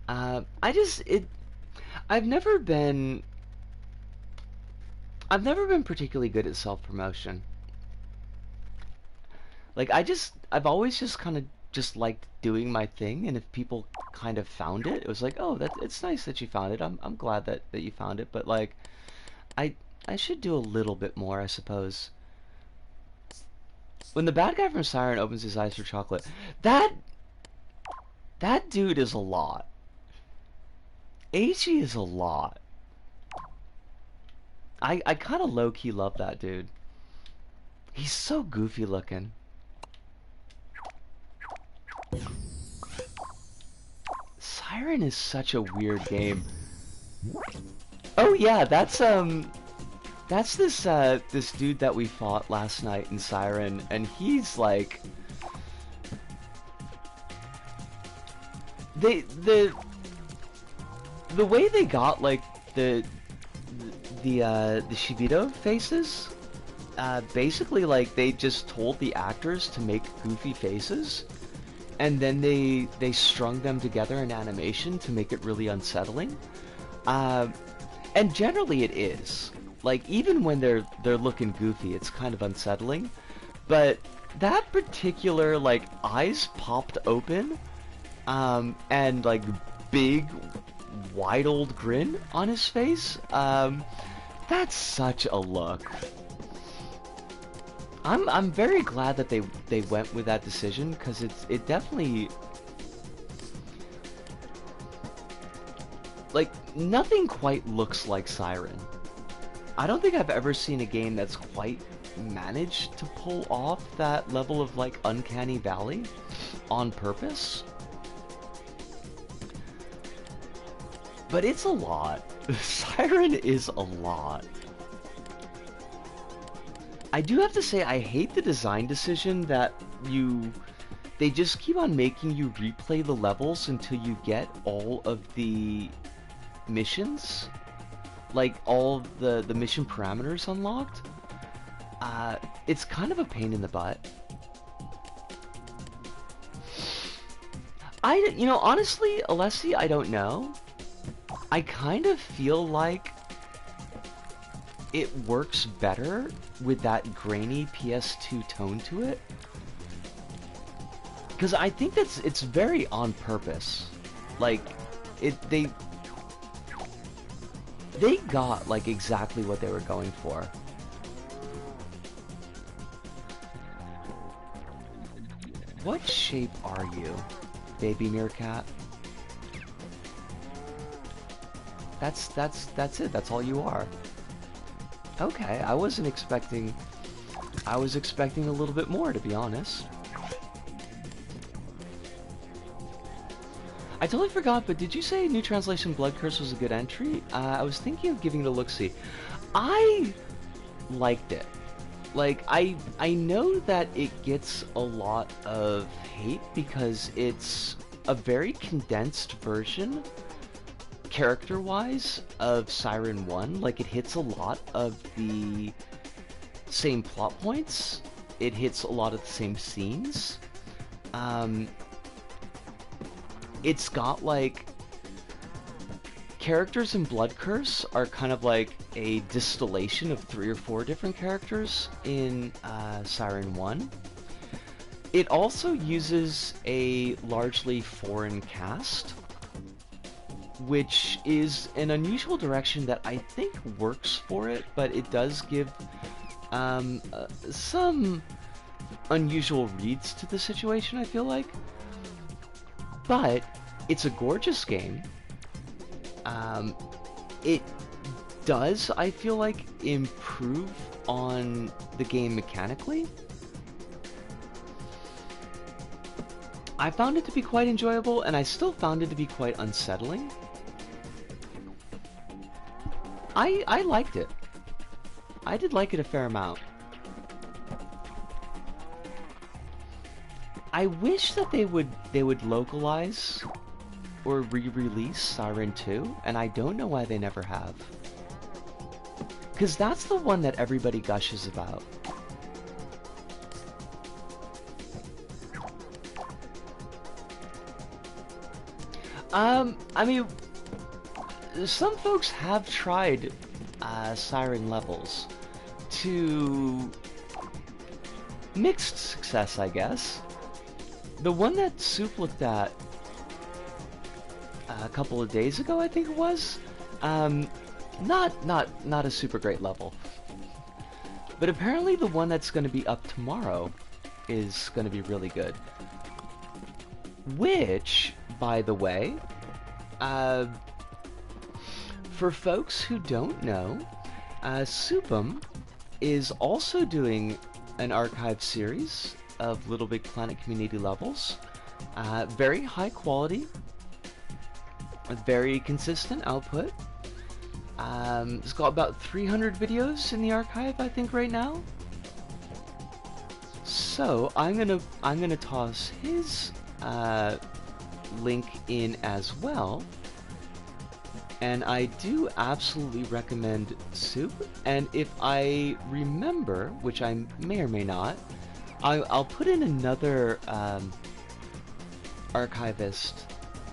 I've never been particularly good at self-promotion. Like I've always just kind of just liked doing my thing, and if people kind of found it, it was like, oh, it's nice that you found it. I'm glad that you found it, but like I should do a little bit more, I suppose. When the bad guy from Siren opens his eyes for chocolate, that dude is a lot. H.E. is a lot. I kind of low-key love that dude. He's so goofy looking. Siren is such a weird game. Oh yeah, that's this dude that we fought last night in Siren, and he's like the way they got like the Shibito faces, basically like they just told the actors to make goofy faces, and then they strung them together in animation to make it really unsettling. And generally it is. Like, even when they're looking goofy, it's kind of unsettling. But that particular, like, eyes popped open, and, like, big, wide old grin on his face, that's such a look. I'm very glad that they went with that decision, because it definitely... Like, nothing quite looks like Siren. I don't think I've ever seen a game that's quite managed to pull off that level of, like, uncanny valley on purpose. But it's a lot. Siren is a lot. I do have to say, I hate the design decision that they just keep on making you replay the levels until you get all of the missions, like all the mission parameters unlocked. It's kind of a pain in the butt. Honestly, Alessi, I don't know. I kind of feel like it works better with that grainy PS2 tone to it, because I think it's very on purpose. Like, they got, like, exactly what they were going for. What shape are you, baby meerkat? That's it. That's all you are. Okay, I was expecting a little bit more, to be honest. I totally forgot, but did you say New Translation Blood Curse was a good entry? I was thinking of giving it a look-see. I liked it. Like, I know that it gets a lot of hate because it's a very condensed version, character-wise, of Siren 1. Like, it hits a lot of the same plot points. It hits a lot of the same scenes. It's got, like, characters in Blood Curse are kind of like a distillation of 3 or 4 different characters in Siren 1. It also uses a largely foreign cast, which is an unusual direction that I think works for it, but it does give some unusual reads to the situation, I feel like. But it's a gorgeous game. It does, I feel like, improve on the game mechanically. I found it to be quite enjoyable, and I still found it to be quite unsettling. I liked it. I did like it a fair amount. I wish that they would localize or re-release Siren 2, and I don't know why they never have. Because that's the one that everybody gushes about. I mean, some folks have tried Siren levels to mixed success, I guess. The one that Soup looked at a couple of days ago, I think it was, not a super great level. But apparently the one that's going to be up tomorrow is going to be really good. Which, by the way, for folks who don't know, Supum is also doing an archive series of Little Big Planet community levels. Very high quality, very consistent output. It's got about 300 videos in the archive, I think, right now. So I'm gonna toss his link in as well. And I do absolutely recommend Soup. And if I remember, which I may or may not, I'll put in another archivist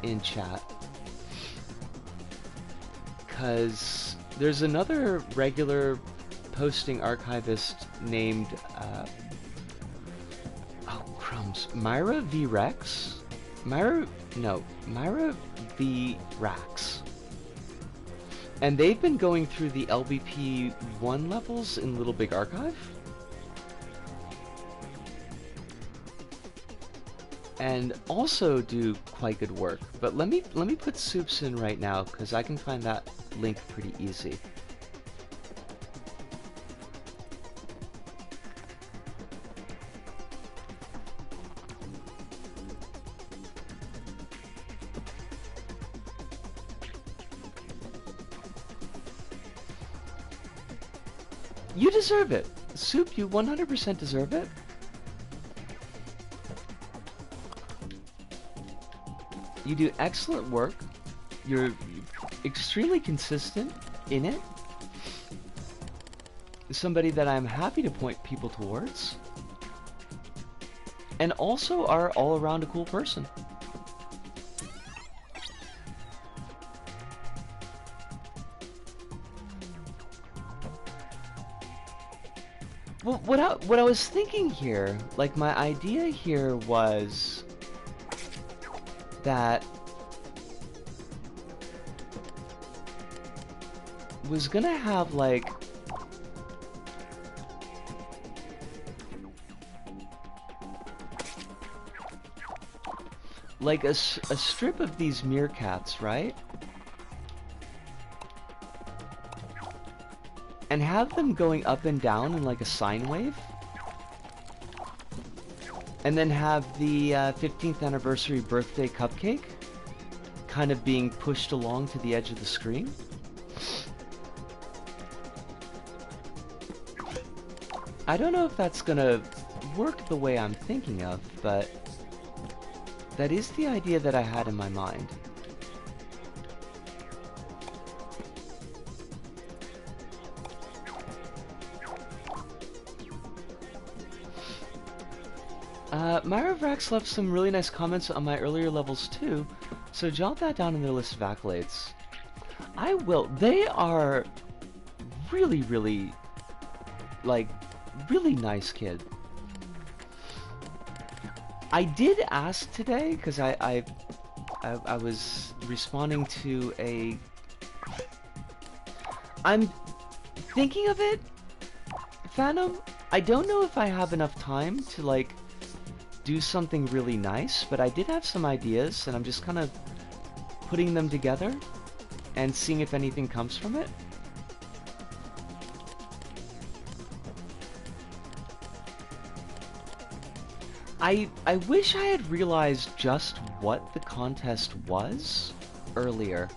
in chat. Because there's another regular posting archivist named, oh crumbs, Myra V. Rex? Myra V. Rax. And they've been going through the LBP 1 levels in Little Big Archive. And also do quite good work. But let me put Soups in right now, because I can find that link pretty easy. You deserve it. Soup, you 100% deserve it. You do excellent work. You're extremely consistent in it. Somebody that I'm happy to point people towards. And also are all around a cool person. Well, what I was thinking here, like my idea here was that was gonna have like a strip of these meerkats, right? And have them going up and down in like a sine wave. And then have the 15th anniversary birthday cupcake kind of being pushed along to the edge of the screen. I don't know if that's gonna work the way I'm thinking of, but that is the idea that I had in my mind. Myra Vrax left some really nice comments on my earlier levels too, so jot that down in their list of accolades. I will. They are really, really, like, really nice kid. I did ask today, because I was responding to a... I'm thinking of it, Phantom. I don't know if I have enough time to, like, do something really nice, but I did have some ideas, and I'm just kind of putting them together and seeing if anything comes from it. I wish I had realized just what the contest was earlier.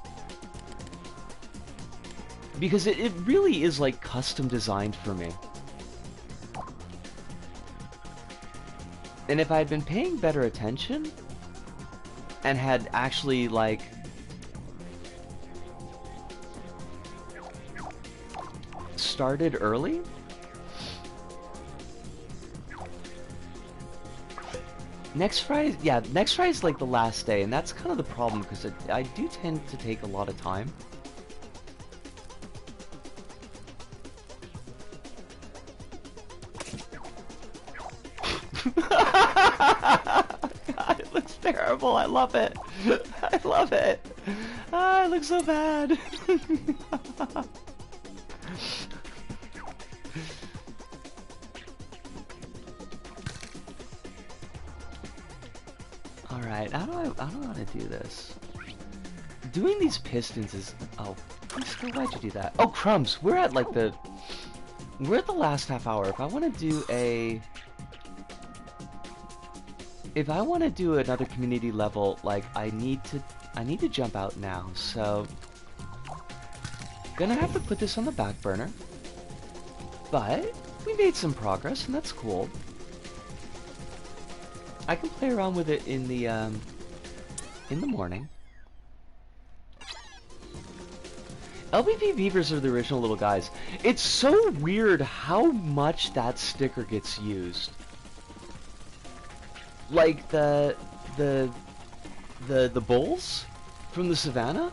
Because it really is like custom designed for me. And if I had been paying better attention and had actually like started early, next Friday is like the last day, and that's kind of the problem because I do tend to take a lot of time. God, it looks terrible. I love it. I love it. Ah, it looks so bad. Alright, I don't know how to do this. Doing these pistons is... Oh, why'd you do that? Oh, crumbs! We're at like the... we're at the last half hour. If I want to do a... If I want to do another community level, like, I need to jump out now, so... Gonna have to put this on the back burner. But, we made some progress, and that's cool. I can play around with it in the morning. LBP Beavers are the original little guys. It's so weird how much that sticker gets used. Like the bulls from the savannah,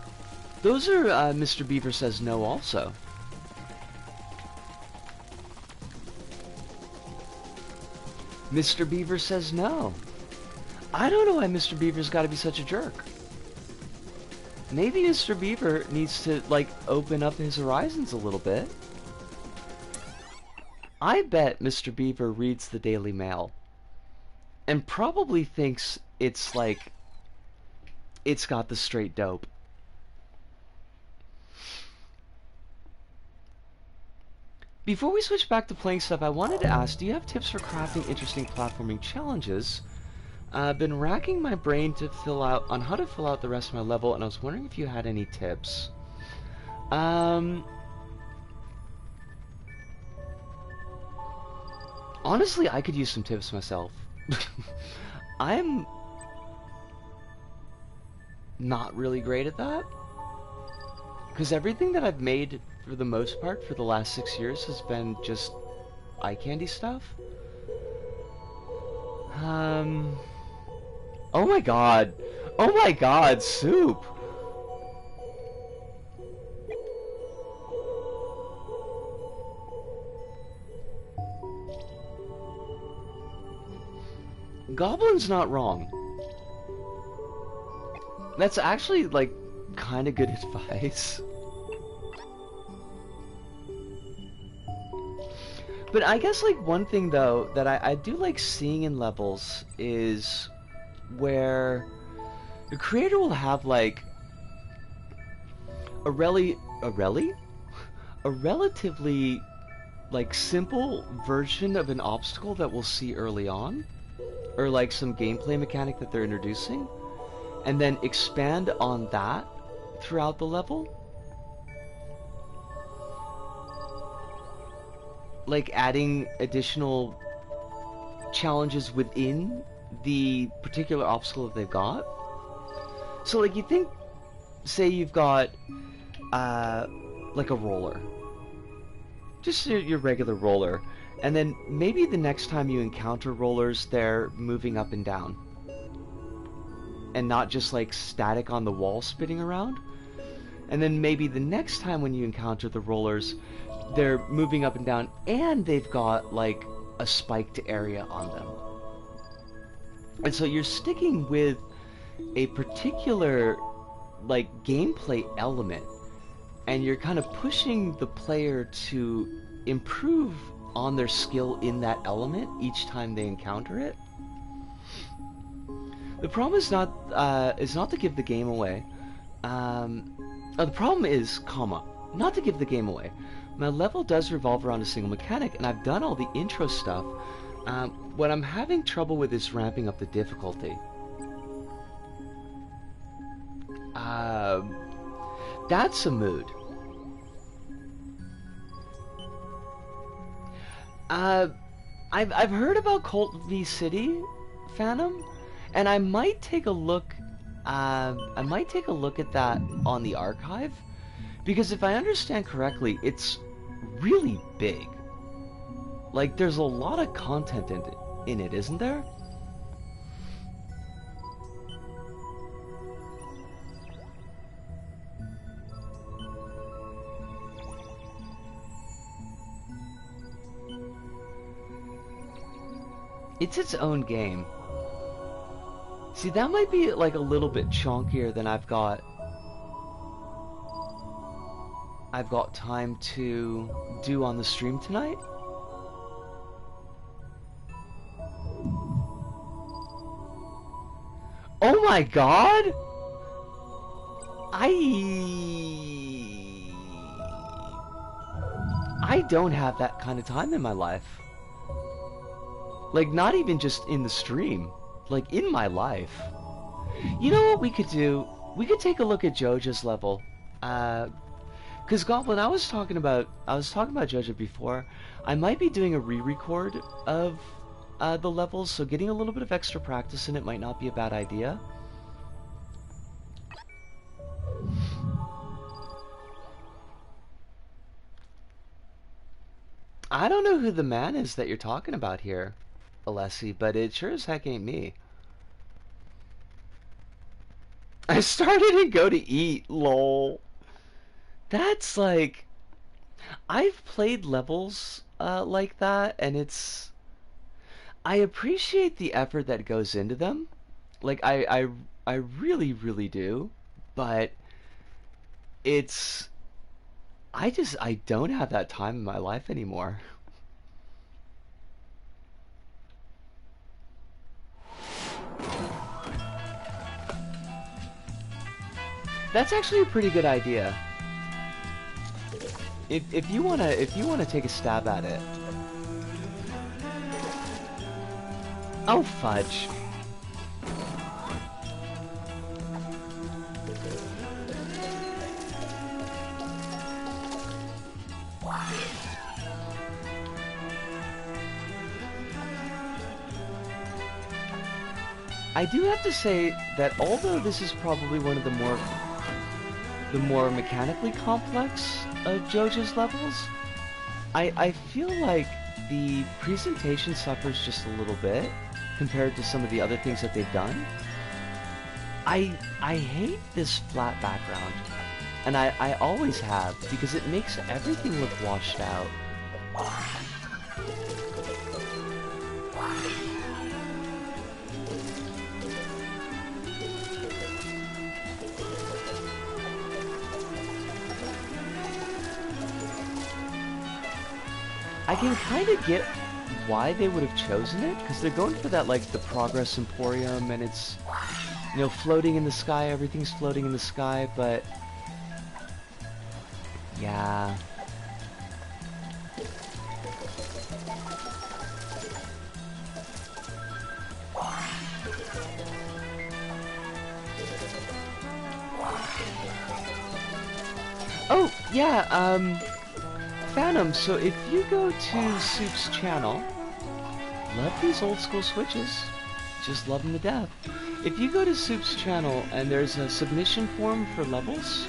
those are Mr. Beaver Says No also. Mr. Beaver Says No. I don't know why Mr. Beaver's got to be such a jerk. Maybe Mr. Beaver needs to, like, open up his horizons a little bit. I bet Mr. Beaver reads the Daily Mail and probably thinks it's, like, it's got the straight dope. Before we switch back to playing stuff, I wanted to ask, do you have tips for crafting interesting platforming challenges? I've been racking my brain to on how to fill out the rest of my level, and I was wondering if you had any tips. Honestly, I could use some tips myself. I'm not really great at that. Because everything that I've made, for the most part, for the last 6 years has been just eye candy stuff. Oh my god! Oh my god, soup! Goblin's not wrong. That's actually, like, kinda good advice. But I guess, like, one thing, though, that I do like seeing in levels is where the creator will have, like, a relatively, like, simple version of an obstacle that we'll see early on, or, like, some gameplay mechanic that they're introducing, and then expand on that throughout the level. Like adding additional challenges within the particular obstacle that they've got. So, like, you think, say you've got, like a roller. Just your regular roller. And then maybe the next time you encounter rollers, they're moving up and down. And not just, like, static on the wall spinning around. And then maybe the next time when you encounter the rollers, they're moving up and down, and they've got, like, a spiked area on them. And so you're sticking with a particular, like, gameplay element, and you're kind of pushing the player to improve on their skill in that element each time they encounter it. The problem is not to give the game away. The problem is, not to give the game away. My level does revolve around a single mechanic, and I've done all the intro stuff. What I'm having trouble with is ramping up the difficulty. That's a mood. I've heard about Cult v City, Phantom, and I might take a look. I might take a look at that on the archive, because if I understand correctly, it's really big. Like, there's a lot of content in it, isn't there? It's its own game. See, that might be, like, a little bit chunkier than I've got time to do on the stream tonight. Oh my god! I I don't have that kind of time in my life. Like, not even just in the stream. Like, in my life. You know what we could do? We could take a look at Joja's level. Cause Goblin, I was talking about Joja before. I might be doing a re-record of the levels, so getting a little bit of extra practice in it might not be a bad idea. I don't know who the man is that you're talking about here, Alessi, but it sure as heck ain't me. I started to go to eat, lol. That's like... I've played levels like that, and it's... I appreciate the effort that goes into them. Like, I really, really do. But it's... I don't have that time in my life anymore. That's actually a pretty good idea. If you wanna take a stab at it. Oh fudge. I do have to say that although this is probably one of the more mechanically complex of JoJo's levels, I feel like the presentation suffers just a little bit compared to some of the other things that they've done. I hate this flat background, and I always have, because it makes everything look washed out. I can kind of get why they would have chosen it, because they're going for that, like, the Progress Emporium, and it's, you know, floating in the sky, everything's floating in the sky, but... yeah... Oh, yeah, Phantom, so if you go to Soup's channel, love these old school switches, just love them to death. If you go to Soup's channel and there's a submission form for levels,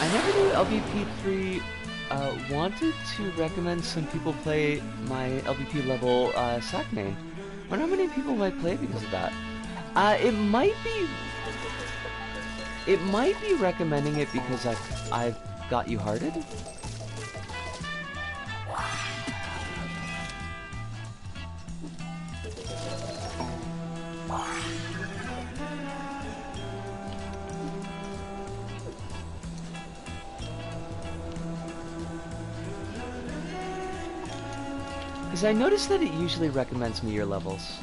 I never knew LBP3 wanted to recommend some people play my LBP level sac main. I wonder how many people might play because of that. It might be recommending it because I've got you hearted. Because I noticed that it usually recommends me your levels.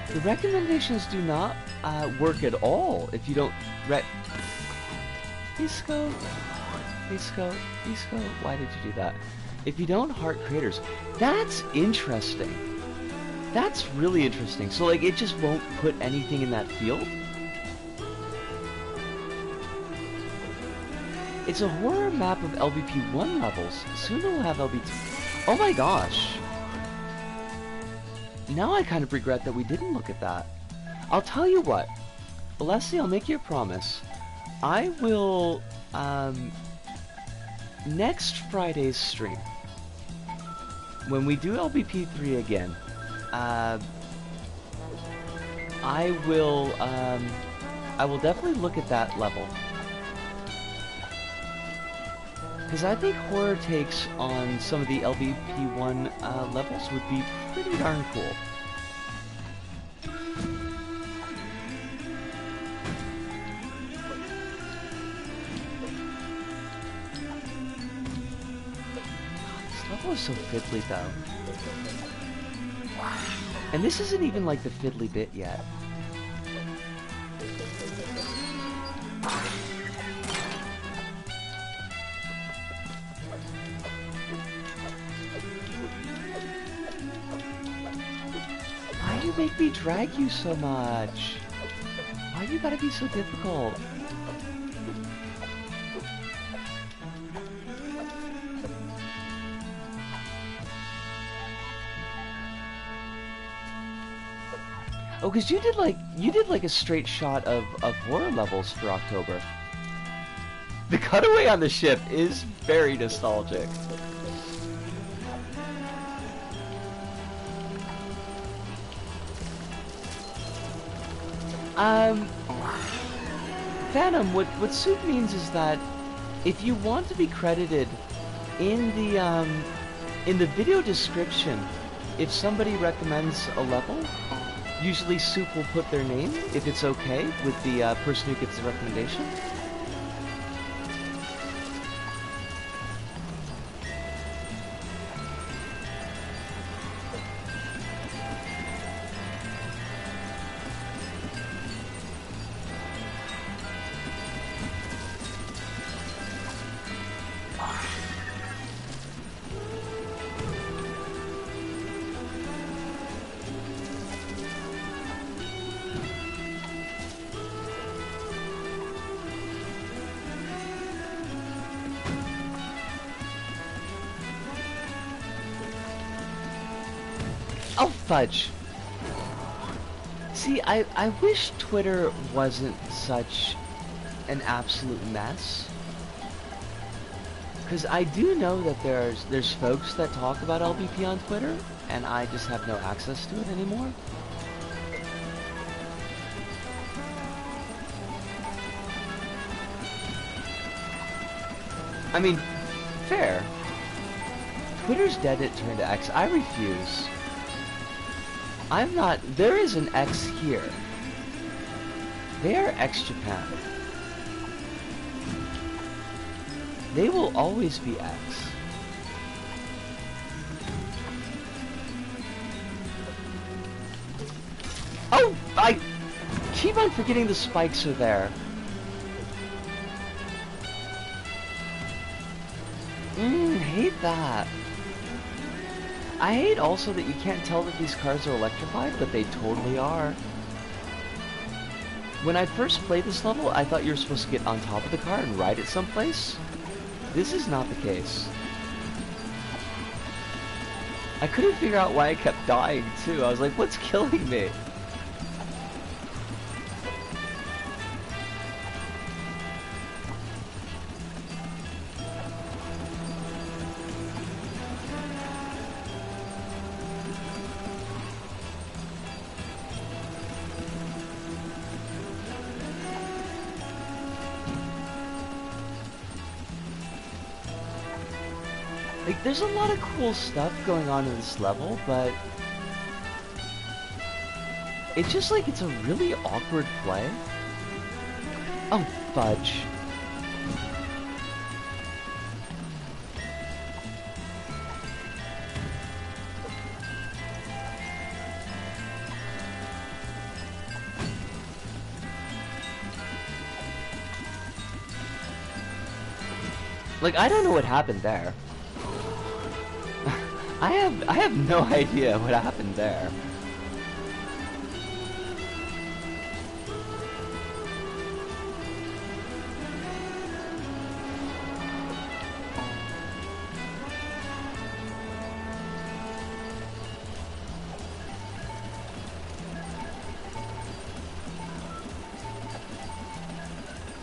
The recommendations do not work at all if you don't Isco, why did you do that? If you don't heart creators, that's interesting. That's really interesting. So like it just won't put anything in that field? It's a horror map of LBP1 levels. Soon it will have LBP2. Oh my gosh. Now I kind of regret that we didn't look at that. I'll tell you what. Alessi, I'll make you a promise. I will next Friday's stream, when we do LBP3 again, I will definitely look at that level. Because I think horror takes on some of the LBP1 levels would be pretty darn cool. This level is so fiddly though. And this isn't even like the fiddly bit yet. Why do you make me drag you so much? Why do you gotta be so difficult? Oh, because you did like a straight shot of horror levels for October. The cutaway on the ship is very nostalgic. Phantom, what soup means is that if you want to be credited in the video description, if somebody recommends a level, usually Soup will put their name, if it's okay, with the person who gets the recommendation. Oh, fudge. See, I wish Twitter wasn't such an absolute mess. Because I do know that there's folks that talk about LBP on Twitter, and I just have no access to it anymore. I mean, fair. Twitter's dead, it turned to X. I refuse. I'm not... There is an X here. They are X-Japan. They will always be X. Oh! I keep on forgetting the spikes are there. Hate that. I hate also that you can't tell that these cars are electrified, but they totally are. When I first played this level, I thought you were supposed to get on top of the car and ride it someplace. This is not the case. I couldn't figure out why I kept dying, too. I was like, what's killing me? Like, there's a lot of cool stuff going on in this level, but it's just like, it's a really awkward play. Oh, fudge. Like, I don't know what happened there. I have no idea what happened there.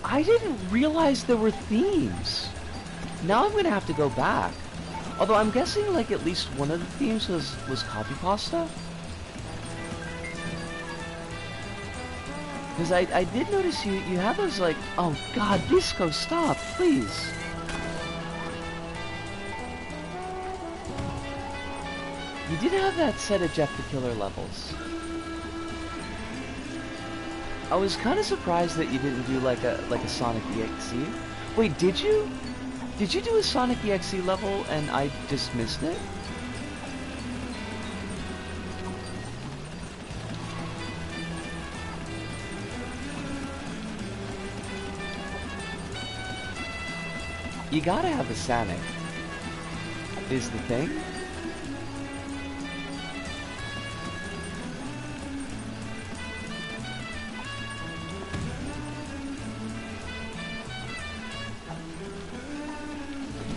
I didn't realize there were themes. Now I'm gonna have to go back. Although I'm guessing like at least one of the themes was copy pasta. Because I did notice you have those like, oh god, Disco, stop, please. You did have that set of Jeff the Killer levels. I was kind of surprised that you didn't do like a Sonic EXE. Wait, did you? Did you do a Sonic EXE level and I just missed it? You gotta have a Sonic, is the thing.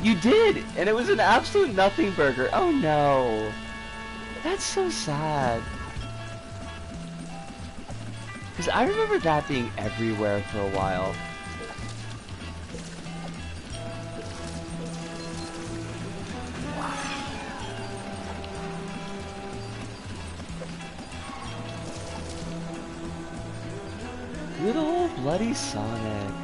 You did! And it was an absolute nothing burger. Oh no! That's so sad. Because I remember that being everywhere for a while. Good old bloody Sonic.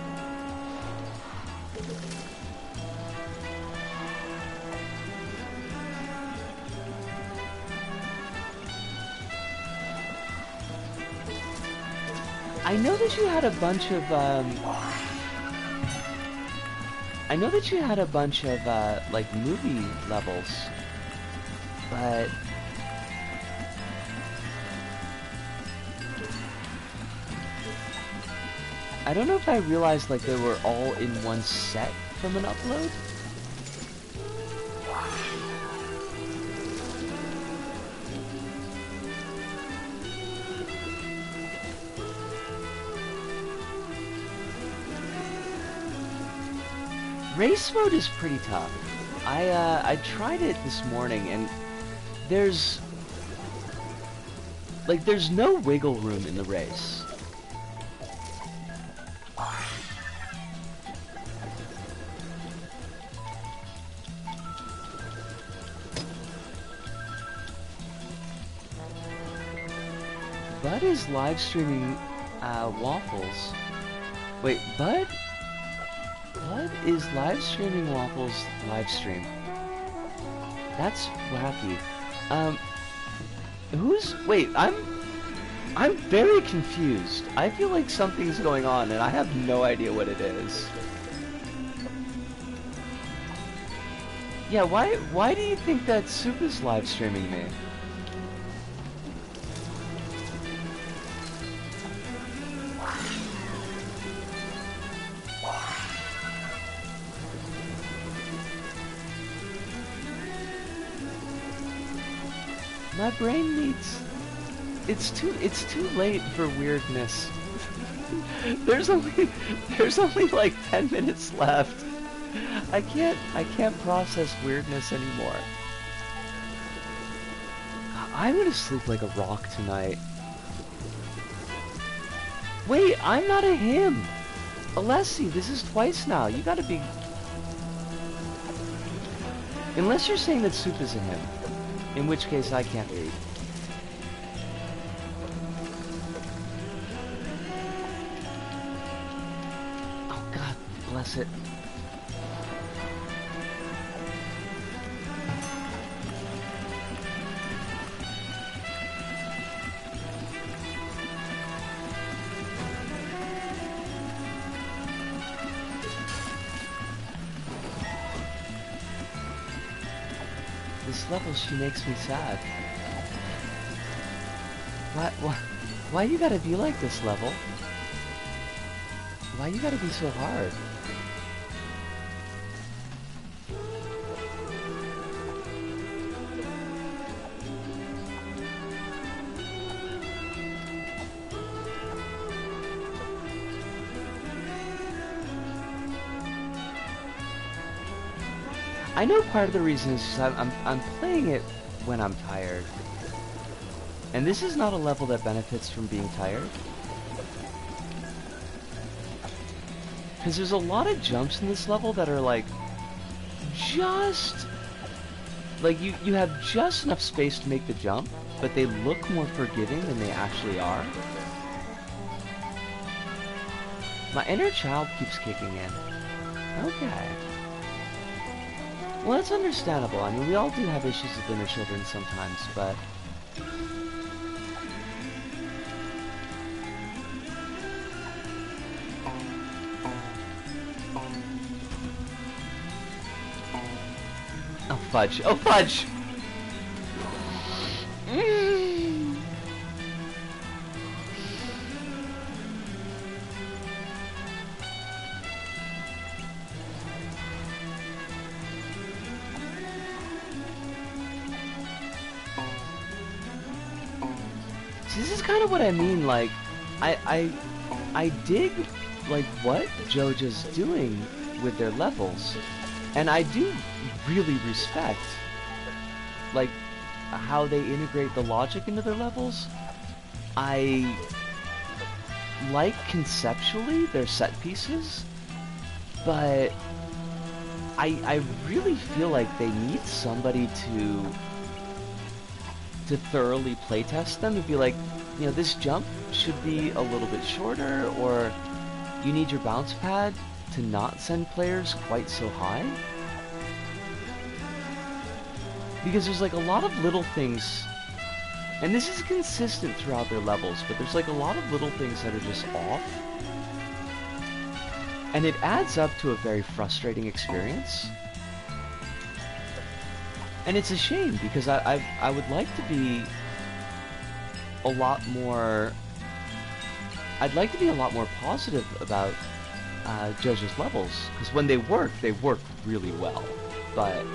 I know that you had a bunch of, I know that you had a bunch of, like, movie levels, but I don't know if I realized, like, they were all in one set from an upload. Race mode is pretty tough. I tried it this morning and there's no wiggle room in the race. Bud is live streaming waffles. Wait, Bud? Bud is live streaming waffles live stream. That's wacky. Wait, I'm very confused. I feel like something's going on and I have no idea what it is. Yeah, why do you think that Soup is live streaming me? My brain needs... It's too late for weirdness. there's only like 10 minutes left. I can't process weirdness anymore. I'm gonna sleep like a rock tonight. Wait, I'm not a him. Alessi, this is twice now. You gotta be... Unless you're saying that Soup is a him. In which case, I can't read. Oh God, bless it. This level, she makes me sad. Why you gotta be like this level? Why you gotta be so hard? I know part of the reason is I'm playing it when I'm tired. And this is not a level that benefits from being tired. Because there's a lot of jumps in this level that are like just like you have just enough space to make the jump, but they look more forgiving than they actually are. My inner child keeps kicking in. Okay. Well, that's understandable. I mean, we all do have issues with inner children sometimes, but... Oh, fudge. Oh, fudge! This is kind of what I mean, like, I dig, like, what JoJo's doing with their levels, and I do really respect, like, how they integrate the logic into their levels. I like conceptually their set pieces, but I really feel like they need somebody to thoroughly playtest them and be like, you know, this jump should be a little bit shorter, or you need your bounce pad to not send players quite so high. Because there's like a lot of little things, and this is consistent throughout their levels, but there's like a lot of little things that are just off. And it adds up to a very frustrating experience. And it's a shame, because I would like to be a lot more... I'd like to be a lot more positive about JoJo's levels, because when they work really well. But...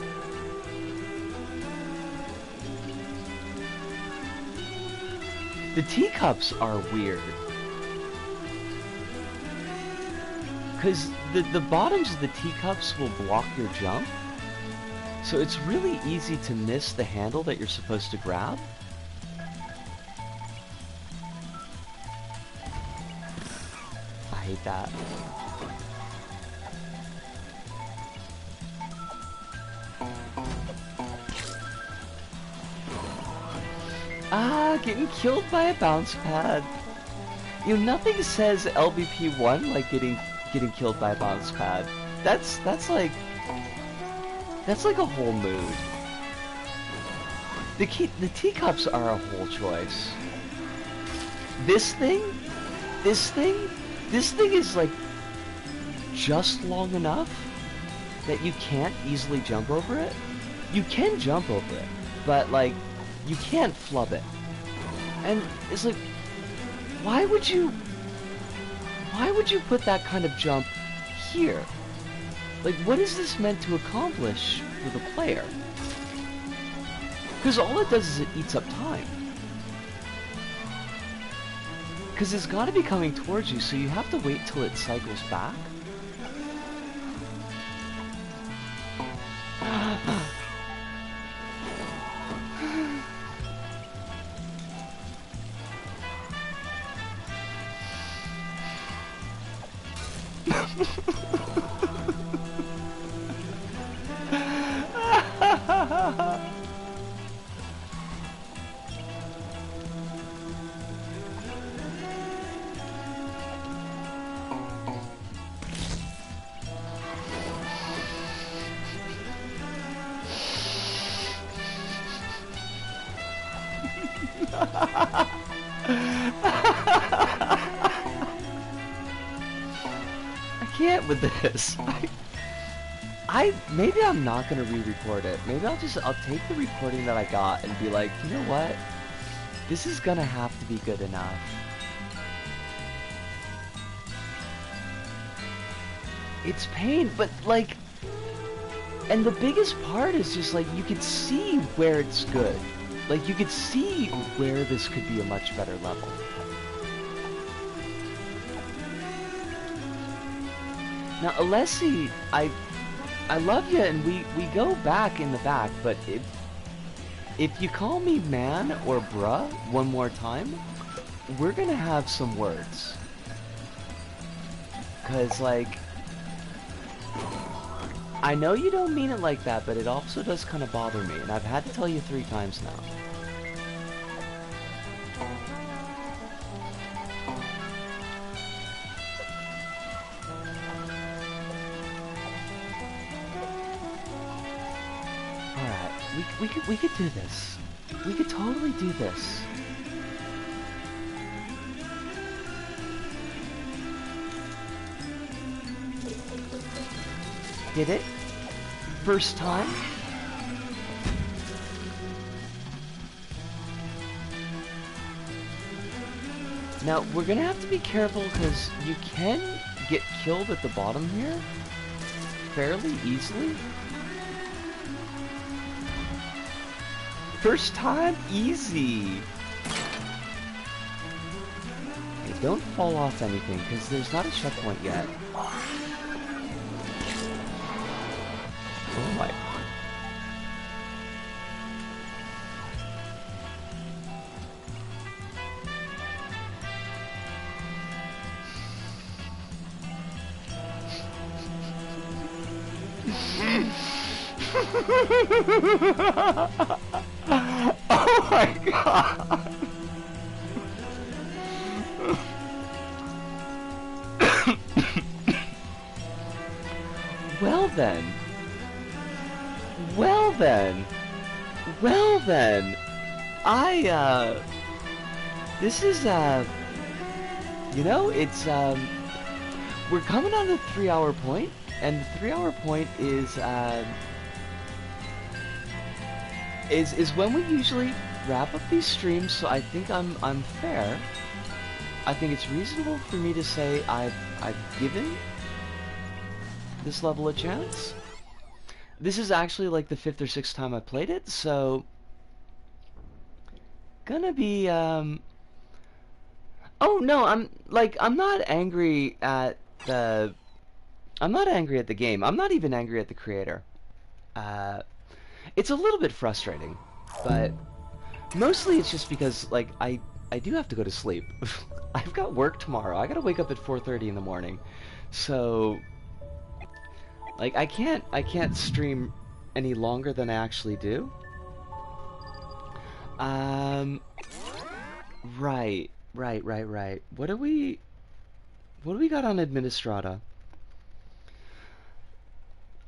the teacups are weird. Because the bottoms of the teacups will block your jump. So it's really easy to miss the handle that you're supposed to grab. I hate that. Ah, getting killed by a bounce pad. You know, nothing says LBP1 like getting killed by a bounce pad. That's like a whole mood. The teacups are a whole choice. This thing is like just long enough that you can't easily jump over it. You can jump over it, but like you can't flub it. And it's like, why would you put that kind of jump here? Like, what is this meant to accomplish for the player? Because all it does is it eats up time. Because it's got to be coming towards you, so you have to wait till it cycles back. I can't with this. Maybe I'm not gonna re-record it. Maybe I'll take the recording that I got and be like, you know what? This is gonna have to be good enough. It's pain, but like, and the biggest part is just like, you could see where it's good. Like, you could see where this could be a much better level. Now, Alessi, I love you, and we go back in the back, but if you call me man or bruh one more time, we're gonna have some words. 'Cause, like, I know you don't mean it like that, but it also does kind of bother me, and I've had to tell you 3 times now. Alright, we could do this. We could totally do this. Did it? First time? Now, we're gonna have to be careful because you can get killed at the bottom here fairly easily. First time? Easy! Okay, don't fall off anything because there's not a checkpoint yet. Oh my. Oh my god. Well then. Well then. Well then. This is, you know, it's, we're coming on the 3-hour point, and the 3-hour point is when we usually wrap up these streams, so I think I'm fair. I think it's reasonable for me to say I've given this level a chance. This is actually like the 5th or 6th time I played it, so gonna be oh no, I'm not angry at the game. I'm not even angry at the creator. It's a little bit frustrating, but mostly it's just because like I do have to go to sleep. I've got work tomorrow. I gotta wake up at 4:30 in the morning, so like I can't stream any longer than I actually do. Right. What do we got on Administrata?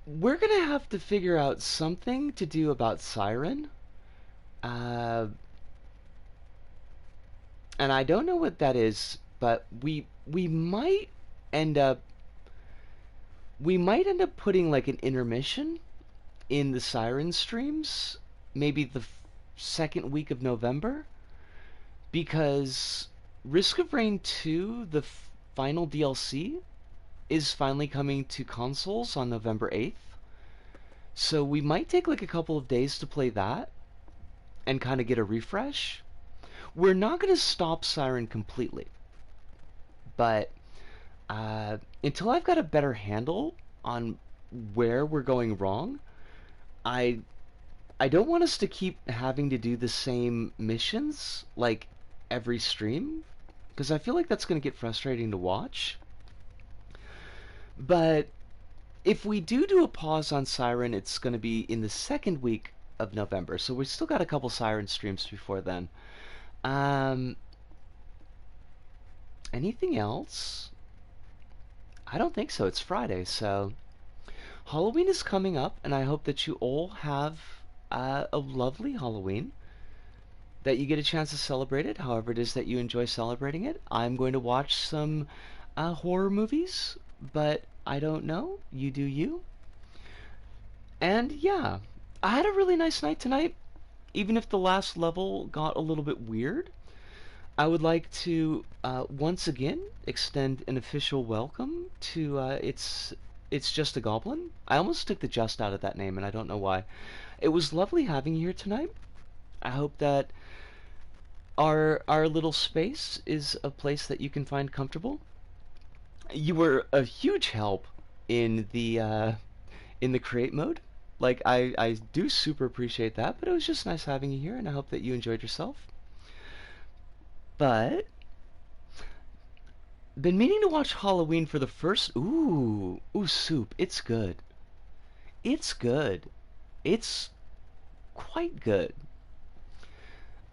We're gonna have to figure out something to do about Siren. And I don't know what that is, but we might end up putting like an intermission in the Siren streams, maybe the second week of November, because Risk of Rain 2, the final DLC, is finally coming to consoles on November 8th. So we might take like a couple of days to play that and kind of get a refresh. We're not going to stop Siren completely, but until I've got a better handle on where we're going wrong, I don't want us to keep having to do the same missions like every stream, because I feel like that's going to get frustrating to watch. But if we do a pause on Siren, it's going to be in the second week of November, so we've still got a couple Siren streams before then. Anything else? I don't think so. It's Friday, so Halloween is coming up, and I hope that you all have a lovely Halloween, that you get a chance to celebrate it however it is that you enjoy celebrating it. I'm going to watch some horror movies, but I don't know. You do you. And yeah, I had a really nice night tonight, even if the last level got a little bit weird. I would like to once again extend an official welcome to It's Just a Goblin. I almost took the just out of that name, and I don't know why. It was lovely having you here tonight. I hope that our little space is a place that you can find comfortable. You were a huge help in the create mode. Like I do super appreciate that, but it was just nice having you here, and I hope that you enjoyed yourself. But been meaning to watch Halloween for the first. Ooh, Soup. It's good. it's good. It's quite good.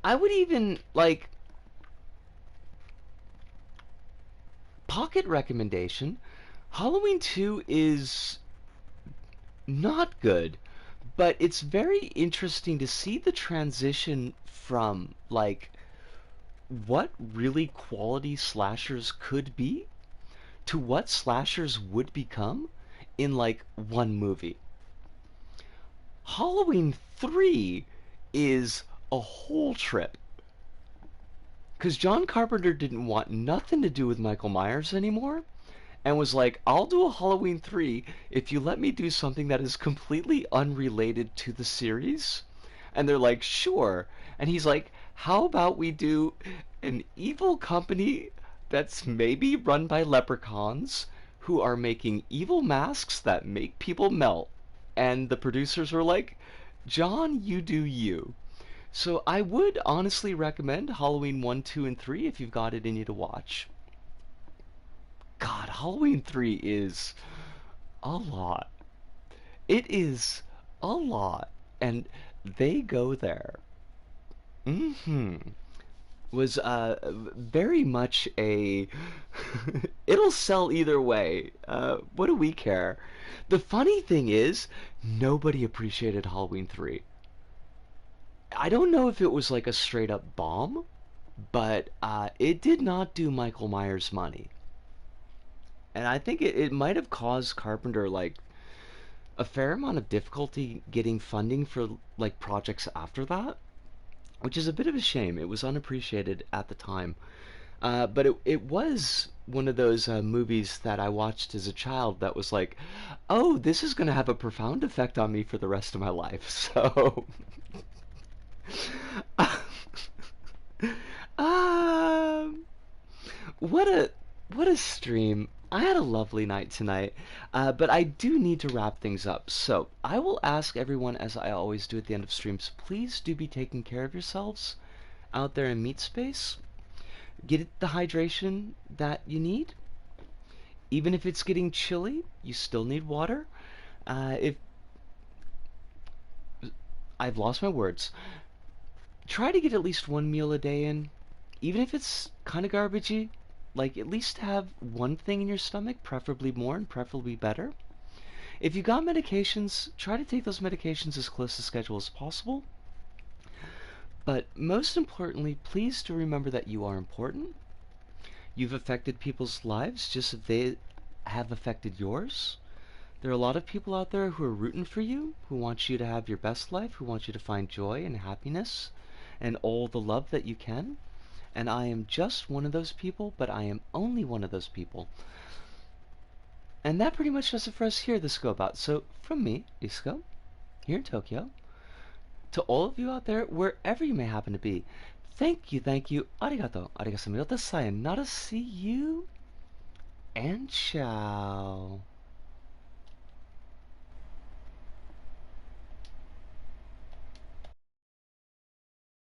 I would even, like, pocket recommendation, Halloween 2 is not good, but it's very interesting to see the transition from, like, what really quality slashers could be to what slashers would become in, like, one movie. Halloween 3 is a whole trip. Because John Carpenter didn't want nothing to do with Michael Myers anymore, and was like, I'll do a Halloween 3 if you let me do something that is completely unrelated to the series. And they're like, sure. And he's like, how about we do an evil company that's maybe run by leprechauns who are making evil masks that make people melt? And the producers were like, John, you do you. So I would honestly recommend Halloween 1, 2, and 3 if you've got it in you to watch. God, Halloween 3 is a lot. It is a lot. And they go there. Mm-hmm. Was very much a it'll sell either way. What do we care? The funny thing is, nobody appreciated Halloween 3. I don't know if it was like a straight up bomb, but it did not do Michael Myers money. And I think it might have caused Carpenter like a fair amount of difficulty getting funding for like projects after that, which is a bit of a shame. It was unappreciated at the time. But it was one of those movies that I watched as a child that was like, oh, this is going to have a profound effect on me for the rest of my life. So, um, what a what a stream. I had a lovely night tonight, but I do need to wrap things up. So I will ask everyone, as I always do at the end of streams, please do be taking care of yourselves out there in meat space. Get the hydration that you need. Even if it's getting chilly, you still need water. If I've lost my words, try to get at least one meal a day in, even if it's kind of garbagey. Like, at least have one thing in your stomach, preferably more and preferably better. If you got medications, try to take those medications as close to schedule as possible. But most importantly, please do remember that you are important. You've affected people's lives just as they have affected yours. There are a lot of people out there who are rooting for you, who want you to have your best life, who want you to find joy and happiness and all the love that you can. And I am just one of those people, but I am only one of those people. And that pretty much does it for us here at the Scope Out. So from me, Isco, here in Tokyo, to all of you out there, wherever you may happen to be, thank you, arigato, arigato, sayonara, see you, and ciao.